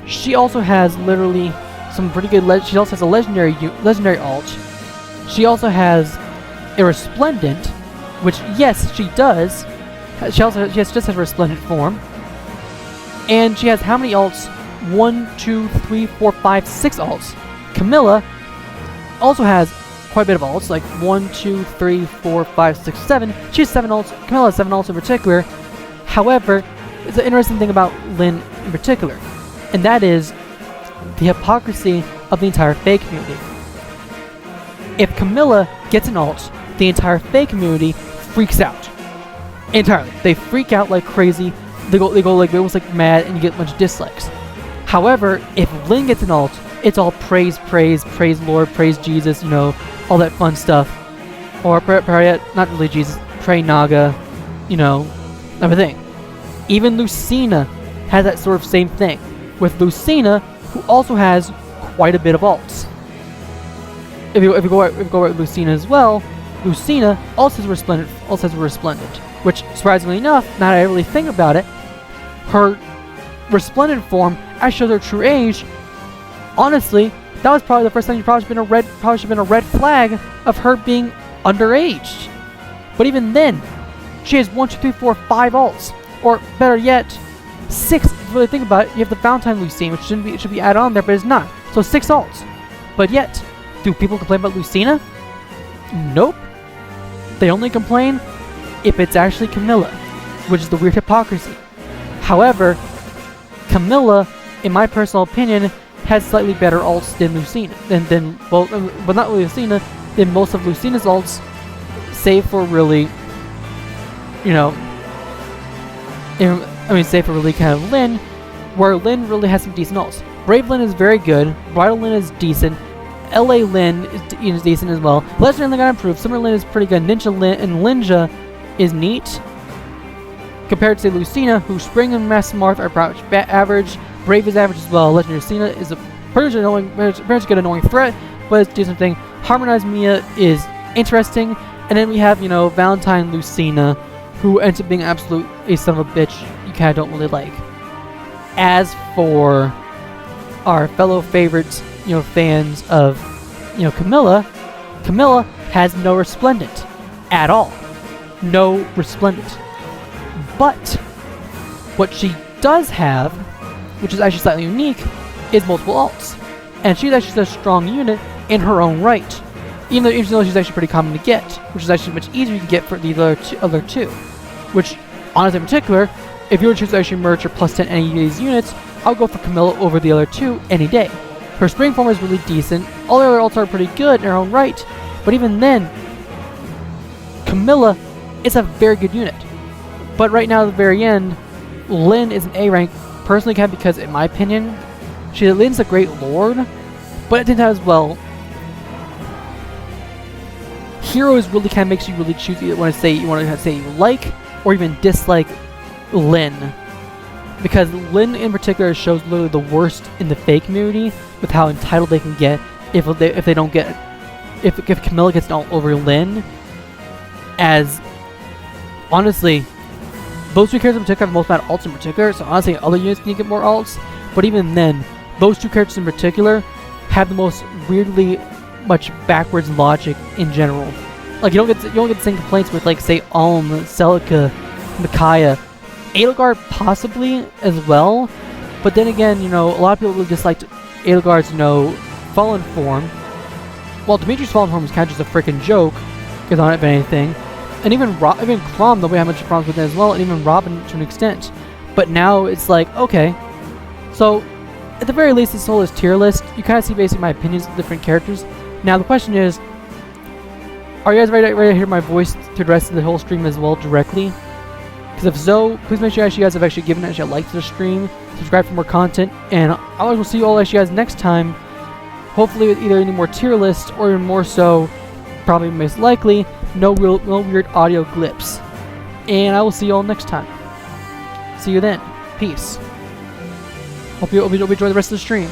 she also has literally some pretty good. She also has a legendary alt. She also has a Resplendent, which yes, she does. She just has a Resplendent form, and she has how many alts? 1, 2, 3, 4, 5, 6 alts. Camilla also has quite a bit of alts, like 1, 2, 3, 4, 5, 6, 7. She has 7 alts. Camilla has 7 alts in particular. However, it's an interesting thing about Lyn in particular, and that is the hypocrisy of the entire Fae community. If Camilla gets an alt, the entire Fae community freaks out. Entirely. They freak out like crazy. They go almost like mad, and you get a bunch of dislikes. However, if Lyn gets an alt, it's all praise Lord, praise Jesus, all that fun stuff. Or not really Jesus, pray Naga, everything. Even Lucina has that sort of same thing, with Lucina, who also has quite a bit of alts. If you go right with Lucina as well, Lucina also has a Resplendent, which surprisingly enough, now that I really think about it, her Resplendent form actually shows her true age. Honestly, that was probably the first time probably should have been a red flag of her being underaged. But even then, she has 1, 2, 3, 4, 5 alts, or better yet, 6. If you really think about it, you have the Valentine Lucina, which should be added on there, but it's not. So 6 alts. But yet, do people complain about Lucina? Nope. They only complain if it's actually Camilla, which is the weird hypocrisy. However, Camilla, in my personal opinion, has slightly better alts than Lucina. But not Lucina, than most of Lucina's alts, save for really, save for really kind of Lyn, where Lyn really has some decent alts. Brave Lyn is very good, Bridal Lyn is decent, LA Lyn is decent as well, Legendary Lyn got improved, Summer Lyn is pretty good, Ninja Lyn and Linja is neat, compared to Lucina, who Spring and Mass Marth are average, Brave is average as well, Legendary Lucina is a pretty good annoying threat, but it's a decent thing. Harmonized Mia is interesting, and then we have, Valentine Lucina, who ends up being a son of a bitch you kind of don't really like. As for our fellow favorites, fans of, Camilla has no Resplendent at all. No Resplendent. But what she does have which is actually slightly unique, is multiple alts. And she's actually a strong unit in her own right. Even though she's actually pretty common to get, which is actually much easier to get for the other two. Which, honestly in particular, if you were to choose to actually merge her plus 10 any of these units, I'll go for Camilla over the other two any day. Her spring form is really decent, all the other alts are pretty good in her own right, but even then, Camilla is a very good unit. But right now at the very end, Lyn is an A rank, personally kind of because, in my opinion, Lyn's a great lord, but at the same time as well, heroes really kind of makes you really choose you want to say you like or even dislike Lyn. Because Lyn in particular shows literally the worst in the Fae community with how entitled they can get if Camilla gets all over Lyn. As honestly, those two characters in particular have the most amount of alts in particular, so honestly other units need to get more alts, but even then, those two characters in particular have the most weirdly much backwards logic in general. Like you don't get the same complaints with, like, say, Celica, Micaiah, Edelgard possibly as well, but then again, a lot of people really disliked Edelgard's, fallen form. Well, Dimitri's fallen form was kind of just a freaking joke, because on it, if anything, and even Crom, nobody had much problems with it as well, and even Robin to an extent. But now it's like, okay, so at the very least, this whole is tier list. You kind of see basically my opinions of different characters. Now the question is, are you guys ready to hear my voice through the rest of the whole stream as well directly? Because if so, please make sure you guys have actually given a like to the stream, subscribe for more content, and I will see you all guys next time. Hopefully with either any more tier lists or even more so, probably most likely, no weird audio blips. And I will see you all next time. See you then. Peace. Hope you enjoy the rest of the stream.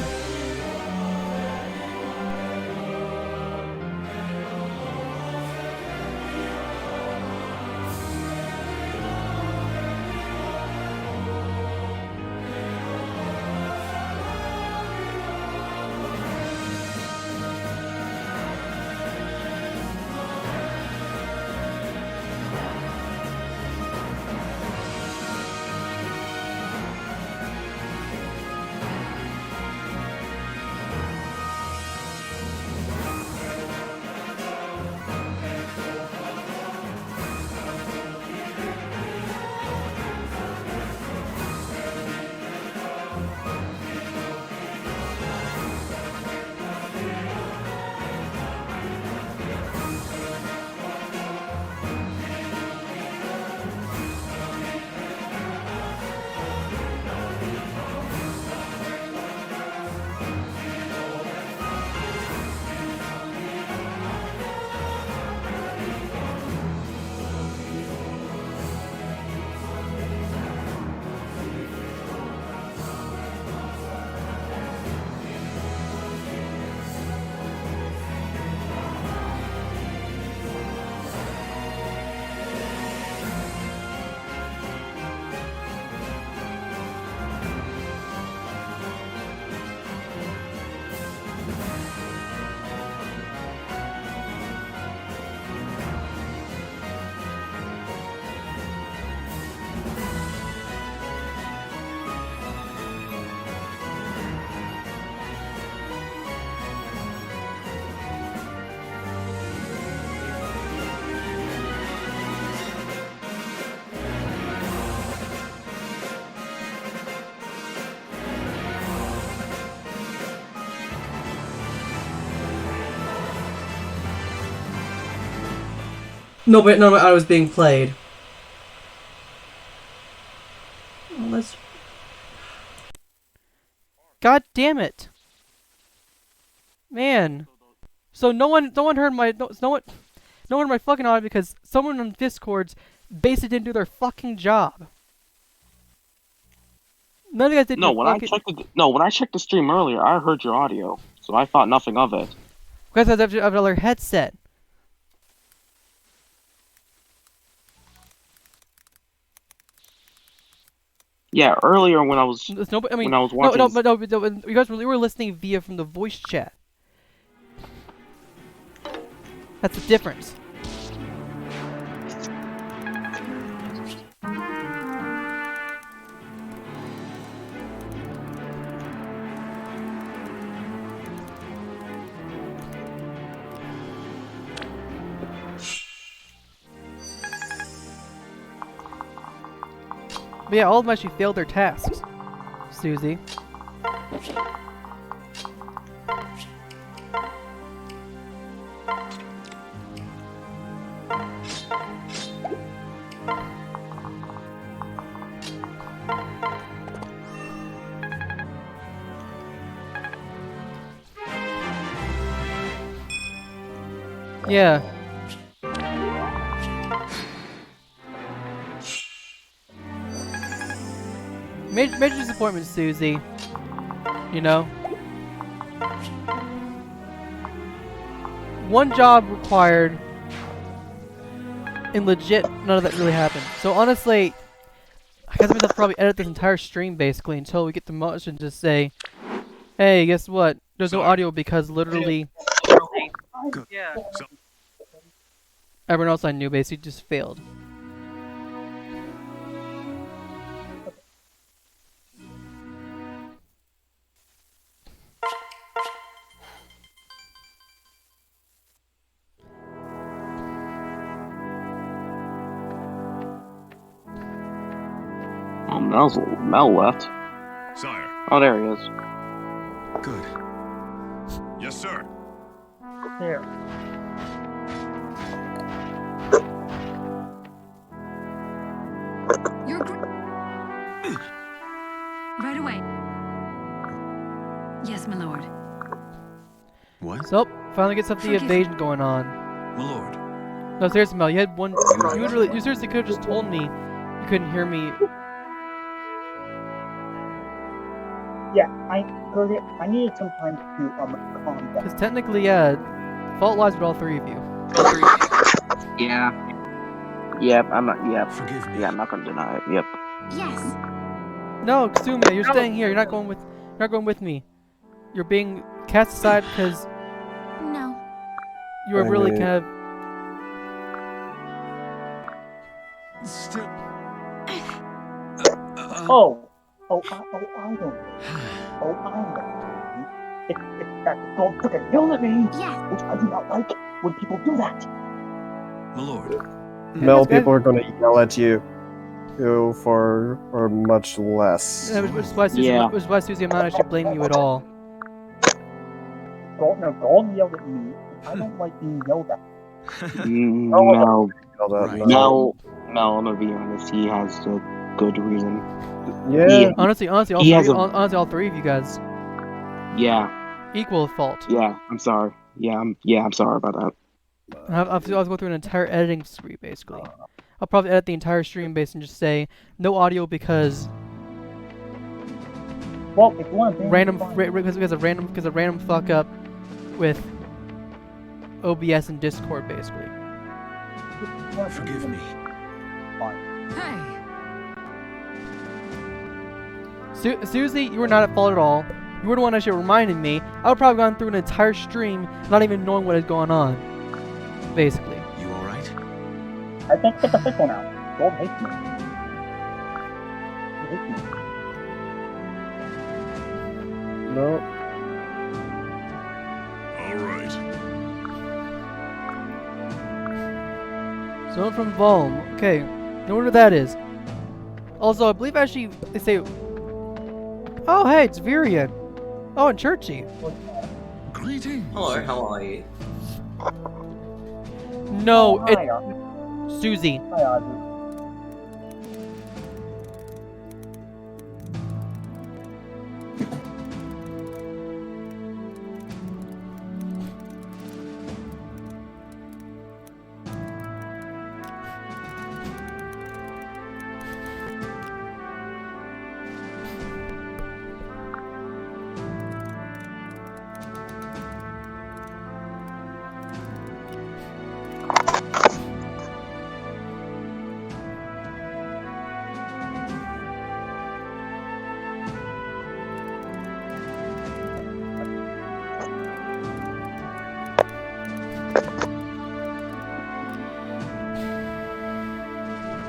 No, but no, I was being played. Let's. God damn it, man! So no one heard my no one heard my fucking audio because someone on Discord's basically didn't do their fucking job. None of you guys did. No, when I checked the stream earlier, I heard your audio, so I thought nothing of it. Because I have another headset. Yeah, earlier when I was when I was watching. No, you guys were listening via from the voice chat. That's the difference. But yeah, all of them actually failed their tasks, Susie. Yeah. Major disappointment, Susie. You know? One job required, and legit, none of that really happened. So honestly, I guess I'm gonna have to probably edit this entire stream basically until we get the motion to say, hey, guess what? There's no audio because literally, yeah, everyone else I knew basically just failed. Oh, Mel left. Sire. Oh, there he is. Good. Yes, sir. Here. You're right away. Yes, my lord. What? So, finally get some of the evasion going on. My lord. No, seriously, Mel, you had one. You seriously could have just told me you couldn't hear me. Yeah, I needed some time to calm down. Because technically, yeah, fault lies with all three of you. Yeah. Yep, I'm not. Yep. Forgive me. Yeah, I'm not gonna deny it. Yep. Yes. No, Kasume, you're staying here. You're not going with me. You're being cast aside because No. you were really kind of. Still. I know. It's that gold freaking yelled at me, Yeah. which I do not like when people do that. My lord. Mel, people are gonna yell at you for or much less. Which is why Susie, I'm not actually blaming you at all. Gold yelled at me. I don't like being yelled at. Mel, Right. Mel, I'm gonna be honest. He has a good reason. Yeah. Honestly, all three of you guys Yeah. equal at fault. Yeah. I'm sorry. I'm sorry about that. I'll go through an entire editing spree basically. I'll probably edit the entire stream base and just say no audio because Well, if you want to because a random fuck up with OBS and Discord basically. Forgive me. Hey. Susie, you were not at fault at all. You were the one that actually reminded me. I would probably gone through an entire stream not even knowing what is going on. Basically. You all right? I think it's official now. Gold hates me. He hates me. No. All right. Someone from Volm. Okay. Know what that is. Also, I believe actually they say. Oh, hey, it's Virian. Oh, and Churchy. Greetings. Hello, how are you? No, Hi, it's Susie. Hi, Audrey.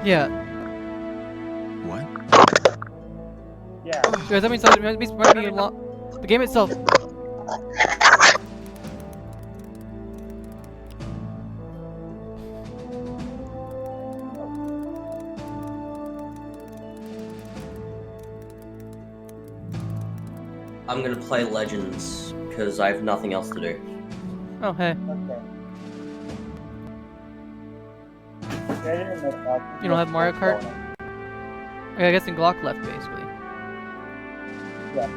Yeah. What? Yeah. Guys, that means the game itself. I'm gonna play Legends because I have nothing else to do. Oh, hey. Okay. You don't have Mario Kart? I guess in Glock left, basically. Yeah.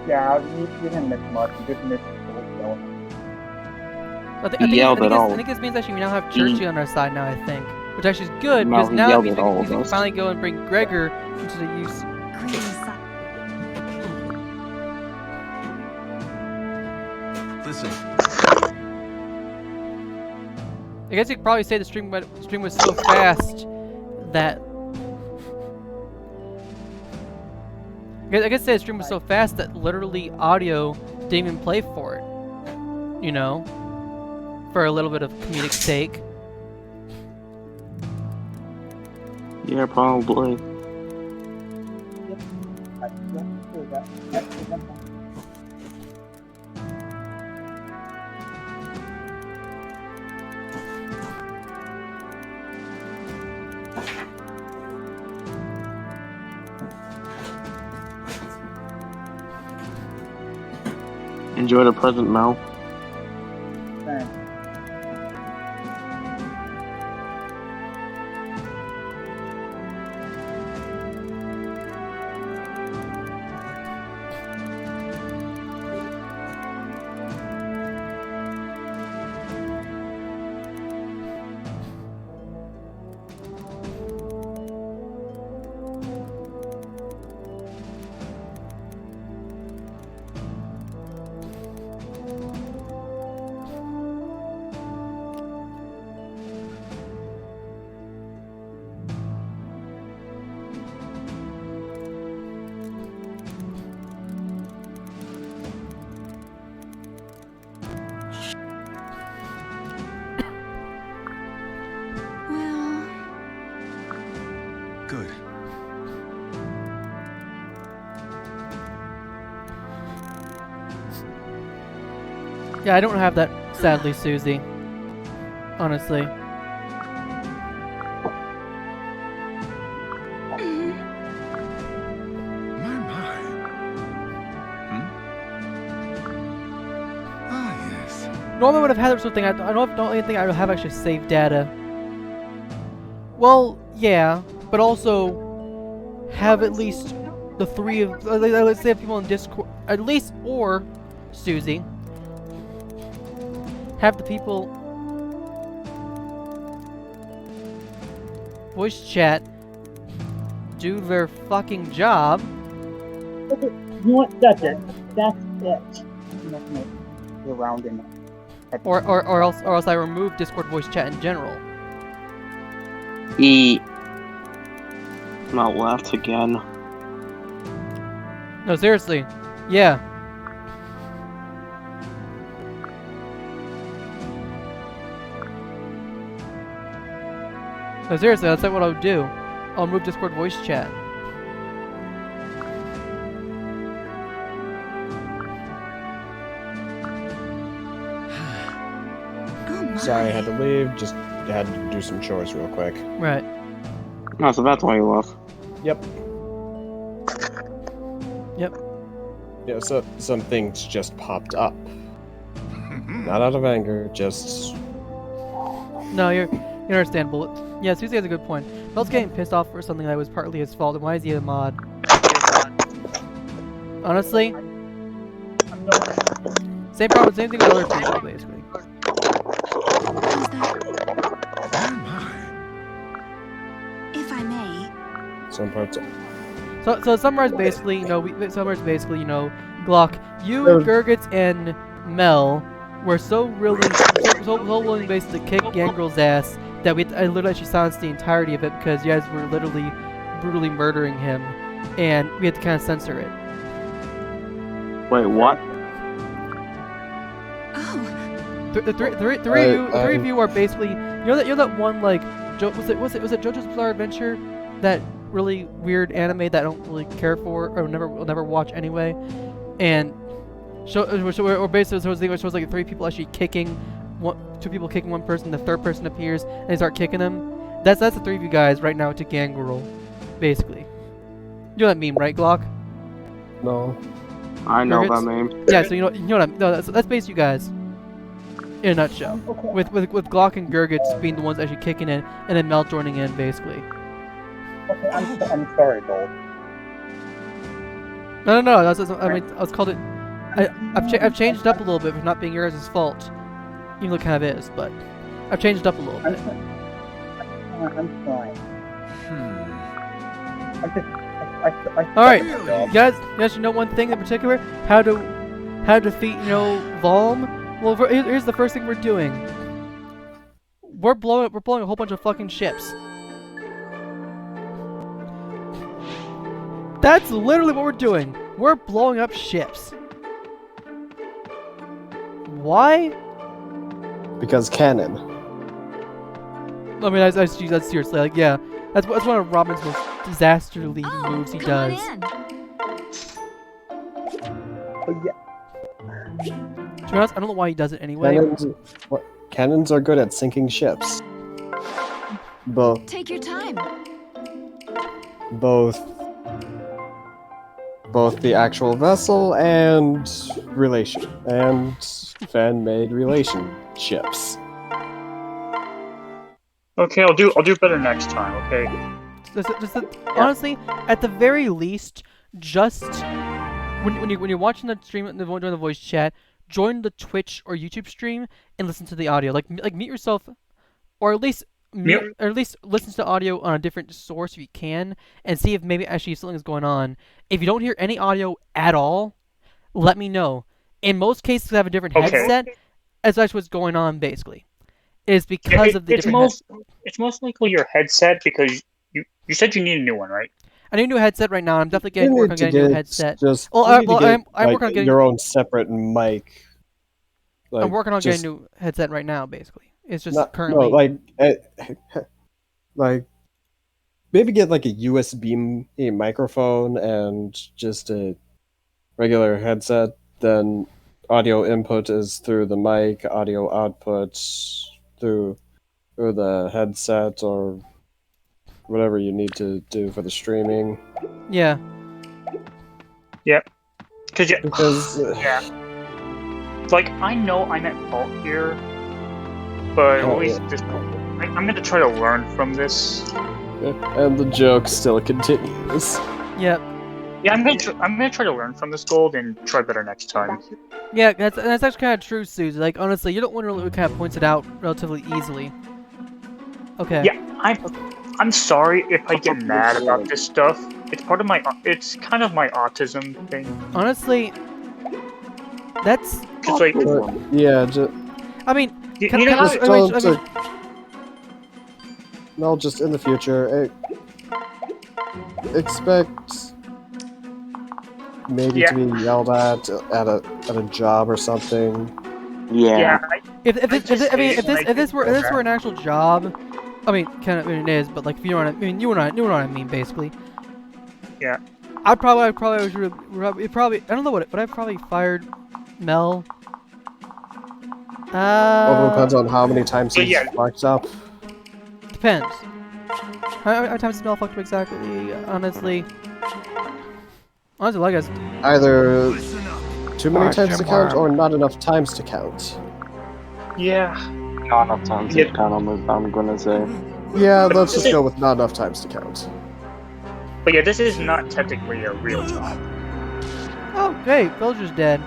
Yeah, you didn't miss much. You just missed the whole I think this means actually we now have Churchy on our side now, I think. Which actually is good, No, because he now it yelled means at all we of can us. finally go and bring Gregor into the use. Listen. I guess you could probably say the stream was so fast that... I guess the stream was so fast that literally audio didn't even play for it. You know? For a little bit of comedic sake. Yeah, probably. Enjoy the present, Mel. Thanks. Good. Yeah, I don't have that, sadly, Susie. Honestly. My. Ah, yes. Normally I would have had something. I don't think I would have actually saved data. Well, yeah, but also have at least the three of, let's say, people in Discord, at least, or Susie, have the people voice chat do their fucking job. Okay, you know what? That's it. That's it. I'm not gonna go around in that. Or else I remove Discord voice chat in general. Not left again. No, seriously. Yeah. No, seriously, that's like what I would do. I'll remove Discord voice chat. Sorry, I had to leave. Just had to do some chores real quick. Right. No, so that's why you left. Yep. Yep. Yeah, so some things just popped up. Not out of anger, just... No, you're understandable. Yeah, Susie has a good point. Mel's getting pissed off for something that was partly his fault, and why is he a mod? Honestly? Same problem, same thing with other people, basically. If I may. some parts... So to summarize basically, you know, Glock, you, Gurgitz, and Mel were so willing basically to kick Gangrels' ass that I literally actually silenced the entirety of it because you guys were literally brutally murdering him, and we had to kind of censor it. Wait, what? Oh. The three of you are basically, you know that one, like, was it JoJo's Bizarre Adventure, that really weird anime that I don't really care for or will never watch anyway, and or basically it was like three people actually kicking two people kicking one person, the third person appears and they start kicking them, That's the three of you guys right now to Gangrel, basically. You know that meme, right, Glock? No. I know Crickets? that name. Yeah, so you know what that's basically you guys in a nutshell. Okay. With Glock and Gurgits being the ones actually kicking in, and then Mel joining in, basically. Okay, I'm sorry, Gold. No. I was called it. I've changed it up a little bit for not being yours' fault, even though it kind of is. But I've changed it up a little bit. I'm trying. I All right, Really? you guys know one thing in particular? How to defeat Volm? Well, here's the first thing we're doing. We're blowing a whole bunch of fucking ships. That's literally what we're doing. We're blowing up ships. Why? Because canon. I mean, I use that seriously. Like, yeah, that's one of Robin's most disasterly moves he does. Oh, yeah. To be honest, I don't know why he does it anyway. Cannons are good at sinking ships. Take your time. Both the actual vessel and fan-made relationships. Okay, I'll do better next time. Okay. Honestly, at the very least, just when you're watching the stream and doing the voice chat, join the Twitch or YouTube stream and listen to the audio. Like mute yourself, or at least listen to audio on a different source if you can, and see if maybe actually something's going on. If you don't hear any audio at all, let me know. In most cases, I have a different headset. As that's what's going on, basically. Is because of the it's most likely your headset, because you said you need a new one, right? I need a new headset right now. I'm definitely working on getting a new headset. I'm working on getting your own separate mic. I'm working on getting a new headset right now. Basically, it's just currently like maybe get like a USB microphone and just a regular headset. Then audio input is through the mic, audio output through the headset, or whatever you need to do for the streaming. Yeah. Yep. Because yeah. Like, I know I'm at fault here, but at least I'm gonna try to learn from this. And the joke still continues. Yep. Yeah, I'm gonna try to learn from this, Gold, and try better next time. Yeah, that's actually kind of true, Susie. Like, honestly, you don't want to kind of points it out relatively easily. Okay. Yeah, I'm sorry if I get mad about this stuff. It's part of it's kind of my autism thing. Honestly, that's just like I mean, no, just in the future, expect maybe to be yelled at a job or something. Yeah. If this were an actual job, I mean, kind of it is, but like if you know what I mean, you know what I mean, basically. Yeah. I probably I don't know but I probably fired Mel. Well, it depends on how many times he's fucked up. Depends. How many times Mel fucked up exactly? Honestly, like us. Either too many times to count or not enough times to count. Yeah. Not enough times to count, I'm gonna say. Yeah, let's just go with not enough times to count. But yeah, this is not technically a real job. Oh, hey, Villager's dead.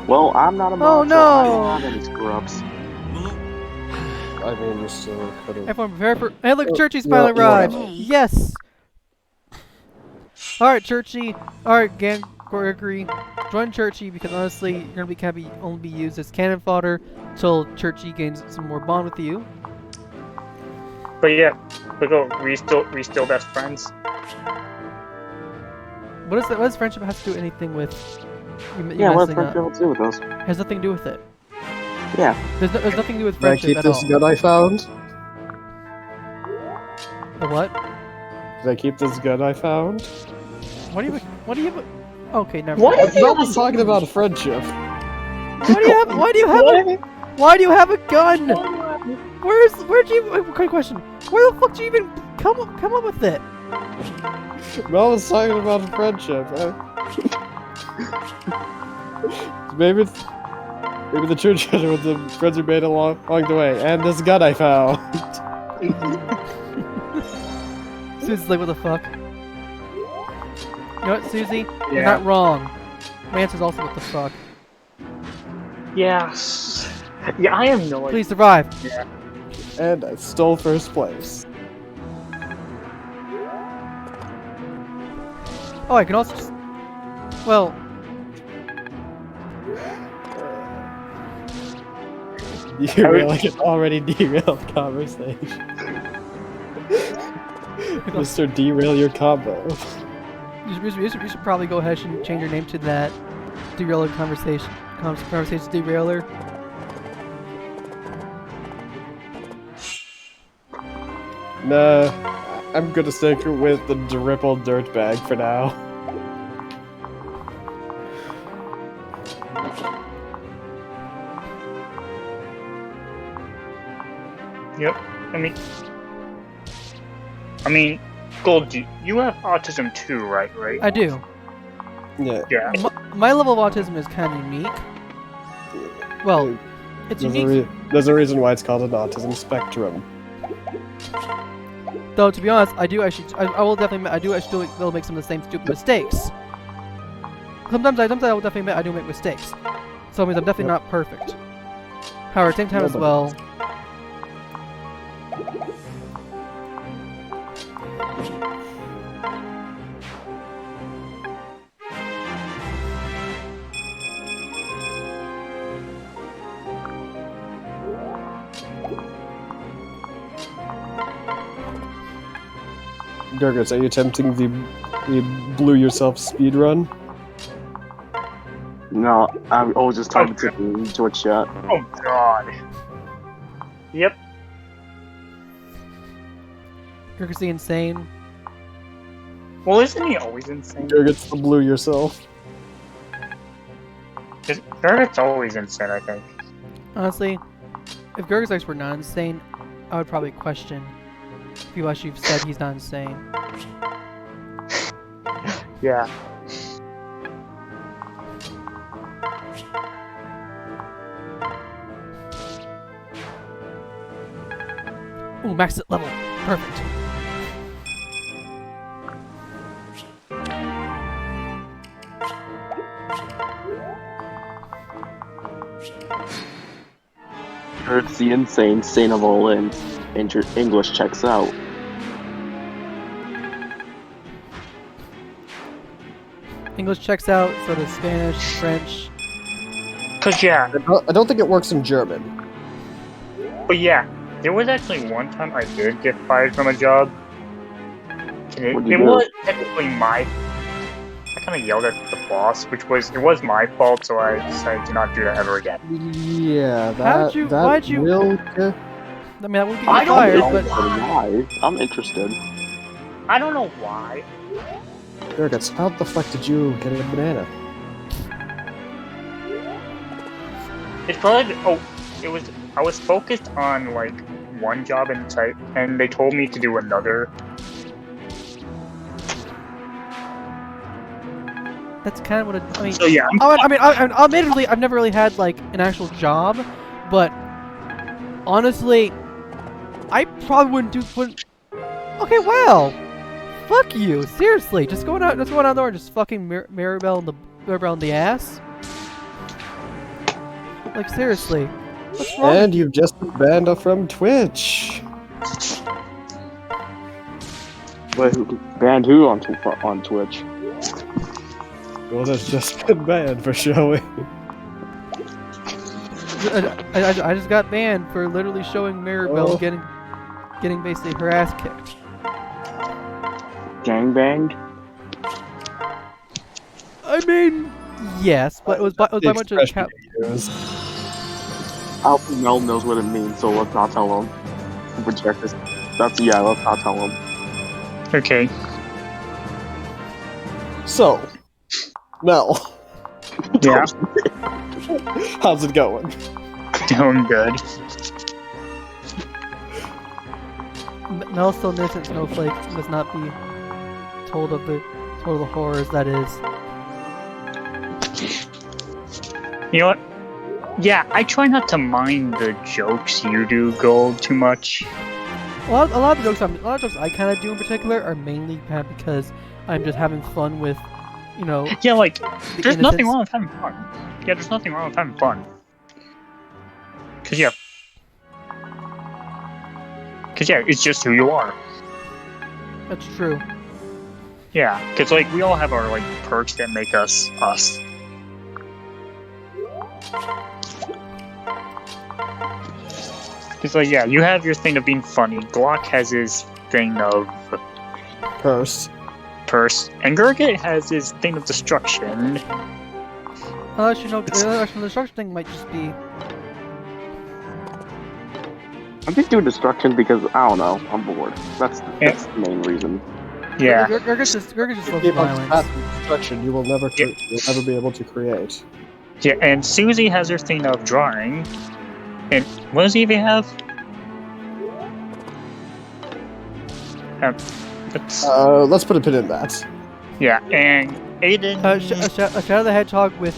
Well, I'm not a monster. Oh no! I don't have any screw-ups. I mean, you still could've... Everyone prepare for... Hey, look, Churchy's finally arrived! Yes! Alright, Churchy. Alright, Gregory. Join Churchy, because honestly, you're gonna only be used as cannon fodder till Churchy gains some more bond with you. But yeah, we still best friends. What does friendship have to do anything with? What does friendship have to do with us? Has nothing to do with it. Yeah. There's nothing to do with friendship at all. Did I keep this gun I found? The what? Did I keep this gun I found? What do you? Okay, never. What? I was talking about a friendship. Why do you have a gun? Where'd you? Quick question. Where the fuck did you even come up with it? Mel was talking about friendship. Maybe the true treasure was the friends we made along the way, and this gun I found. Susie's like, what the fuck? You know what, Susie? You're Yeah. not wrong. My answer's also what the fuck. Yeah. Yeah, I have no idea. Please survive. Yeah. And I stole first place. Oh, I can also just... Well... You really an already derailed conversation. Mr. Derail your combo. You should probably go ahead and change your name to that. Derailer conversation. Conversation derailer. Nah, I'm gonna stick with the dripple dirtbag for now. Yep. I mean, Gold, you have autism too, right? I do. Yeah. Yeah. My level of autism is kind of unique. Well, it's unique. There's a reason why it's called an autism spectrum. Though to be honest, I will still make some of the same stupid mistakes. Sometimes I will definitely admit I do make mistakes. So it means I'm definitely not perfect. However, at the same time as well. Gurgis, are you attempting the blew yourself speed run? No, I was just talking to the Twitch chat. Oh god. Yep. Gurgis the insane. Well, isn't he always insane? Gurgis, the blew yourself. Gurgit's always insane, I think. Honestly, if Gurgis were not insane, I would probably question if you actually said he's not insane. Yeah. Ooh, max it level. Perfect. It's the insane saint of all ins. English checks out. English checks out, so does Spanish, French. Cause yeah. I don't think it works in German. But yeah, there was actually one time I did get fired from a job. It was technically I kind of yelled at the boss, it was my fault, so I decided to not do that ever again. Yeah, why'd you? I mean, that would be I don't fired, know but Why? I'm interested. I don't know why. Gurgis, how the fuck did you get a banana? It's probably I was focused on like one job in sight, and they told me to do another. that's kind of what I mean. So yeah. Admittedly, I've never really had like an actual job, but honestly, I probably wouldn't. Okay, well, fuck you. Seriously, just going out the door and just fucking Maribel in the ass. Like seriously, what's wrong? And you've just been banned from Twitch. Wait, banned who on Twitch? Well, that's just been banned for showing. I just got banned for literally showing Maribel getting basically her ass kicked. Gangbanged? I mean, yes, but it was by a bunch of Alpha Mel knows what it means, so let's not tell him. Reject this. Let's not tell him. Okay. So, Mel. Yeah. How's it going? Doing good. Mel still innocent snowflake must not be told of the horrors that is. You know what? Yeah, I try not to mind the jokes you do, Gold, too much. A lot of the jokes I kind of do in particular are mainly because I'm just having fun with, you know. Yeah, like there's nothing innocence. wrong with having fun. Yeah, there's nothing wrong with having fun. Cause yeah, it's just who you are. That's true. Yeah, cause like we all have our like perks that make us us. Cause like yeah, you have your thing of being funny. Glock has his thing of Purse. and Gurgit has his thing of destruction. Actually, no, the destruction thing might just be. I'm just doing destruction because I don't know. I'm bored. That's the main reason. Yeah. Gurgit just loves Give up violence. that destruction, you will never you'll never be able to create. Yeah, and Susie has her thing of drawing. And what does Evie have? Let's put a pin in that. Yeah, and Aiden. Shadow the Hedgehog with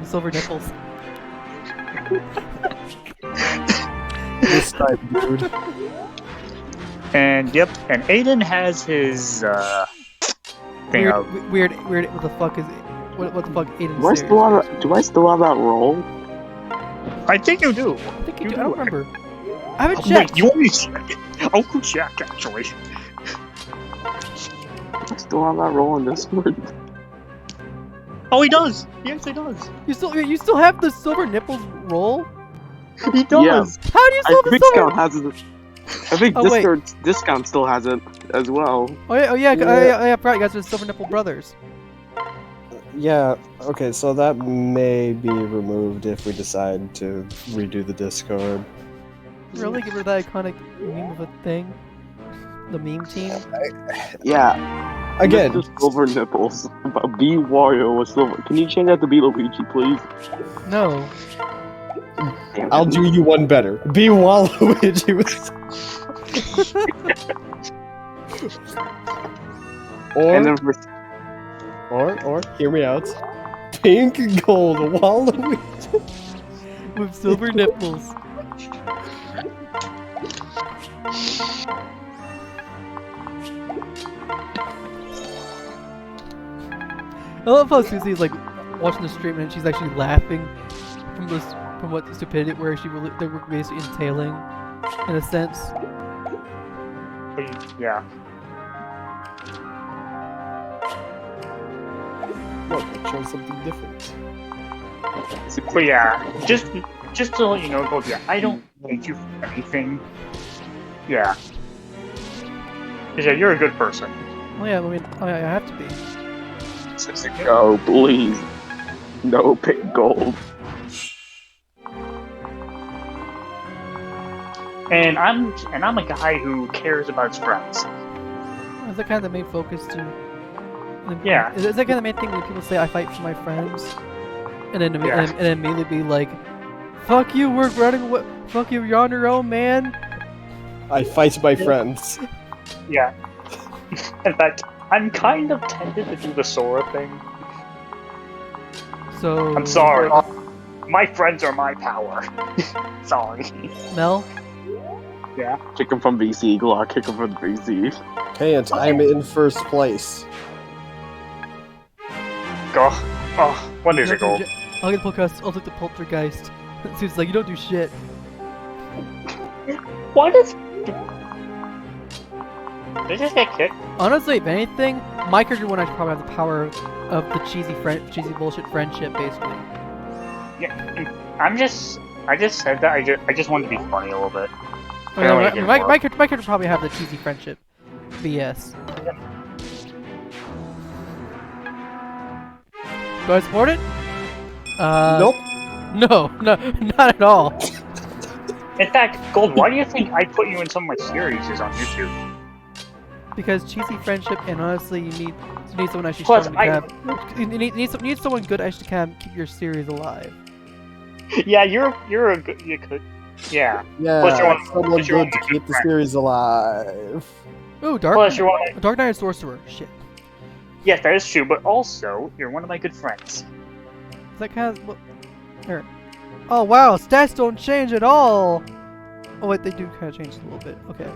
silver nipples. This type, dude. And yep, and Aiden has his thing of. Weird. What the fuck is it? What the fuck, Aiden? Do I still have that role? I think you do. I think you do. I don't remember. I haven't Oh, checked. wait, you want me to check? I'll go check actually. I still have that role in Discord. Oh, he does. He actually does. You still have the silver nipples roll? He does. Yeah. How do you still have the Discount silver? has it. I think Oh, wait. Discount still has it as well. Oh yeah. Yeah. I forgot you guys are silver nipple brothers. Yeah, okay, so that may be removed if we decide to redo the Discord. Really, give her that iconic meme of a thing. The meme team. Yeah. Again, Mr. Silver nipples. B Wario with silver. Can you change that to B Luigi, please? No. Damn I'll it. do you one better. Be Waluigi with... And then or, hear me out. Pink and gold Waluigi. With silver nipples. I love how Susie's like watching the stream and she's actually laughing from what the stupidity where they were basically entailing, in a sense. Yeah. Look, it shows something different. But yeah, just to let you know, Gold, yeah, I don't hate you for anything. Yeah. 'Cause yeah, you're a good person. Oh yeah, I mean, I have to be. Go, please. No pink gold. And I'm a guy who cares about his friends. Is that kind of the main focus too? Yeah. Is that kind of the main thing when people say I fight for my friends, and then Yeah. and then immediately be like, "Fuck you, we're running away. Fuck you, you're on your own, man." I fight my friends. Yeah. In fact, I'm kind of tempted to do the Sora thing. So I'm sorry. My friends are my power. Sorry. Mel. Yeah. Kick him from VC, Glock. Kick him from VC. Can't, I'm in first place. Go. Oh, when does it go? I'll get the podcast. I'll take the poltergeist. Sue's like, you don't do shit. Why does... Did I just get kicked? Honestly, if anything, my character would actually probably have the power of the cheesy bullshit friendship, basically. Yeah. I just said that. I just wanted to be funny a little bit. Oh, yeah, my character probably have the cheesy friendship. BS. Do I support it? Nope. No, not at all. In fact, Gold, why do you think I put you in some of my series on YouTube? Because cheesy friendship, and honestly, you need someone actually Plus, strong to have. You need someone good actually to kind of keep your series alive. Yeah, you're a good. You could. Yeah. Yeah, Plus you want- someone plus you good want to my keep good the friend. series alive. Ooh, Dark Plus you want- Dark Knight and Sorcerer. Shit. Yes, that is true, but also, you're one of my good friends. Is that kind of... Here. Oh, wow. Stats don't change at all. Oh, wait. They do kind of change a little bit. Okay.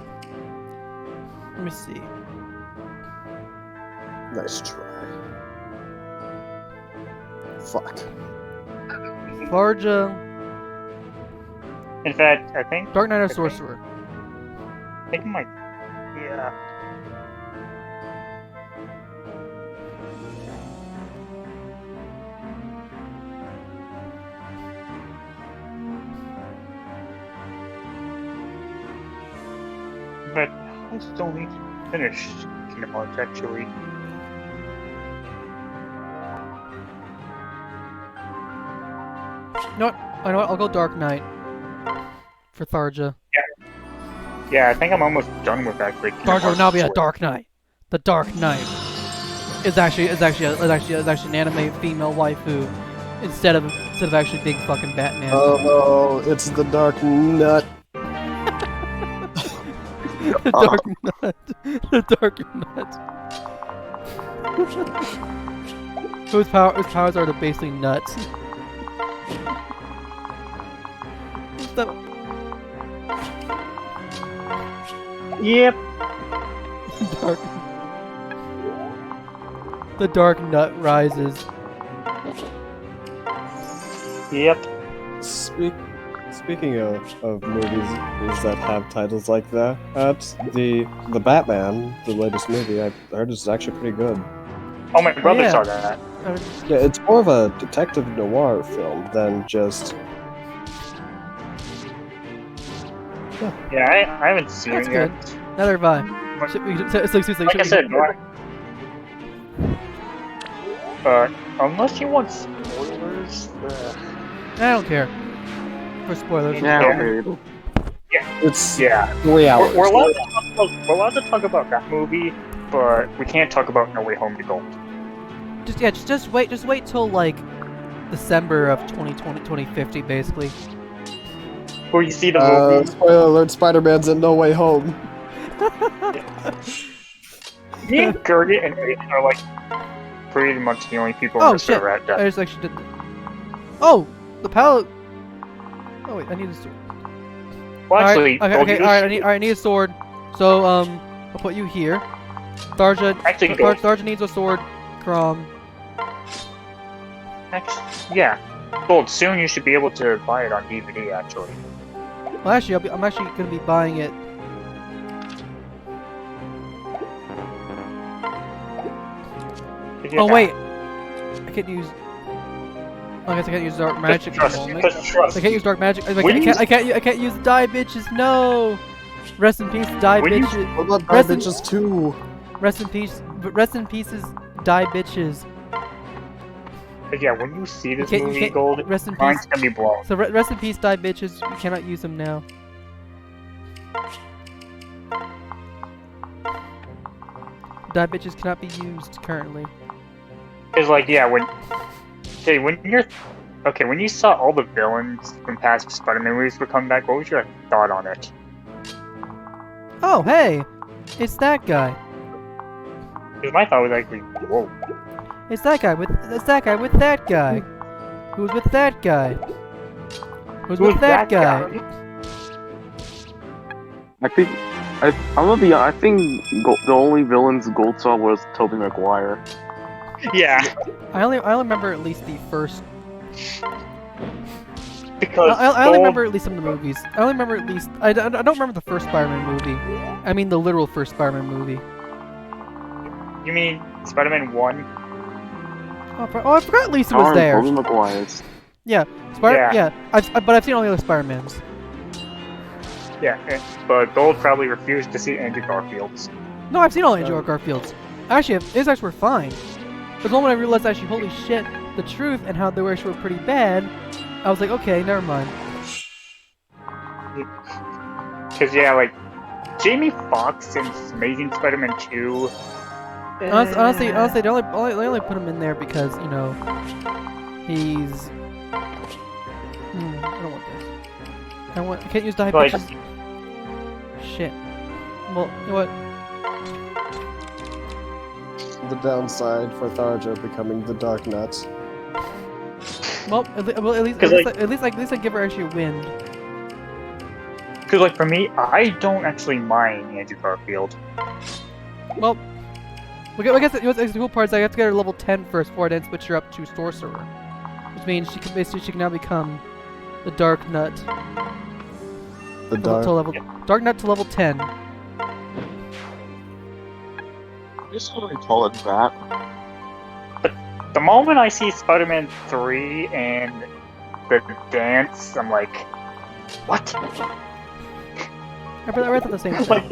Let me see. Nice try. Fuck. Varja. In fact, I think Dark Knight or Okay. Sorcerer? I think my yeah. But I still need to finish Kingdom Hearts actually. You know what? I know what? I'll go Dark Knight. For Tharja. Yeah, I think I'm almost done with actually. Kingdom Tharja will Hearts now be a Sword. Dark Knight. The Dark Knight is actually an anime female waifu instead of actually being fucking Batman. Oh no, it's the Dark Nut. The Dark Nut. The Dark Nut. whose powers are the basically nuts. What's that? Yep. Dark. The Dark Nut rises. Yep. Speaking of movies that have titles like that, the Batman, the latest movie, I heard is actually pretty good. Oh, my brother Yeah. saw that. Yeah, it's more of a detective noir film than just. Yeah, I haven't seen That's it good. yet. Neither have I. But- It's like seriously. Like I said, unless you want spoilers, I don't care. For spoilers. Yeah, Yeah. okay. It's yeah. 3 hours. We're allowed to talk about that movie, but we can't talk about No Way Home to Gold. Just wait till like December of 2020, 2050, basically. Where you see the movie. Spoiler alert: Spider-Man's in No Way Home. Me and Gertie and Aiden are like pretty much the only people Oh in the shit! server at I that. just actually did. Oh, the pallet. Oh wait, I need a sword. Well, actually, Alright, I need a sword. So I'll put you here. Tharja. Actually, Gold. Tharja needs a sword. Crom. Yeah. Gold, soon you should be able to buy it on DVD, actually. Well, actually, I'm actually gonna be buying it. Yeah. Oh wait, I can't use. I guess I can't use dark magic at the moment. Trust. I can't use dark magic. I When you- can't use die bitches. No. Rest in peace, die When you- bitches. What about Rest Die in- Bitches 2? Rest in peace. Rest in pieces, die bitches. But yeah, when you see this You movie, can't- Gold, Rest in peace. mine's gonna be blown. So rest in peace, die bitches. You cannot use them now. Die bitches cannot be used currently. It's like, yeah, when you saw all the villains from past Spider-Man movies were coming back, what was your thought on it? Oh hey, it's that guy. Because my thought was actually, whoa. It's that guy with that guy. Who's with that guy? Who's with that guy? I think I'm gonna be honest, I think the only villains Gold saw was Tobey Maguire. Yeah, I only remember at least the first. because I only Gold- remember at least some of the movies. I only remember at least. I don't remember the first Spider-Man movie. I mean the literal first Spider-Man movie. You mean Spider-Man 1? Oh, I forgot Lisa was there. Tobey Maguire's. Yeah. But I've seen all the other Spider-Mans. Yeah, but Gold probably refused to see Andrew Garfield's. No, I've seen all Andrew Garfield's. Actually, his actually were fine. The moment I realized actually, holy shit, the truth and how they were actually pretty bad, I was like, okay, never mind. Because, yeah, like, Jamie Foxx in Amazing Spider-Man 2... Honestly, they only put him in there because, you know, he's... I don't want this. I can't use die Like- bitches. Shit. Well, you know what? The downside for Tharja becoming the Dark Nut. Well, at least I give her actually a wind. Because, like, for me, I don't actually mind Andrew Garfield. Well, I guess the cool part is I have to get her level 10 first before I then switch her up to Sorcerer. Which means she can now become the Dark Nut. The Dark. Dark Nut to level 10. Just what do we call it that? The moment I see Spider-Man 3 and the dance, I'm like, what? I read that the same thing. Like,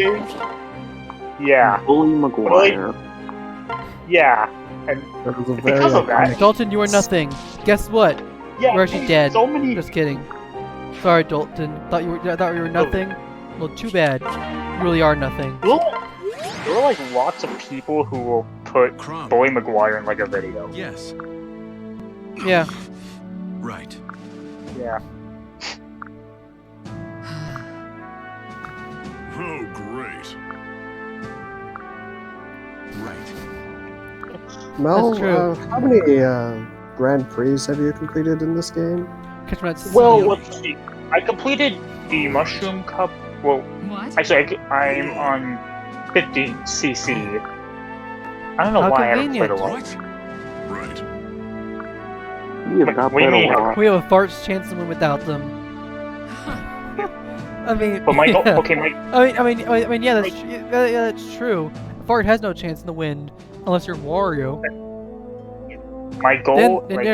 yeah, Bully Maguire. yeah. And That was a because of that, iconic- Dalton, you are nothing. Guess what? yeah, You're actually dead. So many. Just kidding. Sorry, Dalton. Thought you were nothing. Well, too bad. You really are nothing. There are like lots of people who will put Crumb. Bully Maguire in like a video. Yes. Yeah. Right. Yeah. Oh, great. Right. Mel, That's true. how many Grand Prix have you completed in this game? Catch me at Well, seal. let's see. I completed the Mushroom Cup. Well, What? actually, I'm on 50cc. I don't know How why I haven't played a convenient. lot. Right. We have What not do you played mean? a lot. We have a fart's chance to win without them. I mean, But my goal, yeah. okay, my Yeah, that's true. Fart has no chance in the wind unless you're Wario. goal, Then like,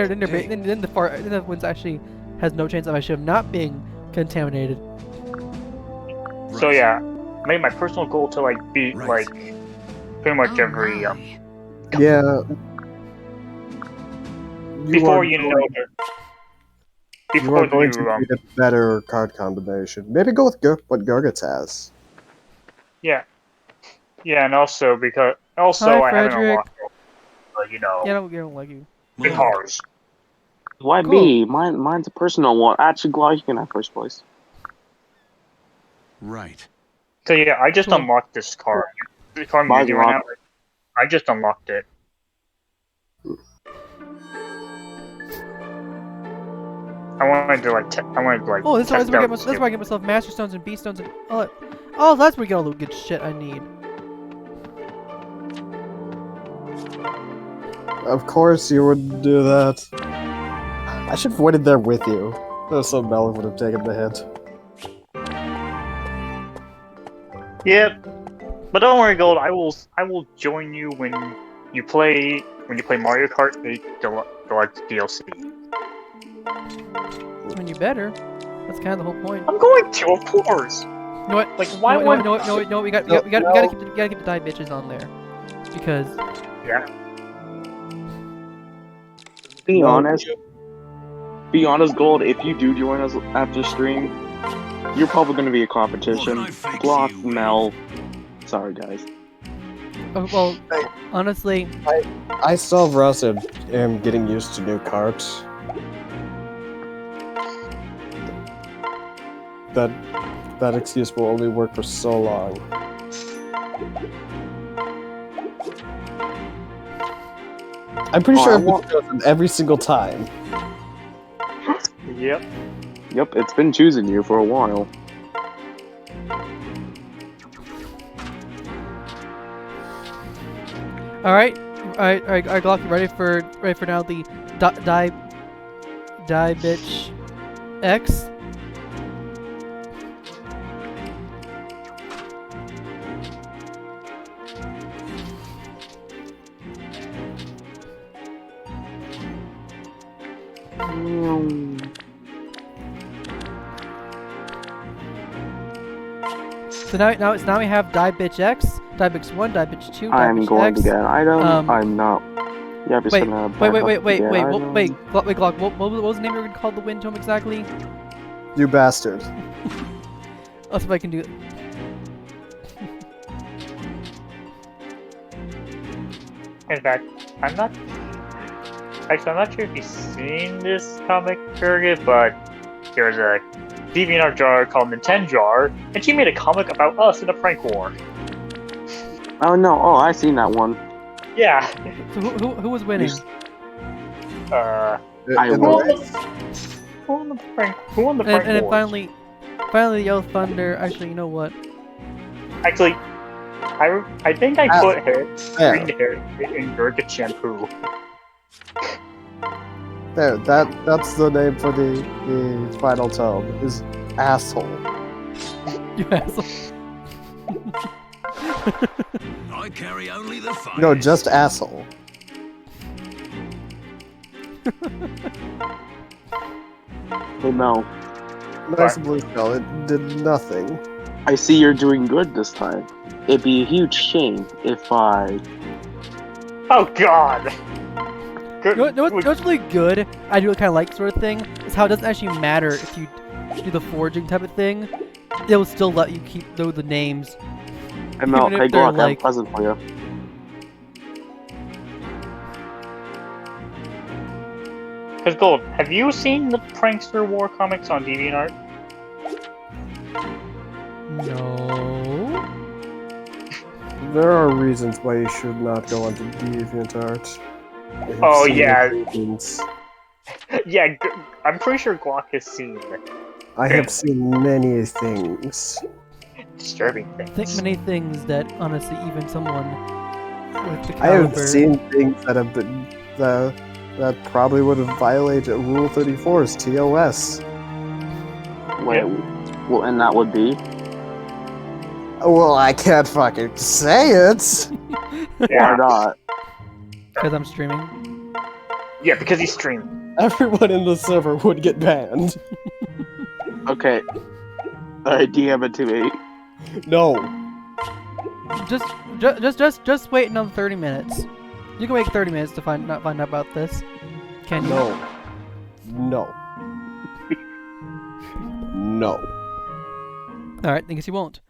the wind actually has no chance of actually of not being contaminated. so yeah, made my personal goal to like beat Right. like pretty much every my. Yeah. before are you know going- you before are going you to need a better card combination. Maybe go with what Gurgitz has. yeah, and also because Hi, I haven't Frederick. unlocked you know Yeah, I don't like you. guitars. Why Cool. me? Mine's a personal one. Actually, Glau, you can have first place. Right. So yeah, I just Cool. unlocked this card. The card Mine's music right now. unlocked. I just unlocked it. I wanted to like Oh, that's test where I out get myself Master Stones and Beast Stones and oh, that's where we get all the good shit I need. Of course you would do that. I should have waited there with you. So Mel would have taken the hit. Yep. But don't worry, Gold. I will join you when you play Mario Kart 8 Deluxe DLC. I mean, you better. That's kind of the whole point. I'm going to, of course. You know what? Like, why would? No, we gotta keep the die bitches on there because Yeah. Be No. honest. Be honest, Gold. If you do join us after stream, you're probably going to be a competition. What can I fake Block, you? Mel. Sorry, guys. well, honestly, I still have Russ am getting used to new carts. That excuse will only work for so long. I'm pretty Oh, sure I I've want- been chosen every single time. Yep. Yep, it's been choosing you for a while. all right, Glock, you ready for now the die bitch X. So now we have die bitch X, die bitch 1, die bitch 2, die I'm bitch going X. to get an item. I'm not. Yeah, I'm just Wait, gonna wait, back up to wait, get item. Glock, what was the name you were gonna call the wind tome exactly? You bastard. Let's see if I can do it. In fact, I'm not sure if you've seen this comic, Birgit, but there's a DeviantArt jar called Nintendo Jar, and she made a comic about us in a prank war. Oh no! Oh, I seen that one. Yeah. So who was winning? I Who won. won the prank? Who won the prank And then war? finally, Yellow Thunder. Actually, you know what? Actually, I think I put her green hair in Gurkha shampoo. There, that's the name for the final tome, is asshole. You asshole. I carry only the finest. No, just asshole. Hey Mel, Nice blue shell, it did nothing. I see you're doing good this time. It'd be a huge shame if I... Oh God! Good. You know what's really good? I do kind of like sort of thing is how it doesn't actually matter if you do the forging type of thing. They'll still let you keep the names. Hey Mel, Even if hey they're Glock, I have a like- present for you. Cause Gold, have you seen the Prankster War comics on DeviantArt? No. There are reasons why you should not go onto DeviantArt. I have Oh, seen yeah. the reasons. Yeah, I'm pretty sure Glock has seen I have seen many things. disturbing I things. think many things that honestly even someone with the I have caliber. seen things that have been that probably would have violated Rule 34's TOS. Wait, well, and that would be? Well, I can't fucking say it. Why Yeah, not? Because I'm streaming. yeah, because he's streaming. Everyone in the server would get banned. Okay. Alright, DM it to me. No. Just wait another 30 minutes. You can wait 30 minutes to find out about this. Can you? No. No. No. Alright, I guess you won't.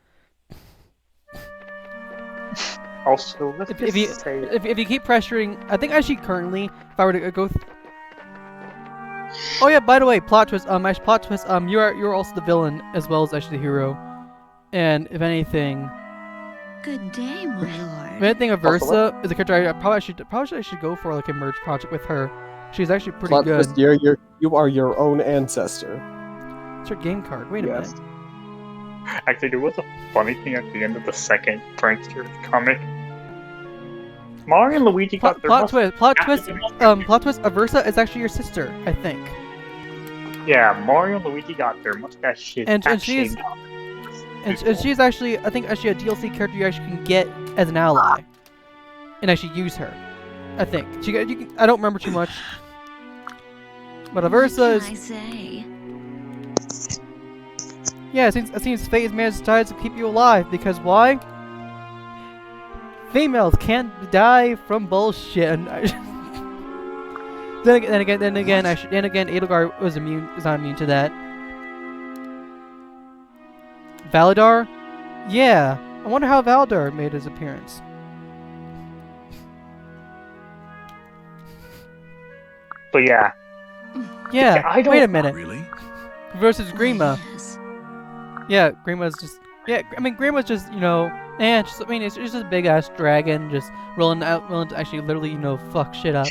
Also, let's If just you say... if you keep pressuring, I think actually currently, if I were to go. Oh yeah, by the way, plot twist. Actually, plot twist. You're also the villain as well as actually the hero. And if anything, Good day, my if lord. anything, Aversa is a character I probably should go for like a merge project with her. She's actually pretty Plot good. twist, you are your own ancestor. It's her game card. Wait a Yes. minute. Actually, there was a funny thing at the end of the second Prankster comic. Mario and Luigi got their Plot mustache- twist. Plot twist. Aversa is actually your sister, I think. Yeah, Mario and Luigi got their mustaches. And she's- shaved off. And she's actually, I think, actually a DLC character you actually can get as an ally, and actually use her. I think I don't remember too much, but Aversa What can I is say? yeah. It seems fate has managed to keep you alive because why? Females can't die from bullshit. And then again, Edelgard is not immune to that. Valadar? Yeah. I wonder how Valadar made his appearance. But yeah, Yeah, I don't- wait a minute. Really? Versus Grima. Yes. Yeah, Grima's just... Yeah, I mean, Grima's just, it's just a big-ass dragon just willing to actually literally, fuck shit up.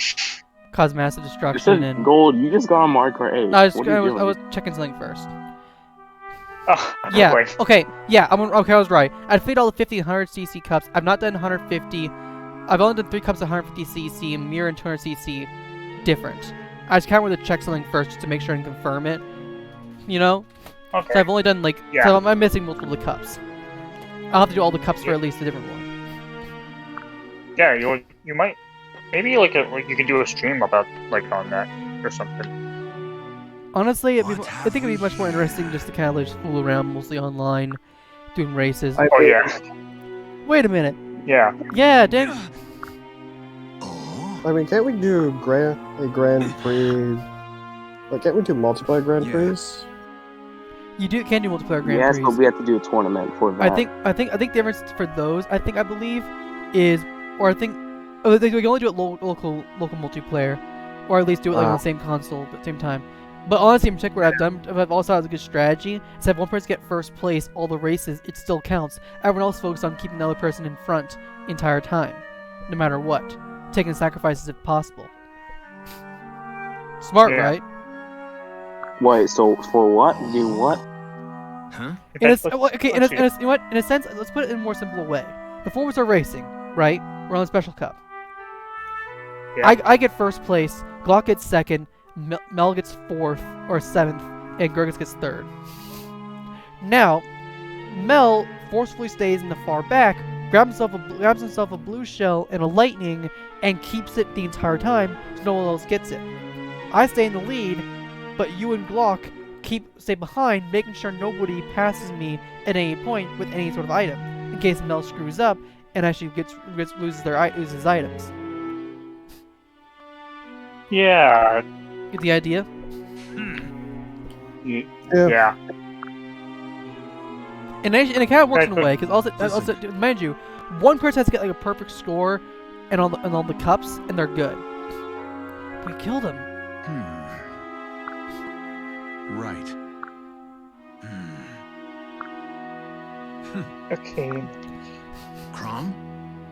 Cause massive You destruction said and... gold, you just got on Marker 8. I What are you was doing? checking something first. oh, Yeah. wait. Okay. Yeah. Okay. I was right. I've played all the 50 and 100cc cups. I've not done 150. I've only done 3 cups of 150cc and Mirror and 200cc different. I just kind of wanted to check something first just to make sure and confirm it. So Okay. I've only done Yeah. So I'm missing multiple cups. I'll have to do all the cups for at least a different one. Yeah, you might maybe you can do a stream about on that or something. Honestly, I think it'd be much more interesting just to kind of just fool around, mostly online, doing races. Oh yeah, Wait a minute. yeah. Yeah, dang. Oh, I mean, can't we do a Grand Prix? Like, can't we do multiplayer Grand Yeah. Prix? You can do multiplayer Grand Yes, Prix. but we have to do a tournament for that. I think the difference for those, I believe, is, or I think, they can only do it local multiplayer, or at least do it on the same console at the same time. But honestly, in particular, I've also had a good strategy. So if one person get first place all the races, it still counts. Everyone else focused on keeping the other person in front the entire time, no matter what, taking sacrifices if possible. Smart, right? Wait, so for what? Do what? Huh? In a sense, let's put it in a more simple way. The four of us are racing, right? We're on the special cup. Yeah. I get first place, Glock gets second, Mel gets fourth or seventh, and Gergus gets third. Now, Mel forcefully stays in the far back, grabs himself a blue shell and a lightning, and keeps it the entire time so no one else gets it. I stay in the lead, but you and Glock stay behind, making sure nobody passes me at any point with any sort of item, in case Mel screws up and actually loses his items. Yeah. Get the idea? Yeah. And it kind of works in a way, because also, mind you, one person has to get like a perfect score and all the cups, and they're good. We killed him. Right. Okay. Crom?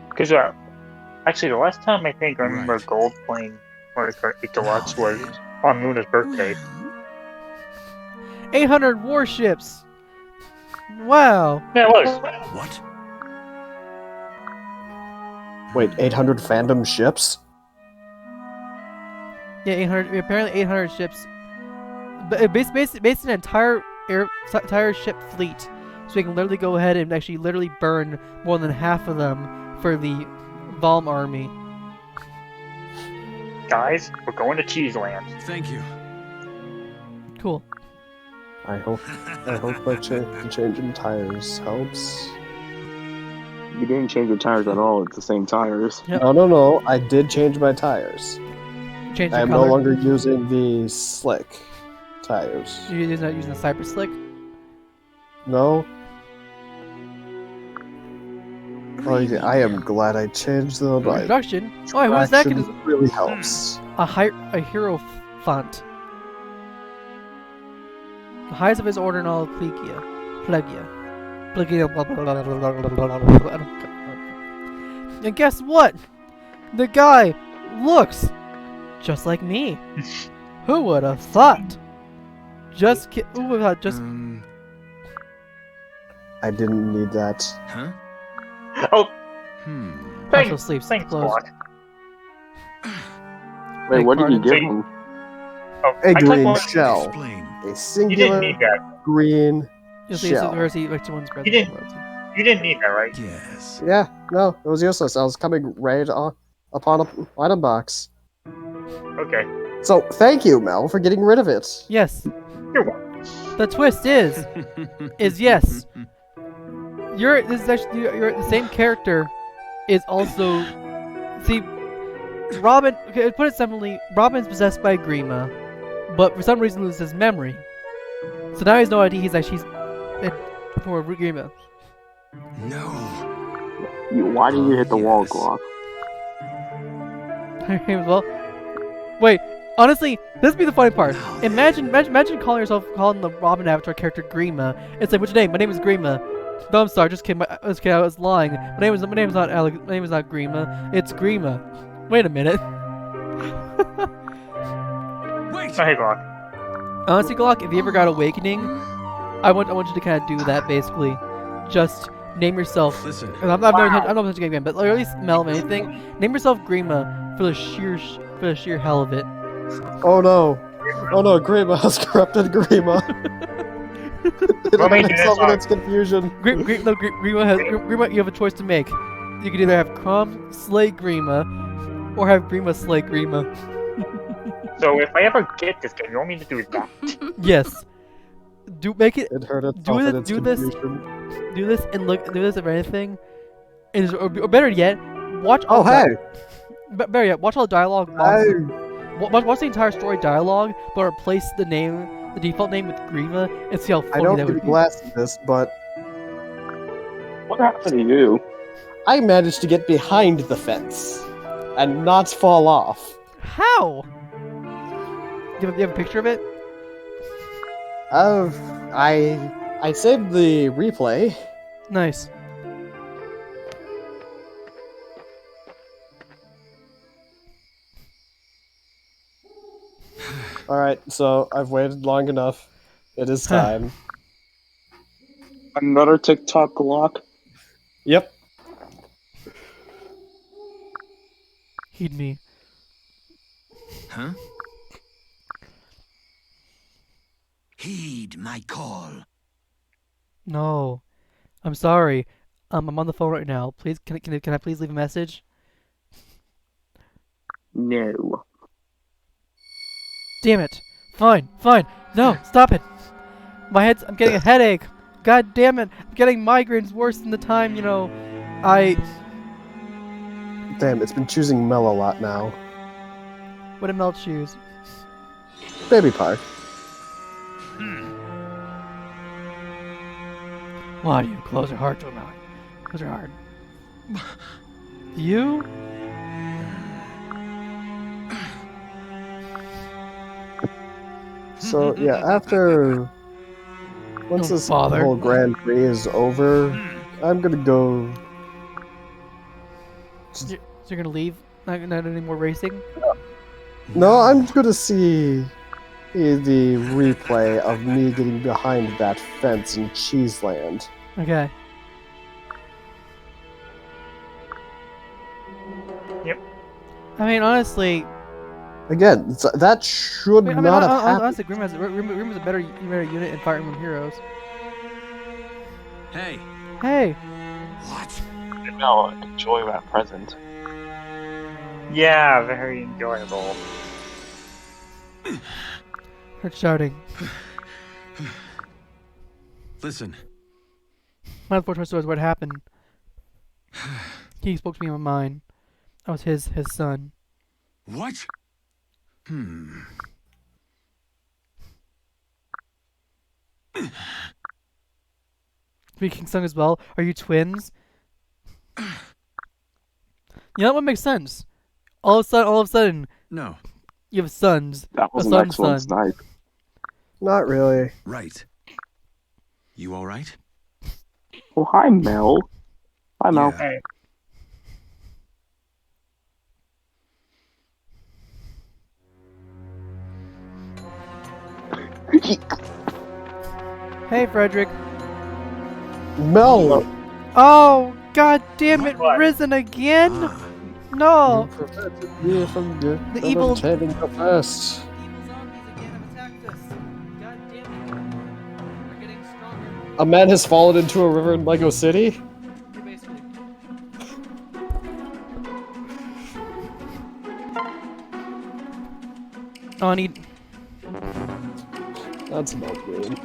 Because actually, the last time I think I remember Gold playing Mario Kart 8 Deluxe was on Luna's birthday. 800 warships. Wow. Yeah, it was. What? Wait, 800 fandom ships? Yeah, 800. Apparently, 800 ships. But basically an entire ship fleet, so we can literally go ahead and actually literally burn more than half of them for the Valm army. Guys, we're going to Cheeseland. Thank you. Cool. I hope my changing tires helps. You didn't change your tires at all. It's the same tires. Yep. No. I did change my tires. Change the I'm color. no longer using the slick tires. You're not using the Cypress Slick? No. Oh, yeah, I am glad I changed the like. Introduction. Oh, who's that? Traction really helps. A hero font. The highest of his order in all of Plegia. Blah, blah, blah, blah, blah. And guess what? The guy looks just like me. Who would have thought? Who would have just... I didn't need that. Huh? Oh, Also sleeps thanks, closed. Glock. Wait, what did you pardon? give him? Oh, A I clicked green one- shell. Explain. A You didn't singular need that. green You'll see shell. where's which one's better. You didn't- You didn't need that, right? Yes. Yeah, no, it was useless. I was coming right upon an item box. Okay. So, thank you, Mel, for getting rid of it. Yes. You're welcome. The twist is yes. You're the same character is also Robin. Okay, put it simply, Robin's possessed by Grima, but for some reason loses his memory. So now he has no idea he's for Grima. No. Why did you hit the wall, Glock? Well, wait. Honestly, this would be the funny part. Imagine calling the Robin Avatar character Grima. It's like, what's your name? My name is Grima. No, I'm sorry, just kidding. I was lying. My name is not Alex. My name is not Grima. It's Grima. Wait a minute. Wait. Oh, hey, Glock. Honestly, Glock, if you ever got Awakening, I want you to kind of do that basically. Just name yourself. Listen. And I'm not touching again, but or at least Mel of anything. Name yourself Grima for the sheer hell of it. Oh no. Oh no, Grima has corrupted Grima. Let me do this Someone one. that's confusion. Grima, you have a choice to make. You can either have Crom slay Grima, or have Grima slay Grima. So if I ever get this game, you want me to do that? Yes. Make it. It hurt its Do it- confidence do this- confusion. Do this and look. Do this if anything. Or better yet, watch. Oh hey! Better yet, watch all the dialogue. Hey! Watch the entire story dialogue, but replace the default name with Grima, and see how I funny don't that be would be. glass in this, but What happened to you? I managed to get behind the fence and not fall off. How? You have a picture of it? I saved the replay. Nice. Alright, so I've waited long enough. It is time. Another TikTok lock. Yep. Heed me. Huh? Heed my call. No. I'm sorry. I'm on the phone right now. Please, can I please leave a message? No. Damn it. Fine. No, stop it. I'm getting a headache. God damn it. I'm getting migraines worse than the time, Damn, it's been choosing Mel a lot now. What did Mel choose? Baby Park. Why do you close your heart to a Mel? Close your heart. You? So, yeah, after... Once this whole Grand Prix is over, I'm gonna go... So you're gonna leave? Not any more racing? No, I'm gonna see the replay of me getting behind that fence in Cheeseland. Okay. Yep. I mean, honestly... Again, that should not have happened. Honestly, Grim has a better unit in Fire Emblem Heroes. Hey. Hey! What? No, enjoy that present. Yeah, very enjoyable. Heard shouting. Listen. My unfortunate story is what happened. He spoke to me in my mind. I was his son. What? Speaking son as well. Are you twins? You know what makes sense? All of a sudden, No. you have sons. That was A an son's excellent son. snipe. Not really. Right. You alright? Oh, hi, Mel. Hi, Mel. Yeah. Hey. Hey, Frederick. Mel! Oh, god damn it, What? risen again? Ah, No! You prevented me from The evil- obtaining the first. Evil zombies again have attacked us. God damn it. We're getting stronger. A man has fallen into a river in Lego City? Basically. Oh, I need... That's not good.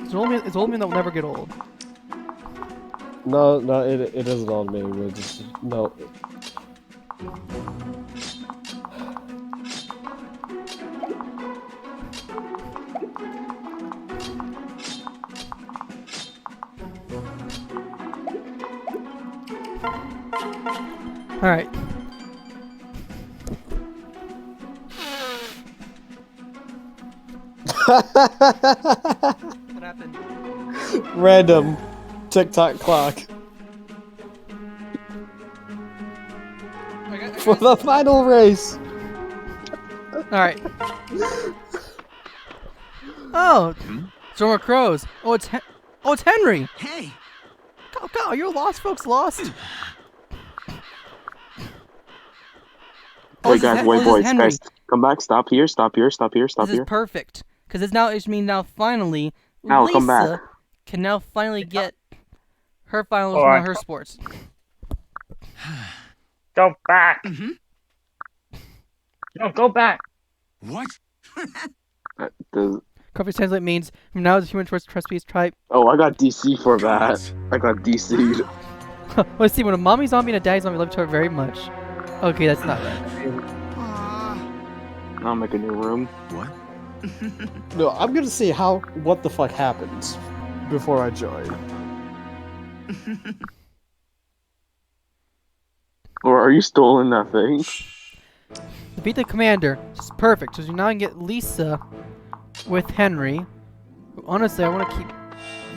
It's old man that will never get old. No, it isn't on me. We're just, no. Alright. What happened? Random TikTok clock. For the final race. Alright. Oh! Storm of Crows. Oh, it's Henry! hey! Go, you're lost, folks, lost! Wait, guys, wait, this is boys, Henry. guys. Come back, stop here, stop here, stop here, stop This is here. perfect. Because it means now finally, Now, Lisa come back. can now finally get her finals Hold on. on her sports. Go back! Mm-hmm. No, go back! What? Does- Coffee translate means from now the human recipes type. Oh, I got DC for that. I got DC'd. Let's see, when a mommy zombie and a daddy zombie love each other very much. Okay, that's not right. I'll make a new room. What? No, I'm gonna see what the fuck happens before I join. Or are you still in that thing? Defeat the commander. This is perfect, because you now can get Lisa with Henry. Honestly, I want to keep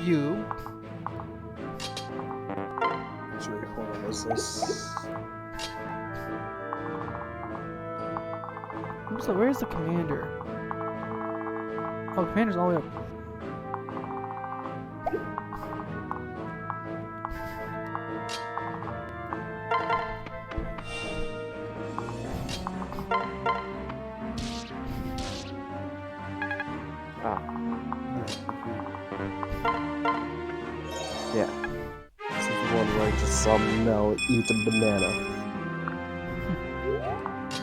you. Actually, hold on, is this... So where's the commander? Oh, the commander's all the way up. Yeah. This is the one where I just saw Mel eat a banana.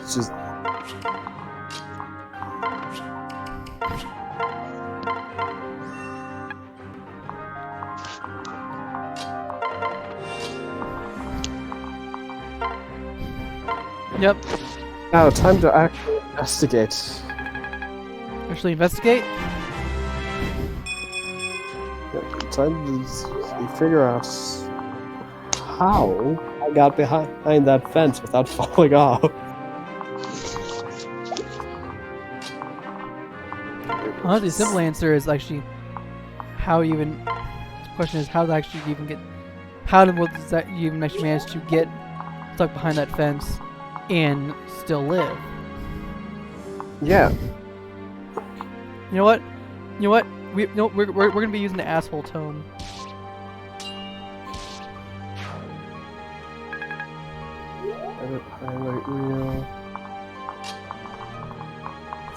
It's just... Yep. Now, time to actually investigate. Actually investigate? Time to figure out how I got behind that fence without falling off. Well, the simple answer is actually how you even. The question is how to actually even get. How does that you even actually manage to get stuck behind that fence and still live? Yeah. You know what? You know what? We're gonna be using the asshole tone. Edit highlight reel.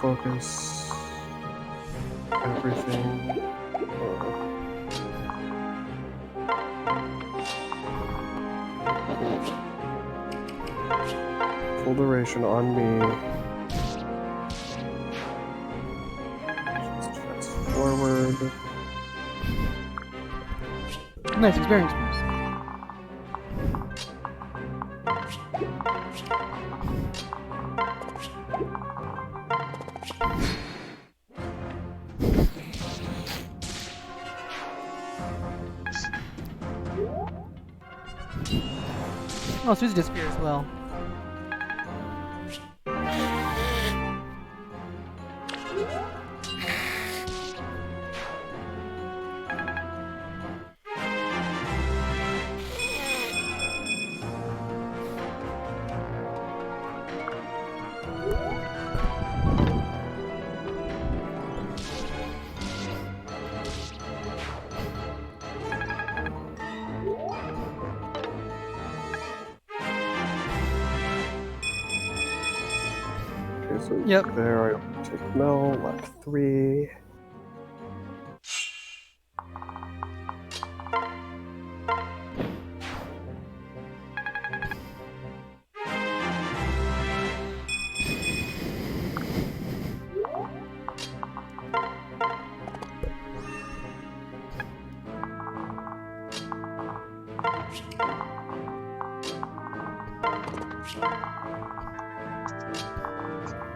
Focus. Everything. Full duration on me. Just fast forward. Nice experience. Oh, Susie disappeared as well. So Yep. there, I take Mel, left 3.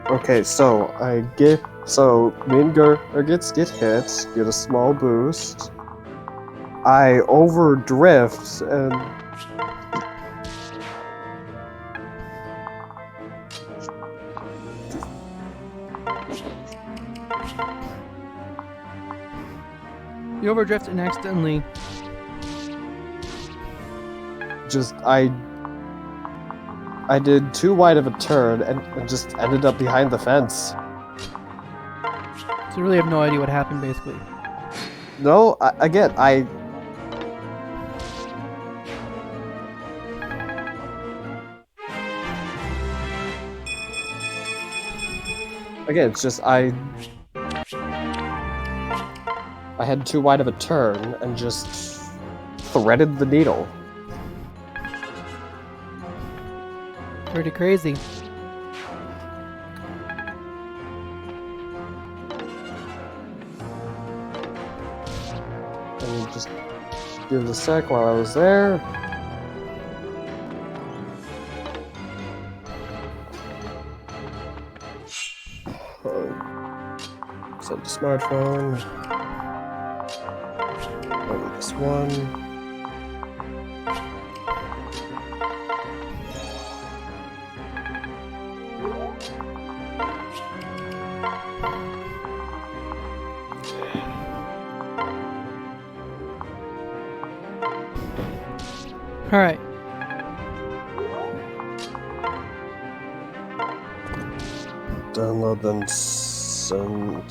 Okay, so me and Gergits get hit, get a small boost. I overdrift and You overdrift and accidentally. I did too wide of a turn and just ended up behind the fence. So you really have no idea what happened, basically. No, again, it's just I had too wide of a turn and just threaded the needle. Pretty crazy. And just give it a sec while I was there. Set the smartphone. Only this one. Alright. Download then send.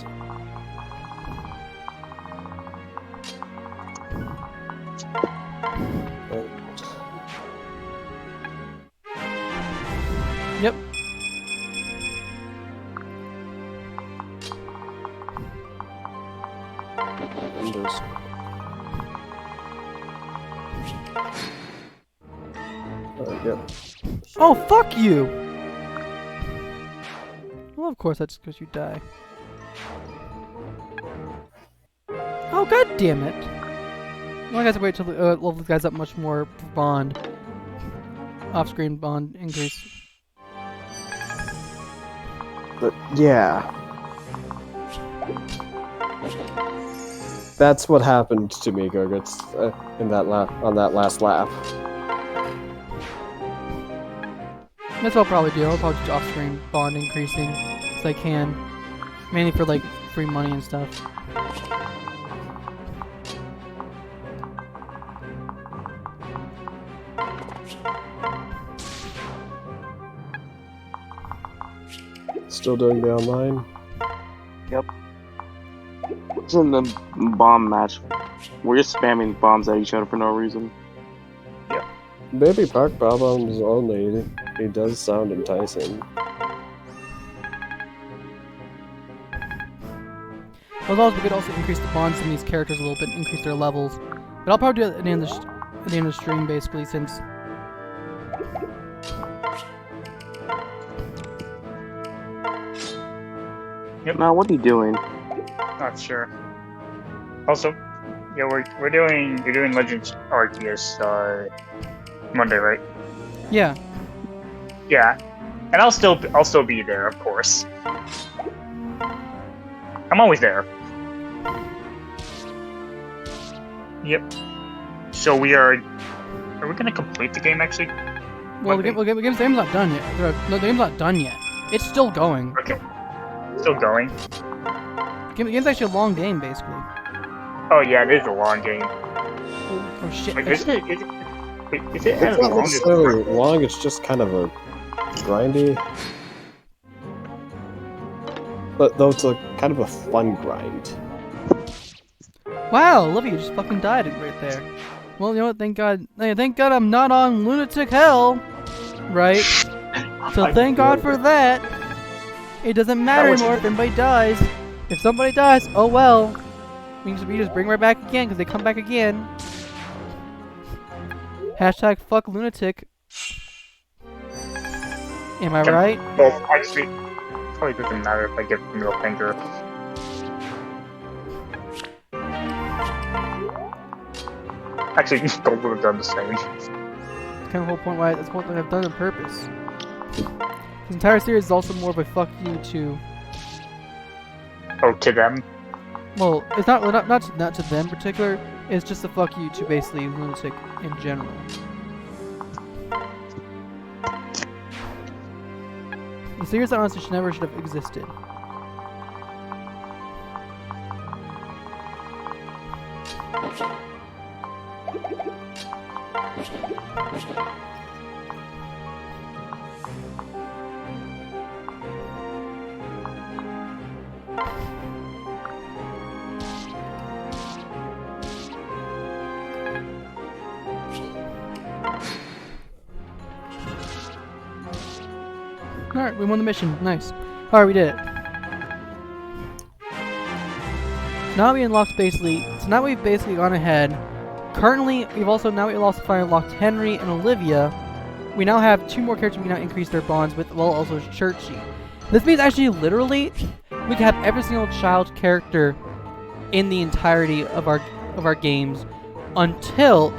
Yep. Windows. Yep. Oh, fuck you! Well, of course, that's because you die. Oh, god damn it! Well, I guess I wait till level the guys up much more for bond. Off-screen bond increase. But yeah. That's what happened to me, Gurgits, in that on that last lap. That's what I'll probably do. I'll probably just off-screen bond increasing as I can. Mainly for, like, free money and stuff. Still doing the online? Yep. It's in the bomb match. We're just spamming bombs at each other for no reason. Maybe Park Bob-ombs only. He does sound enticing. Although we could also increase the bonds in these characters a little bit, increase their levels. But I'll probably do it at the end of the stream, basically, since... Yep. Now, what are you doing? Not sure. Also, yeah, you're doing Legends Arceus Monday, right? Yeah. Yeah, and I'll still be there, of course. I'm always there. Yep. So are we gonna complete the game actually? Well, the game's not done yet. No, the game's not done yet. It's still going. Okay. Still going. The game's actually a long game, basically. Oh yeah, it is a long game. Oh shit. Wait, is it It's as not long as... necessarily long, it's just kind of a grindy. But though it's a kind of a fun grind. Wow, Olivia just fucking died right there. Well, you know what? Thank God I'm not on lunatic hell, right? So thank God for that. It doesn't matter anymore if anybody dies. If somebody dies, oh well. We just bring right back again because they come back again. Hashtag fuck lunatic. Am I right? Well, actually, probably doesn't matter if I give the middle finger. Actually, Gold would have done the same. That's kind of the whole point why that's one thing I've done on purpose. This entire series is also more of a fuck you to... Oh, to them? Well, it's not to them in particular, it's just a fuck you to basically lunatic in general. The series honestly should have existed. Alright, we won the mission. Nice. Alright, we did it. Now we unlocked basically... So now we've basically gone ahead. Currently, we've also unlocked Henry and Olivia. We now have 2 more characters we can now increase their bonds with, well, also Churchy. This means actually, literally, we can have every single child character in the entirety of our games until...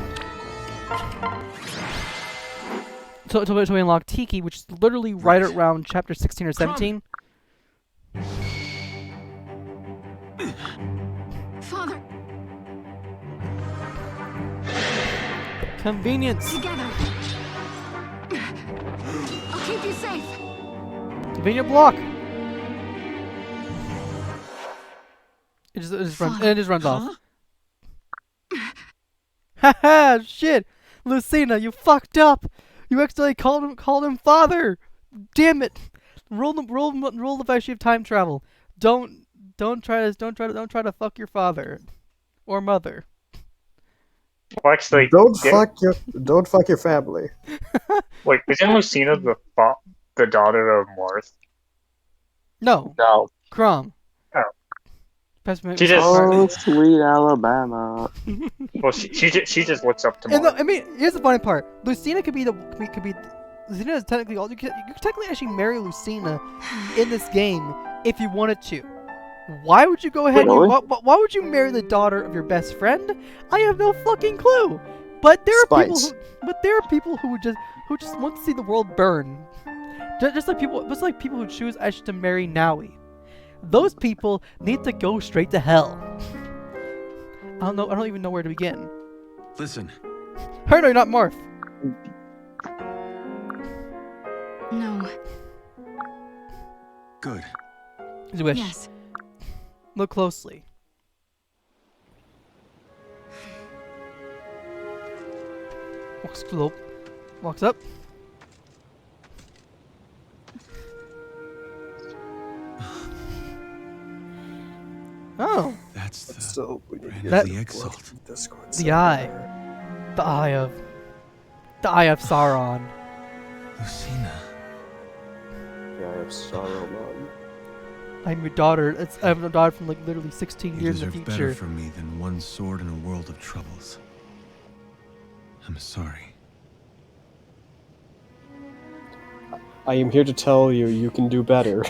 Until we unlock Tiki, which is literally right around chapter 16 or 17. Father, Convenience. together. I'll keep you safe. Convenient block. It just runs off. Haha, shit. Lucina, you fucked up. You accidentally called him father. Damn it. Roll the issue of time travel. Don't try to fuck your father or mother. Well, actually, Don't fuck your family. Wait, isn't Lucina the daughter of Marth? No. No. Crom. Oh. She just- Oh, sweet Alabama. Well, she just looks up to And Marth. I mean, here's the funny part. Lucina could be Lucina is technically you could technically actually marry Lucina in this game if you wanted to. Why would you go ahead? Really? Why would you marry the daughter of your best friend? I have no fucking clue. But there are people who just want to see the world burn. Just like people who choose actually to marry Naui. Those people need to go straight to hell. I don't even know where to begin. Listen. Her, no, you're not Marth. No. Good. His wish. Yes. Look closely. Walks up. Oh, That's the So we need to brand get of That- the exalt. Discord the eye of Sauron. Lucina. Yeah, I have sorrow, Mom. I'm your daughter. I have a daughter from like literally 16 You years in deserve the better future. from me than one sword in a world of troubles. I'm sorry. I am here to tell you, you can do better.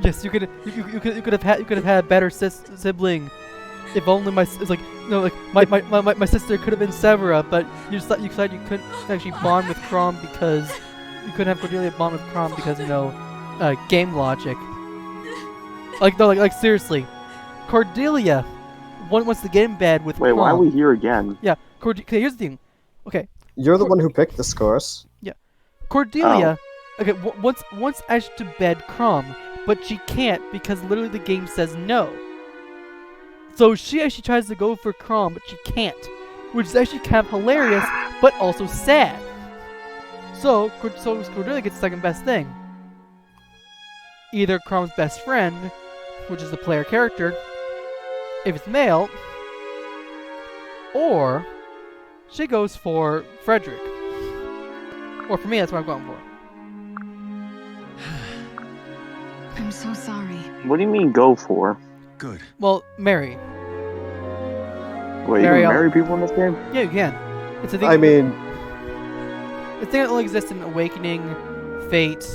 Yes, you could have had a better sibling. If only my sister could have been Severa, but you decided you couldn't actually bond with Crom because you couldn't have Cordelia bond with Crom because game logic. Like seriously, Cordelia wants to get in bed with Wait, Crom. why are we here again? Yeah, okay, here's the thing. Okay, You're the one who picked this course. Cordelia. Okay, wants Ash to bed Crom, but she can't because literally the game says no. So she actually tries to go for Crom, but she can't, which is actually kind of hilarious, but also sad. So Cordelia gets the second best thing. Either Crom's best friend, which is the player character, if it's male, or she goes for Frederick. Or for me, that's what I'm going for. I'm so sorry. What do you mean go for? Good. Well, marry. Wait, you Marry can all- marry people in this game? Yeah, you can. It's a thing. I mean, It's a thing that only exists in Awakening, Fate,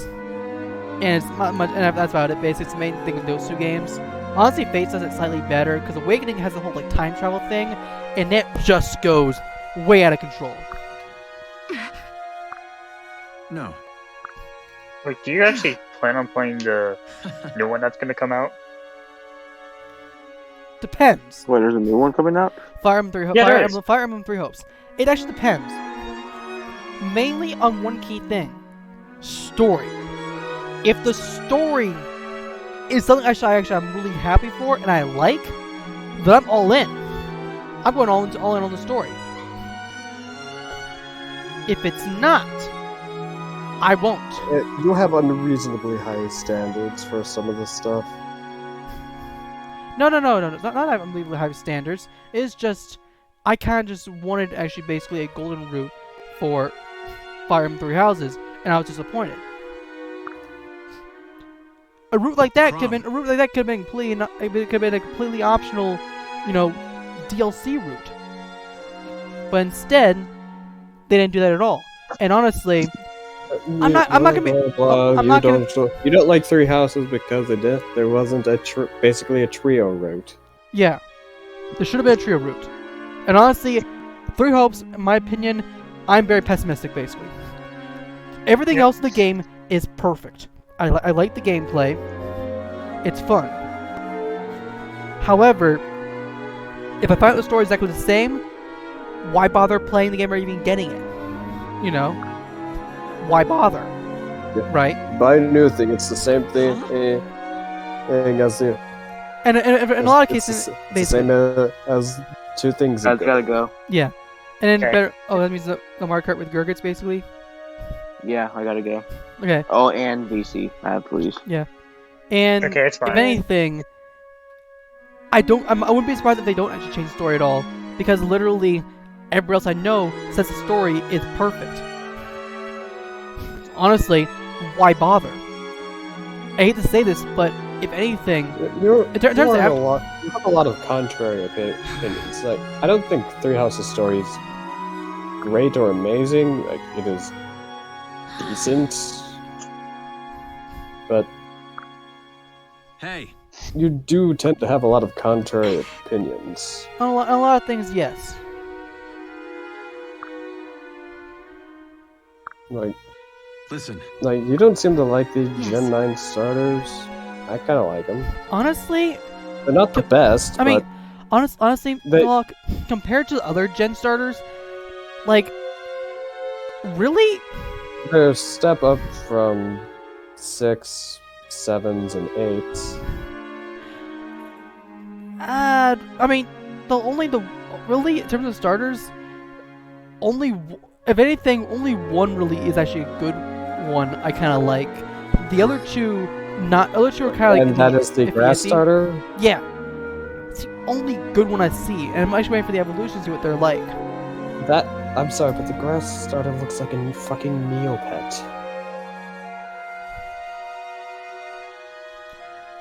and it's not much. And that's about it. Basically, it's the main thing with those two games. Honestly, Fate does it slightly better because Awakening has the whole like time travel thing, and that just goes way out of control. No. Wait, do you actually plan on playing the new one that's gonna come out? Depends. Wait, there's a new one coming out? Fire Emblem 3 Hopes. Yeah, there is. Fire Emblem 3 Hopes. It actually depends. Mainly on one key thing. Story. If the story is something I'm really happy for and I like, then I'm all in. I'm going all in on the story. If it's not, I won't. you have unreasonably high standards for some of this stuff. No. It's not unbelievably high standards. It's just, I kind of just wanted actually basically a golden route for Fire Emblem 3 Houses, and I was disappointed. A route like that could have been a completely optional, DLC route. But instead, they didn't do that at all. And honestly, I'm not gonna be- I'm not gonna- You don't like Three Houses because there wasn't basically a trio route. yeah, there should have been a trio route. And honestly, 3 Hopes, in my opinion, I'm very pessimistic, basically. Everything else in the game is perfect. I like the gameplay. It's fun. However, if I find the story exactly the same, why bother playing the game or even getting it? Why bother? Yeah. Right? Buy a new thing. It's the same thing as the. And in a lot of It's cases, the same as two things. Guys ago. gotta go. yeah. And then Okay. better. Oh, that means the Mark with Gurgits, basically. Yeah, I gotta go. Okay. Oh, and DC. Please. And Okay, it's if fine. anything, I wouldn't be surprised if they don't actually change the story at all, because literally everybody else I know says the story is perfect. Honestly, why bother? I hate to say this, but if anything, You in terms of you have a lot of contrary opinions. Like, I don't think Three Houses story is great or amazing. Like, it is decent, but Hey, you do tend to have a lot of contrary opinions. a lot of things, yes. listen. Like you don't seem to like the Yes. Gen 9 starters. I kind of like them. Honestly, They're not the best, I mean, but honestly, They- look, compared to the other Gen starters, like, really? they're a step up from 6, 7s, and 8s. I mean, really, in terms of starters, if anything, only one really is actually a good one. I kind of like. The other two, are kind of like. And that is the grass iffy. starter. Yeah, it's the only good one I see, and I'm actually waiting for the evolution to see what they're like. I'm sorry, but the grass starter looks like a fucking Neopet.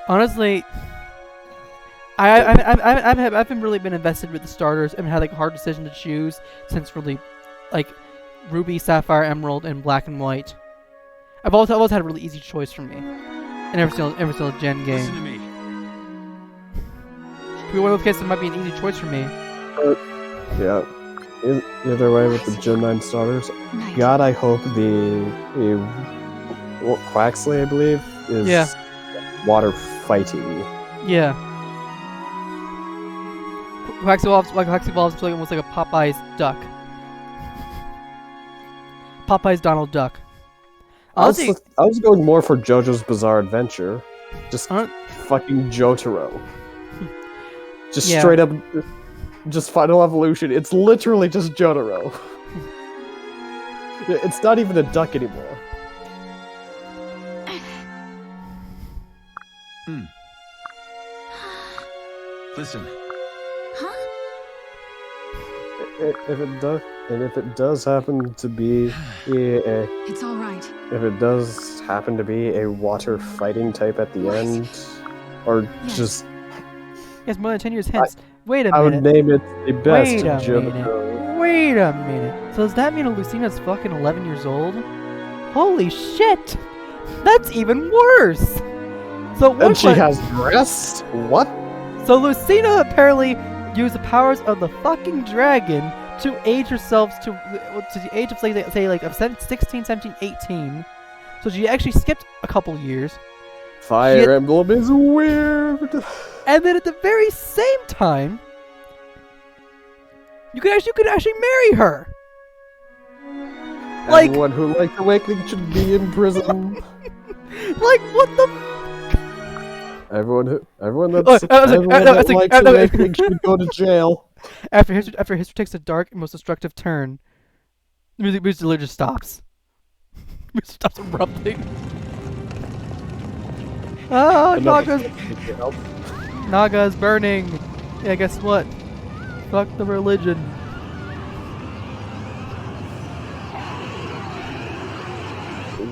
Honestly, I haven't really been invested with the starters and had like a hard decision to choose since really, like, Ruby, Sapphire, Emerald, and Black and White. I've always had a really easy choice for me in every single Gen Listen to game. me. Could be one of those cases that might be an easy choice for me. Yeah. Either way, with the Gen 9 starters, Right. God, I hope the Quaxley, I believe, is Yeah. water fighting. Yeah. Quaxley evolves into almost like a Popeye's duck. Popeye's Donald Duck. I was Honestly, going more for JoJo's Bizarre Adventure. Just Uh, fucking Jotaro. Just Yeah. straight up, just Final Evolution. It's literally just Jotaro. It's not even a duck anymore. Listen. Huh? If it does happen to be It's all right. if it does happen to be a water fighting type at the What? end, or Yes. just yes, more than 10 years hence. Wait a I would minute. name it the best Wait a Jotaro. Wait a minute. So does that mean Lucina's fucking 11 years old? Holy shit! That's even worse! So And she has breasts? What? So Lucina apparently used the powers of the fucking dragon to age herself to the age of, say like of 16, 17, 18. So she actually skipped a couple years. Fire Shit. Emblem is weird. And then at the very same time, you could actually marry her. Like, Everyone who likes Awakening should be in prison. like what the? Everyone I that was like, likes Awakening should go to jail. After history takes a dark and most destructive turn, the music literally just stops. Music stops abruptly. Oh, Naga's burning. Yeah, guess what? Fuck the religion.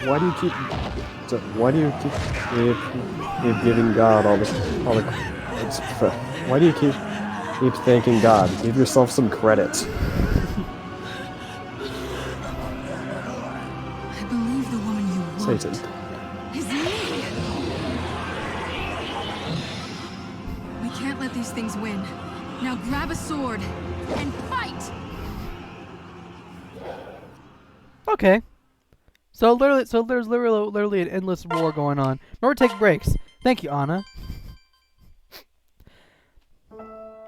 Why do you keep giving God all the why do you keep thanking God? Give yourself some credit. I believe the woman you want Satan. is me. We can't let these things win. Now grab a sword and fight. Okay. So there's literally an endless war going on. Remember to take breaks. Thank you, Anna.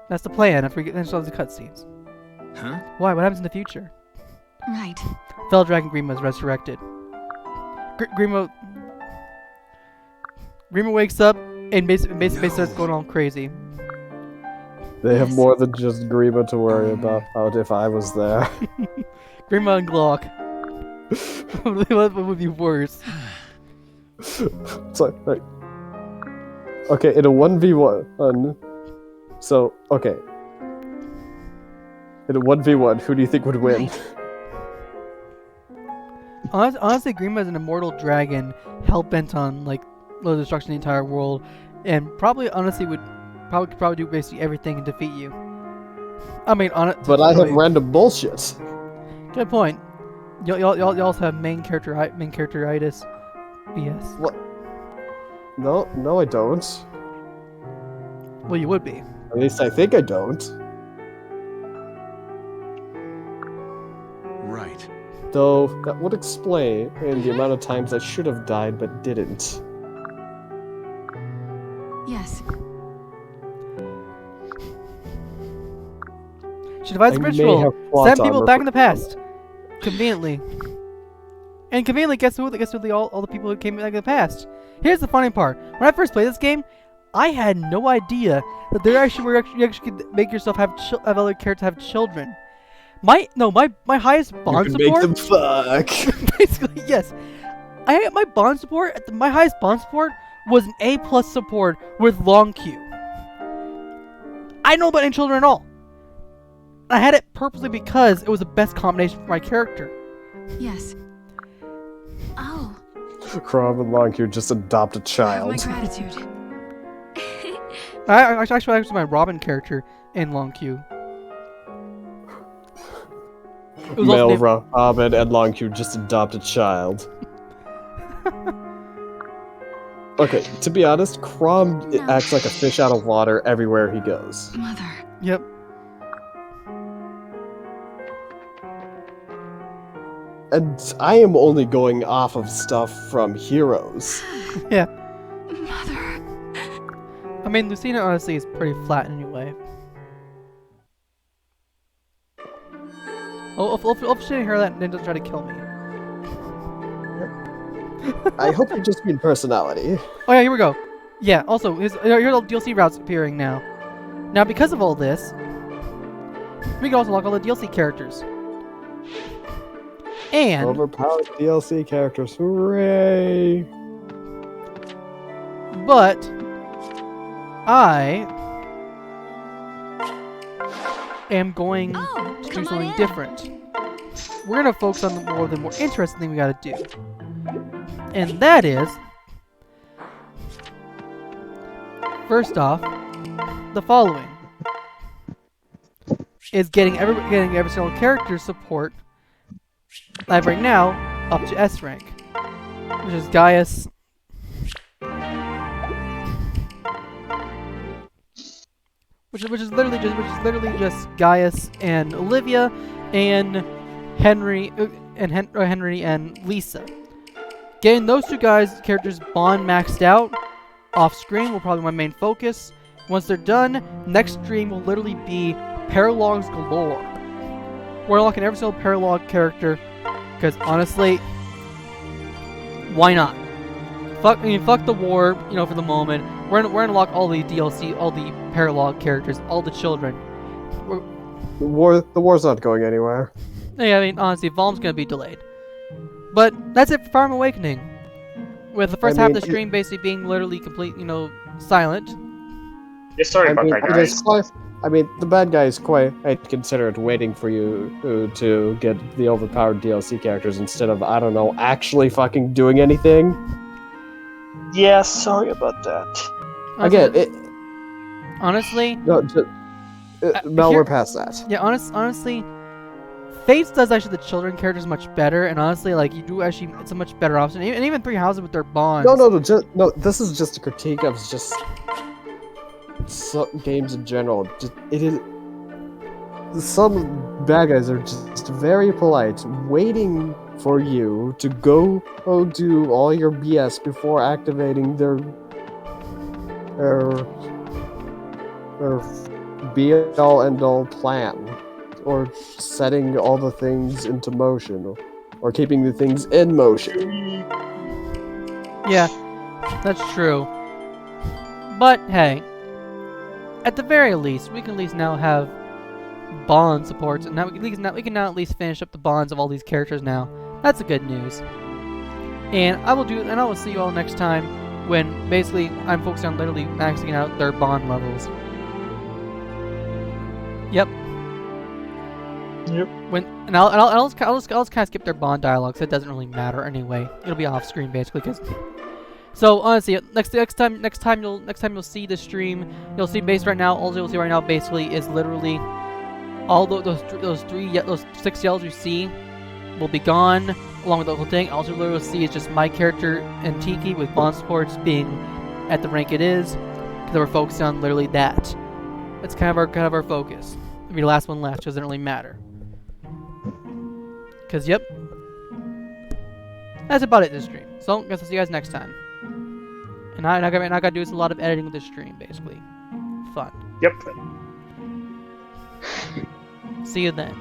That's the plan after we get into all the cutscenes. Huh? Why? What happens in the future? Right. Fellow Dragon Grima is resurrected. Grima wakes up and basically starts going all crazy. They have Yes. more than just Grima to worry about if I was there. Grima and Glock. What would be worse? It's like, okay, in a 1v1, so, okay. In a 1v1, who do you think would win? Right. Honestly, Grima is an immortal dragon, hell-bent on, like, the destruction of the entire world, and probably, honestly, would probably do basically everything and defeat you. I mean, But I have random bullshit. Good point. Y'all also have main characteritis. BS. What? No, I don't. Well, you would be. At least I think I don't. Right. Though, that would explain the amount of times I should have died but didn't. Yes. She devised a I may ritual. have plot 7 people armor back for in the past. Conveniently. And conveniently, guess who? All the people who came back in the past. Here's the funny part. When I first played this game, I had no idea that you actually could make yourself have other characters have children. My highest bond support. You can make them fuck. Basically, yes. My highest bond support was an A+ support with Lon'qu. I don't know about any children at all. I had it purposely because it was the best combination for my character. Yes. Oh. Crom and Lon'qu just adopt a My child. gratitude. Actually, my Robin character in Lon'qu. Male Robin and Lon'qu just adopt a child. Okay, to be honest, Crom acts like a fish out of water everywhere he goes. Mother. Yep. And I am only going off of stuff from Heroes. Yeah. Mother. I mean, Lucina honestly is pretty flat anyway. If she didn't hear that, then just try to kill me. I hope you just mean personality. Oh yeah, here we go. Yeah, also, here are the DLC routes appearing now. Now, because of all this, we can also unlock all the DLC characters. And Overpowered DLC characters, hooray! But I am going to do something different. We're gonna focus on the more interesting thing we gotta do. And that is, first off, the following is getting every single character support I have right now up to S rank, which is Gaius, which is literally just Gaius and Olivia and Henry and Lisa. Getting those two characters bond maxed out off screen will probably be my main focus. Once they're done, next stream will literally be paralogs galore. We're unlocking every single paralog character because honestly, why not? Fuck the war, for the moment. We're gonna unlock all the DLC, all the paralog characters, all the children. The war's not going anywhere. Yeah, I mean, honestly, Volm's gonna be delayed. But that's it for Emblem Awakening. With the first half of the stream basically being literally complete, silent. Yeah, sorry about that, guys. The bad guy is quite considerate waiting for you to get the overpowered DLC characters instead of, I don't know, actually fucking doing anything. Yeah, sorry about that. Again, honestly, no, we're past that. Yeah, honestly, Fates does actually the children characters much better, and honestly, it's a much better option. And even Three Houses with their bonds. No, this is just a critique of just games in general. Some bad guys are just very polite, waiting for you to go do all your BS before activating their be-all end-all plan, or setting all the things into motion, or keeping the things in motion. Yeah, that's true. But hey, at the very least, we can at least now have bond supports, and now we can now at least finish up the bonds of all these characters now. That's the good news. And I will see you all next time when basically I'm focused on literally maxing out their bond levels. Yep. I'll just kind of skip their bond dialogues. It doesn't really matter anyway. It'll be off screen basically. So honestly, next time you'll see the stream, you'll see right now. All you'll see right now basically is literally all those 6 yells you see will be gone along with the whole thing. All you'll literally see is just my character and Tiki with bond supports being at the rank it is, because we're focused on literally that. That's kind of our focus. It'll be the last one left, because it doesn't really matter. Because yep, that's about it this stream. So I guess I'll see you guys next time. And I gotta do a lot of editing with this stream, basically. Fun. Yep. See you then.